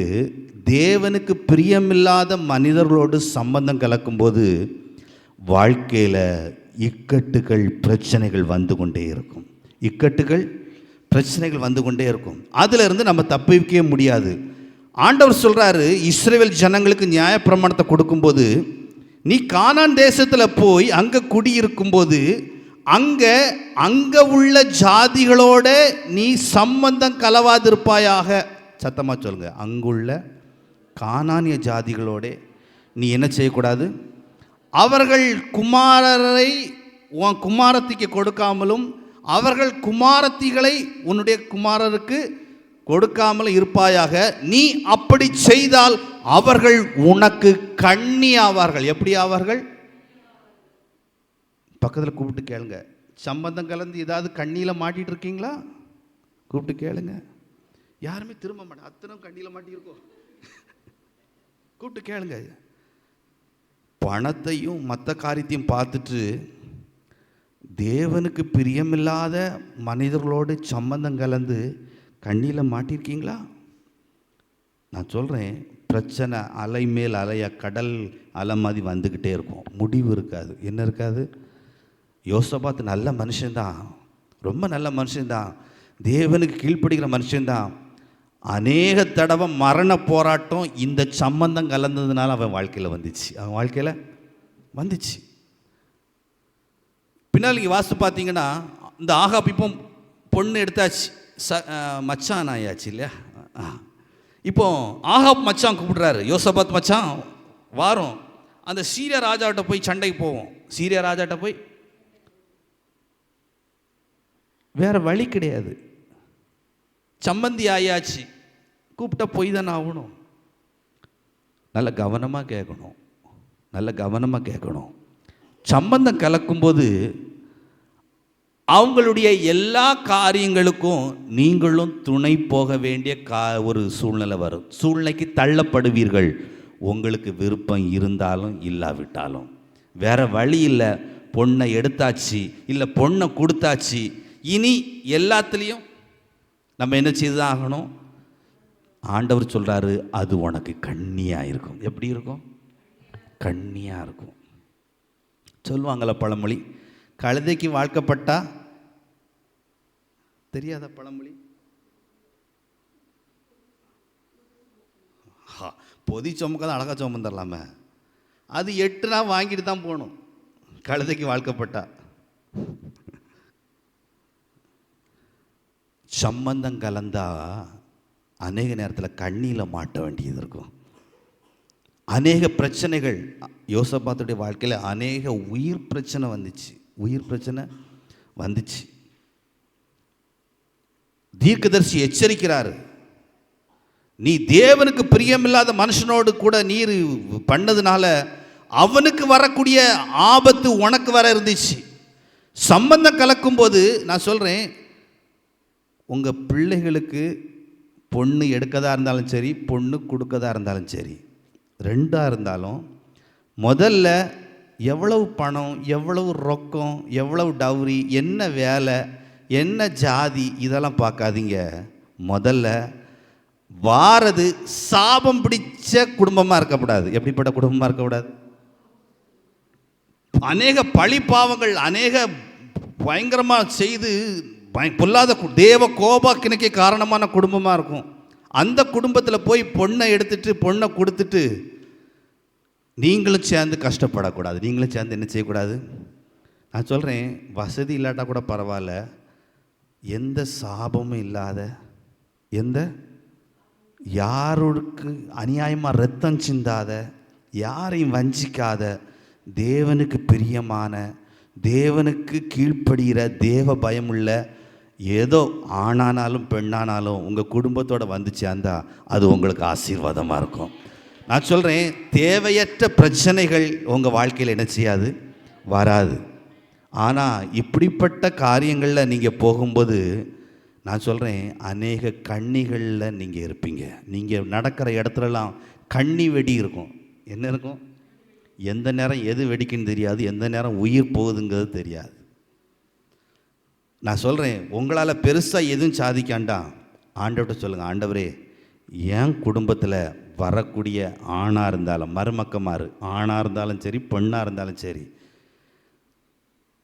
தேவனுக்கு பிரியமில்லாத மனிதர்களோடு சம்பந்தம் கலக்கும்போது வாழ்க்கையில் இக்கட்டுகள், பிரச்சனைகள் வந்து கொண்டே இருக்கும். பிரச்சனைகள் வந்து கொண்டே இருக்கும். அதிலிருந்து நம்ம தப்பிக்கவே முடியாது. ஆண்டவர் சொல்கிறாரு, இஸ்ரவேல் ஜனங்களுக்கு நியாயப்பிரமாணத்தை கொடுக்கும்போது, நீ கானான் தேசத்தில் போய் அங்கே குடியிருக்கும்போது அங்கே உள்ள ஜாதிகளோட நீ சம்பந்தம் கலவாதிருப்பாயாக. சத்தமாக சொல்லுங்க, அங்குள்ள கானானிய ஜாதிகளோட நீ என்ன செய்யக்கூடாது? அவர்கள் குமாரரை உன் குமாரத்திக்கு கொடுக்காமலும், அவர்கள் குமாரத்திகளை உன்னுடைய குமாரருக்கு கொடுக்காமலும் இருப்பாயாக. நீ அப்படி செய்தால் அவர்கள் உனக்கு கண்ணி ஆவார்கள். எப்படி ஆவார்கள்? பக்கத்தில் கூப்பிட்டு கேளுங்க, சம்பந்தம் கலந்து ஏதாவது கண்ணியில் மாட்டிகிட்டு இருக்கீங்களா? கூப்பிட்டு கேளுங்க. யாருமே திரும்ப மாட்டேன். அத்தனை கண்ணியில் மாட்டியிருக்கோம். கூப்பிட்டு கேளுங்க. பணத்தையும் மற்ற காரியத்தையும் பார்த்துட்டு தேவனுக்கு பிரியமில்லாத மனிதர்களோடு சம்பந்தம் கலந்து கண்ணியில் மாட்டியிருக்கீங்களா? நான் சொல்கிறேன், பிரச்சனை அலை மேல் அலையா கடல் அலை மாதிரி வந்துக்கிட்டே இருக்கும், முடிவு இருக்காது. என்ன இருக்காது? யோசபாத் நல்ல மனுஷன்தான், ரொம்ப நல்ல மனுஷன்தான், தேவனுக்கு கீழ்ப்படுகிற மனுஷன்தான். அநேக தடவை மரண போராட்டம் இந்த சம்பந்தம் கலந்ததுனால அவன் வாழ்க்கையில் வந்துச்சு. அவன் வாழ்க்கையில் வந்துச்சு. பின்னால் இங்கே வாசித்து பார்த்தீங்கன்னா, இந்த ஆகாப் இப்போ பொண்ணு எடுத்தாச்சு, மச்சான் ஆயாச்சு இல்லையா? இப்போ ஆகாப் மச்சான் கூப்பிடுறாரு, யோசபாத் மச்சான் வாரம் அந்த சீரியா ராஜாட்ட போய் சண்டைக்கு போவோம். சீரியா ராஜாட்ட போய் வேற வழி கிடையாது, சம்பந்தி ஆயாச்சு, கூப்பிட்டா போய் தானே ஆகணும். நல்ல கவனமாக கேட்கணும், நல்ல கவனமாக கேட்கணும். சம்பந்தம் கலக்கும்போது அவங்களுடைய எல்லா காரியங்களுக்கும் நீங்களும் துணை போக வேண்டிய ஒரு சூழ்நிலை வரும். சூழ்நிலைக்கு தள்ளப்படுவீர்கள், உங்களுக்கு விருப்பம் இருந்தாலும் இல்லாவிட்டாலும். வேற வழி இல்லை, பொண்ணை எடுத்தாச்சு, இல்லை பொண்ணை கொடுத்தாச்சு, இனி எல்லாத்துலேயும் நம்ம என்ன செய்து தான் ஆகணும். ஆண்டவர் சொல்கிறாரு, அது உனக்கு கண்ணியாக இருக்கும். எப்படி இருக்கும்? கண்ணியாக இருக்கும். சொல்லுவாங்கள பழமொழி, கழுதைக்கு வாழ்க்கப்பட்டா தெரியாத பழமொழி. பொதி சுமக்க தான் அழகாக சுமந்துடலாமே, அது 8 நாள் வாங்கிட்டு தான் போகணும். கழுதைக்கு வாழ்க்கப்பட்டா சம்பந்தம் கலந்தா அநேக நேரத்தில் கண்ணியில் மாட்ட வேண்டியது இருக்கும். அநேக பிரச்சனைகள் யோசபாத்துடைய வாழ்க்கையில் அநேக உயிர் பிரச்சனை வந்துச்சு. உயிர் பிரச்சனை வந்துச்சு. தீர்க்கதரிசி எச்சரிக்கிறாரு, நீ தேவனுக்கு பிரியமில்லாத மனுஷனோடு கூட நீர் பண்ணதுனால அவனுக்கு வரக்கூடிய ஆபத்து உனக்கு வர இருந்துச்சு. சம்பந்தம் கலக்கும்போது நான் சொல்கிறேன், உங்கள் பிள்ளைகளுக்கு பொண்ணு எடுக்கதா இருந்தாலும் சரி, பொண்ணு கொடுக்கதா இருந்தாலும் சரி, ரெண்டாக இருந்தாலும் முதல்ல எவ்வளவு பணம், எவ்வளவு ரொக்கம், எவ்வளவு டவுரி, என்ன வேலை, என்ன ஜாதி, இதெல்லாம் பார்க்காதீங்க. முதல்ல வாரது சாபம் பிடிச்ச குடும்பமாக இருக்கக்கூடாது. எப்படிப்பட்ட குடும்பமாக இருக்கக்கூடாது? அநேக பழி பாவங்கள் அநேக பயங்கரமாக செய்து பொல்லாத தேவ கோபாக்கினைக்கு காரணமான குடும்பமாக இருக்கும். அந்த குடும்பத்தில் போய் பொண்ணை எடுத்துட்டு பொண்ணை கொடுத்துட்டு நீங்களும் சேர்ந்து கஷ்டப்படக்கூடாது. நீங்களும் சேர்ந்து என்ன செய்யக்கூடாது? நான் சொல்கிறேன், வசதி இல்லாட்டா கூட பரவாயில்ல, எந்த சாபமும் இல்லாத, எந்த யாருக்கு அநியாயமாக ரத்தம் சிந்தாத, யாரையும் வஞ்சிக்காத, தேவனுக்கு பிரியமான, தேவனுக்கு கீழ்ப்படுகிற, தேவ பயமுள்ள, ஏதோ ஆணானாலும் பெண்ணானாலும் உங்கள் குடும்பத்தோடு வந்து சேர்ந்தா அது உங்களுக்கு ஆசீர்வாதமாக இருக்கும். நான் சொல்கிறேன், தேவையற்ற பிரச்சனைகள் உங்கள் வாழ்க்கையில் என்ன செய்யாது? வராது. ஆனால் இப்படிப்பட்ட காரியங்களில் நீங்கள் போகும்போது நான் சொல்கிறேன், அநேக கண்ணிகளில் நீங்கள் இருப்பீங்க. நீங்கள் நடக்கிற இடத்துலலாம் கண்ணி வெடி இருக்கும். என்ன இருக்கும்? எந்த நேரம் எது வெடிக்குன்னு தெரியாது, எந்த நேரம் உயிர் போகுதுங்கிறது தெரியாது. நான் சொல்கிறேன், உங்களால் பெருசாக எதுவும் சாதிக்காண்டா ஆண்டவர்கிட்ட சொல்லுங்கள், ஆண்டவரே என் குடும்பத்தில் வரக்கூடிய ஆணாக இருந்தாலும் மருமக்கமாறு, ஆணாக இருந்தாலும் சரி பெண்ணாக இருந்தாலும் சரி,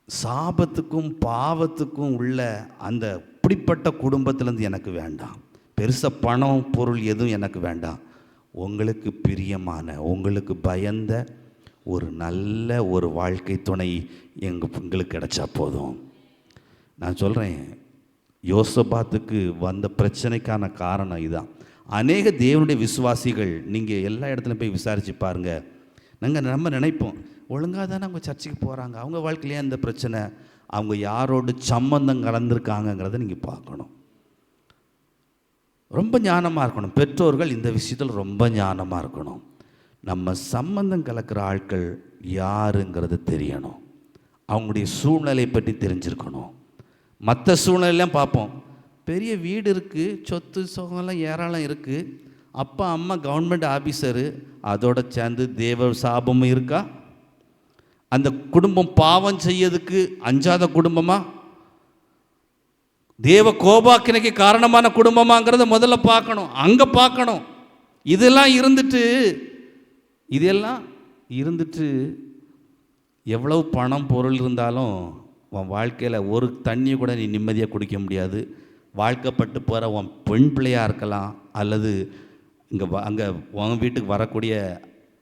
சாபத்துக்கும் பாவத்துக்கும் உள்ள அந்த இப்படிப்பட்ட குடும்பத்திலேருந்து எனக்கு வேண்டாம். பெருசாக பணம் பொருள் எதுவும் எனக்கு வேண்டாம். உங்களுக்கு பிரியமான, உங்களுக்கு பயந்த ஒரு நல்ல ஒரு வாழ்க்கை துணை எங்களுக்கு கிடைச்சா போதும். நான் சொல்கிறேன், யோசபாத்துக்கு வந்த பிரச்சனைக்கான காரணம் இதுதான். அநேக தேவனுடைய விசுவாசிகள் நீங்கள் எல்லா இடத்துலையும் போய் விசாரித்து பாருங்கள். நம்ம நினைப்போம், ஒழுங்காக தானே அவங்க சர்ச்சுக்கு போகிறாங்க, அவங்க வாழ்க்கையிலே அந்த பிரச்சனை, அவங்க யாரோடு சம்பந்தம் கலந்துருக்காங்கங்கிறத நீங்கள் பார்க்கணும். ரொம்ப ஞானமாக இருக்கணும். பெற்றோர்கள் இந்த விஷயத்தில் ரொம்ப ஞானமாக இருக்கணும். நம்ம சம்பந்தம் கலக்கிற ஆட்கள் யாருங்கிறது தெரியணும். அவங்களுடைய சூழ்நிலை பற்றி தெரிஞ்சிருக்கணும். மற்ற சூழ்நிலையெல்லாம் பார்ப்போம், பெரிய வீடு இருக்குது, சொத்து சுகம்லாம் ஏராளம் இருக்குது, அப்பா அம்மா கவர்மெண்ட் ஆஃபீஸரு, அதோட சேர்ந்து தேவ சாபமும் இருக்கா? அந்த குடும்பம் பாவம் செய்யறதுக்கு அஞ்சாத குடும்பமா, தேவ கோபாக்கினைக்கு காரணமான குடும்பமாங்கிறத முதல்ல பார்க்கணும், அங்கே பார்க்கணும். இதெல்லாம் இருந்துட்டு எவ்வளவு பணம் பொருள் இருந்தாலும் உன் வாழ்க்கையில் ஒரு தண்ணியை கூட நீ நிம்மதியாக குடிக்க முடியாது. வாழ்க்கைப்பட்டு போகிற உன் பெண் பிள்ளையாக இருக்கலாம், அல்லது அங்கே உன் வீட்டுக்கு வரக்கூடிய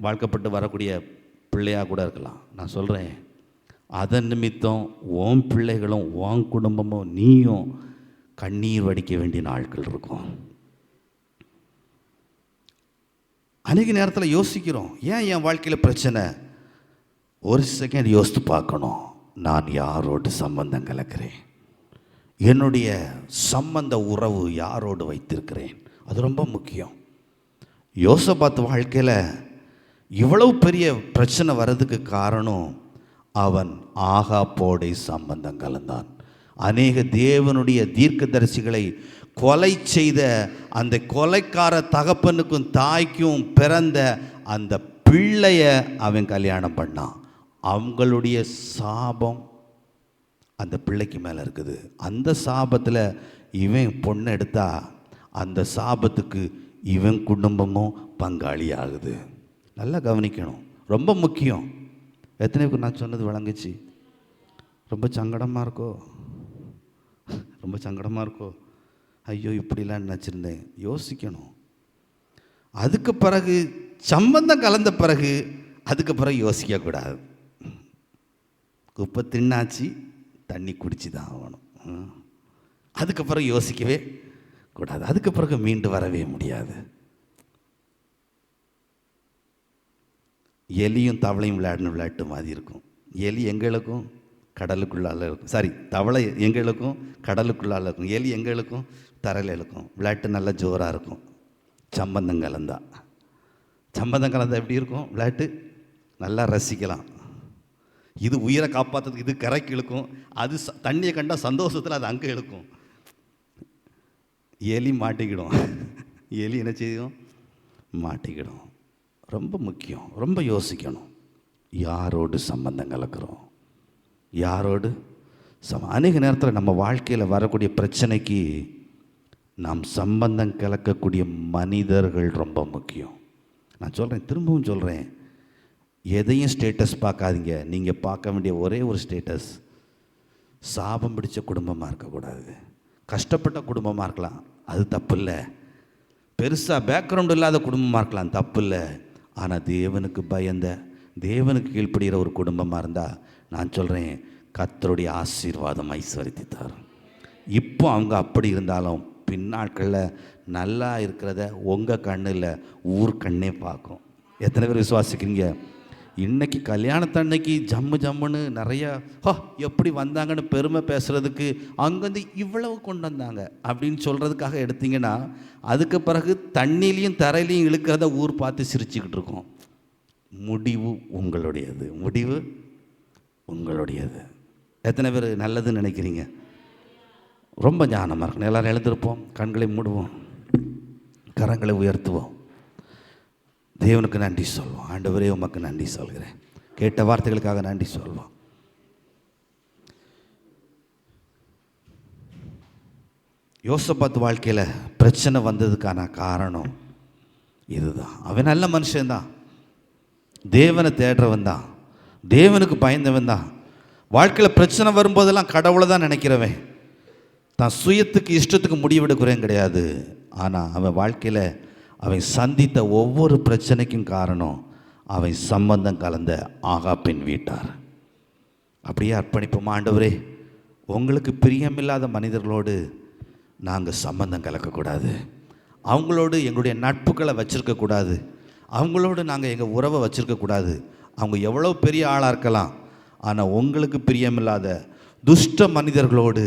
வாழ்க்கைப்பட்டு வரக்கூடிய பிள்ளையாக கூட இருக்கலாம். நான் சொல்கிறேன், அதன் நிமித்தம் உன் பிள்ளைகளும் உன் குடும்பமும் நீயும் கண்ணீர் வடிக்க வேண்டிய நாட்கள் இருக்கும். அநேக நேரத்தில் யோசிக்கிறோம், ஏன் என் வாழ்க்கையில் பிரச்சனை? ஒரு செகண்ட் யோசித்து பார்க்கணும், நான் யாரோடு சம்பந்தம் கலக்கிறேன், என்னுடைய சம்பந்த உறவு யாரோடு வைத்திருக்கிறேன், அது ரொம்ப முக்கியம். யோசபாத் வாழ்க்கையில் இவ்வளவு பெரிய பிரச்சனை வர்றதுக்கு காரணம், அவன் ஆகாப்போடை சம்பந்தம் கலந்தான். அநேக தேவனுடைய தீர்க்கதரிசிகளை கொலை செய்த அந்த கொலைக்கார தகப்பனுக்கும் தாய்க்கும் பிறந்த அந்த பிள்ளைய அவன் கல்யாணம் பண்ணான். அவங்களுடைய சாபம் அந்த பிள்ளைக்கு மேலே இருக்குது. அந்த சாபத்தில் இவன் பொண்ணை எடுத்தா அந்த சாபத்துக்கு இவன் குடும்பமும் பங்காளி ஆகுது. நல்லா கவனிக்கணும், ரொம்ப முக்கியம். எத்தனை பேருக்கு நான் சொன்னது விளங்குச்சு? ரொம்ப சங்கடமாக இருக்கோ? ஐயோ இப்படிலாம் நினச்சிருந்தேன். யோசிக்கணும். அதுக்கு பிறகு சம்பந்தம் கலந்த பிறகு அதுக்கு பிறகு யோசிக்கக்கூடாது. குப்பை தின்னாச்சு, தண்ணி குடிச்சு தான் ஆகணும். அதுக்கு பிறகு யோசிக்கவே கூடாது. அதுக்கு பிறகு மீண்டு வரவே முடியாது. எலியும் தவளையும் விளையாடின விளையாட்டு மாதிரி இருக்கும். எலி எங்களுக்கும் கடலுக்குள்ளால இருக்கும், சாரி, தவளை எங்களுக்கும் கடலுக்குள்ளால இருக்கும், எலி எங்களுக்கும் தரையில் இருக்கும். விளையாட்டு நல்லா ஜோராக இருக்கும். சம்பந்தம் கலந்தா எப்படி இருக்கும்? விளையாட்டு நல்லா ரசிக்கலாம். இது உயிரை காப்பாற்றுறதுக்கு இது கரைக்கு இழுக்கும், அது தண்ணியை கண்டா சந்தோஷத்தில் அது அங்கே இழுக்கும். எலி மாட்டிக்கிடும். எலி என்ன செய்யும்? மாட்டிக்கிடும். ரொம்ப முக்கியம், ரொம்ப யோசிக்கணும். யாரோடு சம்பந்தம் கலக்கிறோம், யாரோடு அநேக நேரத்தில் நம்ம வாழ்க்கையில் வரக்கூடிய பிரச்சனைக்கு நாம் சம்பந்தம் கலக்கக்கூடிய மனிதர்கள் ரொம்ப முக்கியம். நான் சொல்கிறேன், திரும்பவும் சொல்கிறேன், எதையும் ஸ்டேட்டஸ் பார்க்காதீங்க. நீங்கள் பார்க்க வேண்டிய ஒரே ஒரு ஸ்டேட்டஸ், சாபம் பிடிச்ச குடும்பமாக இருக்கக்கூடாது. கஷ்டப்பட்ட குடும்பமாக இருக்கலாம், அது தப்பு இல்லை. பெருசாக பேக்ரவுண்ட் இல்லாத குடும்பமாக இருக்கலாம், தப்பு இல்லை. ஆனால் தேவனுக்கு பயந்த, தேவனுக்கு கீழ்ப்படுகிற ஒரு குடும்பமாக இருந்தால் நான் சொல்கிறேன், கர்த்தருடைய ஆசீர்வாதம் ஐஸ்வர்யத்தை தரும். இப்போ அவங்க அப்படி இருந்தாலும் பின்னாட்களில் நல்லா இருக்கிறத உங்கள் கண்ணில் ஊர் கண்ணே பார்க்கும். எத்தனை பேர் விசுவாசிக்கிறீங்க? இன்றைக்கி கல்யாணத்தன்னைக்கு ஜம்முன்னு நிறையா எப்படி வந்தாங்கன்னு பெருமை பேசுகிறதுக்கு அங்கேருந்து இவ்வளவு கொண்டு வந்தாங்க அப்படின்னு சொல்கிறதுக்காக எடுத்திங்கன்னா, அதுக்கு பிறகு தண்ணிலையும் தரையிலையும் இழுக்கிறத ஊர் பார்த்து சிரிச்சுக்கிட்டு இருக்கோம். முடிவு உங்களுடையது. எத்தனை பேர் நல்லதுன்னு நினைக்கிறீங்க? ரொம்ப ஞானமாக இருக்கணும். எல்லோரும் எழுந்திருப்போம், கண்களை மூடுவோம், கரங்களை உயர்த்துவோம், தேவனுக்கு நன்றி சொல்வோம். ஆண்டவரே உமக்கு நன்றி சொல்கிறேன், கேட்ட வார்த்தைகளுக்காக நன்றி சொல்வோம். யோசபாத் வாழ்க்கையில் பிரச்சனை வந்ததுக்கான காரணம் இதுதான். அவன் நல்ல மனுஷன்தான், தேவனை தேடுறவன் தான், தேவனுக்கு பயந்தவன் தான். வாழ்க்கையில் பிரச்சனை வரும்போதெல்லாம் கடவுளை தான் நினைக்கிறவன், தான் சுயத்துக்கு இஷ்டத்துக்கு முடிவெடுக்கிறேன் கிடையாது. ஆனால் அவன் வாழ்க்கையில் அவன் சந்தித்த ஒவ்வொரு பிரச்சனைக்கும் காரணம் அவன் சம்பந்தம் கலந்த ஆகாப்பின் வீட்டார். அப்படியே அர்ப்பணிப்போம். ஆண்டவரே, உங்களுக்கு பிரியமில்லாத மனிதர்களோடு நாங்கள் சம்பந்தம் கலக்கக்கூடாது, அவங்களோடு எங்களுடைய நட்புகளை வச்சுருக்கக்கூடாது, அவங்களோடு நாங்கள் எங்கள் உறவை வச்சுருக்கக்கூடாது. அவங்க எவ்வளோ பெரிய ஆளாக இருக்கலாம், ஆனால் உங்களுக்கு பிரியமில்லாத துஷ்ட மனிதர்களோடு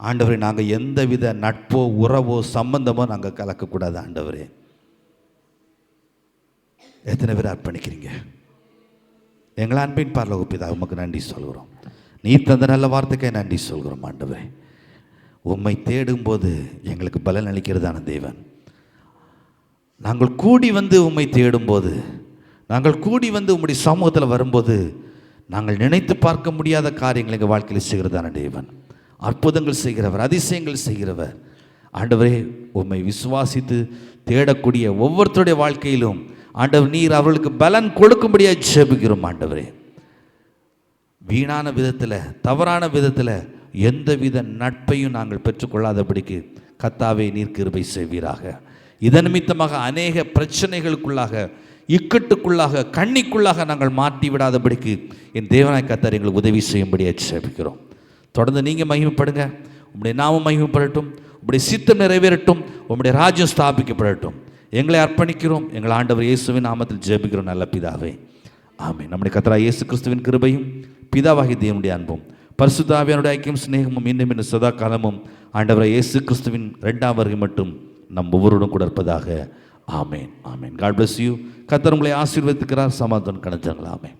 ஆண்டவரே நாங்கள் எந்தவித நட்போ உறவோ சம்பந்தமோ நாங்கள் கலக்கக்கூடாது. ஆண்டவரே, எத்தனை பேர் அர்ப்பணிக்கிறீங்க? எங்களை அன்பின் பரலோக பிதா உமக்கு நன்றி சொல்கிறோம். நீ தந்த நல்ல வார்த்தைக்காய் நன்றி சொல்கிறோம் ஆண்டவரே. உம்மை தேடும்போது எங்களுக்கு பலன் அளிக்கிறதான தேவன். நாங்கள் கூடி வந்து உம்மை தேடும்போது, நாங்கள் கூடி வந்து உம்முடைய சமூகத்தில் வரும்போது, நாங்கள் நினைத்து பார்க்க முடியாத காரியங்கள் எங்கள் வாழ்க்கையில் செய்கிறதான தேவன். அற்புதங்கள் செய்கிறவர், அதிசயங்கள் செய்கிறவர். ஆண்டவரே, உம்மை விசுவாசித்து தேடக்கூடிய ஒவ்வொருத்தருடைய வாழ்க்கையிலும் ஆண்டவர் நீர் அவர்களுக்கு பலன் கொடுக்கும்படியாக ஜெபிக்கிறோம் ஆண்டவரே. வீணான விதத்தில், தவறான விதத்தில் எந்தவித நட்பையும் நாங்கள் பெற்றுக்கொள்ளாதபடிக்கு கர்த்தாவே நீர் கிருபை செய்வீராக. இதன் நிமித்தமாக அநேக பிரச்சனைகளுக்குள்ளாக, இக்கட்டுக்குள்ளாக, கண்ணிக்குள்ளாக நாங்கள் மாட்டி விடாதபடிக்கு என் தேவனாய் கர்த்தர் எங்களுக்கு உதவி செய்யும்படியாக ஜெபிக்கிறோம். தொடர்ந்து நீங்கள் மகிமைப்படுங்க. உம்முடைய நாமம் மகிமைப்படட்டும், உம்முடைய சித்தம் நிறைவேறட்டும், உம்முடைய ராஜ்யம் ஸ்தாபிக்கப்படட்டும். எங்களை அர்ப்பணிக்கிறோம். எங்கள் ஆண்டவர் இயேசுவின் நாமத்தில் ஜெபிக்கிறோம் நல்ல பிதாவே, ஆமென். நம்முடைய கர்த்தராகிய இயேசு கிறிஸ்துவின் கிருபையும் பிதாவாகிய தேவனுடைய அன்பும் பரிசுத்த ஆவியானுடைய ஐக்கியம் சிநேகமும் இன்னும் சதா காலமும் ஆண்டவராகிய இயேசு கிறிஸ்துவின் 2ஆம் வருகை மட்டும் நம் ஒவ்வொருடன் கூட இருப்பதாக. Amen, amen. God bless you. கர்த்தர் உங்களை ஆசீர்வதிக்கிறார். சமாதானம் கணஜங்கள். ஆமென்.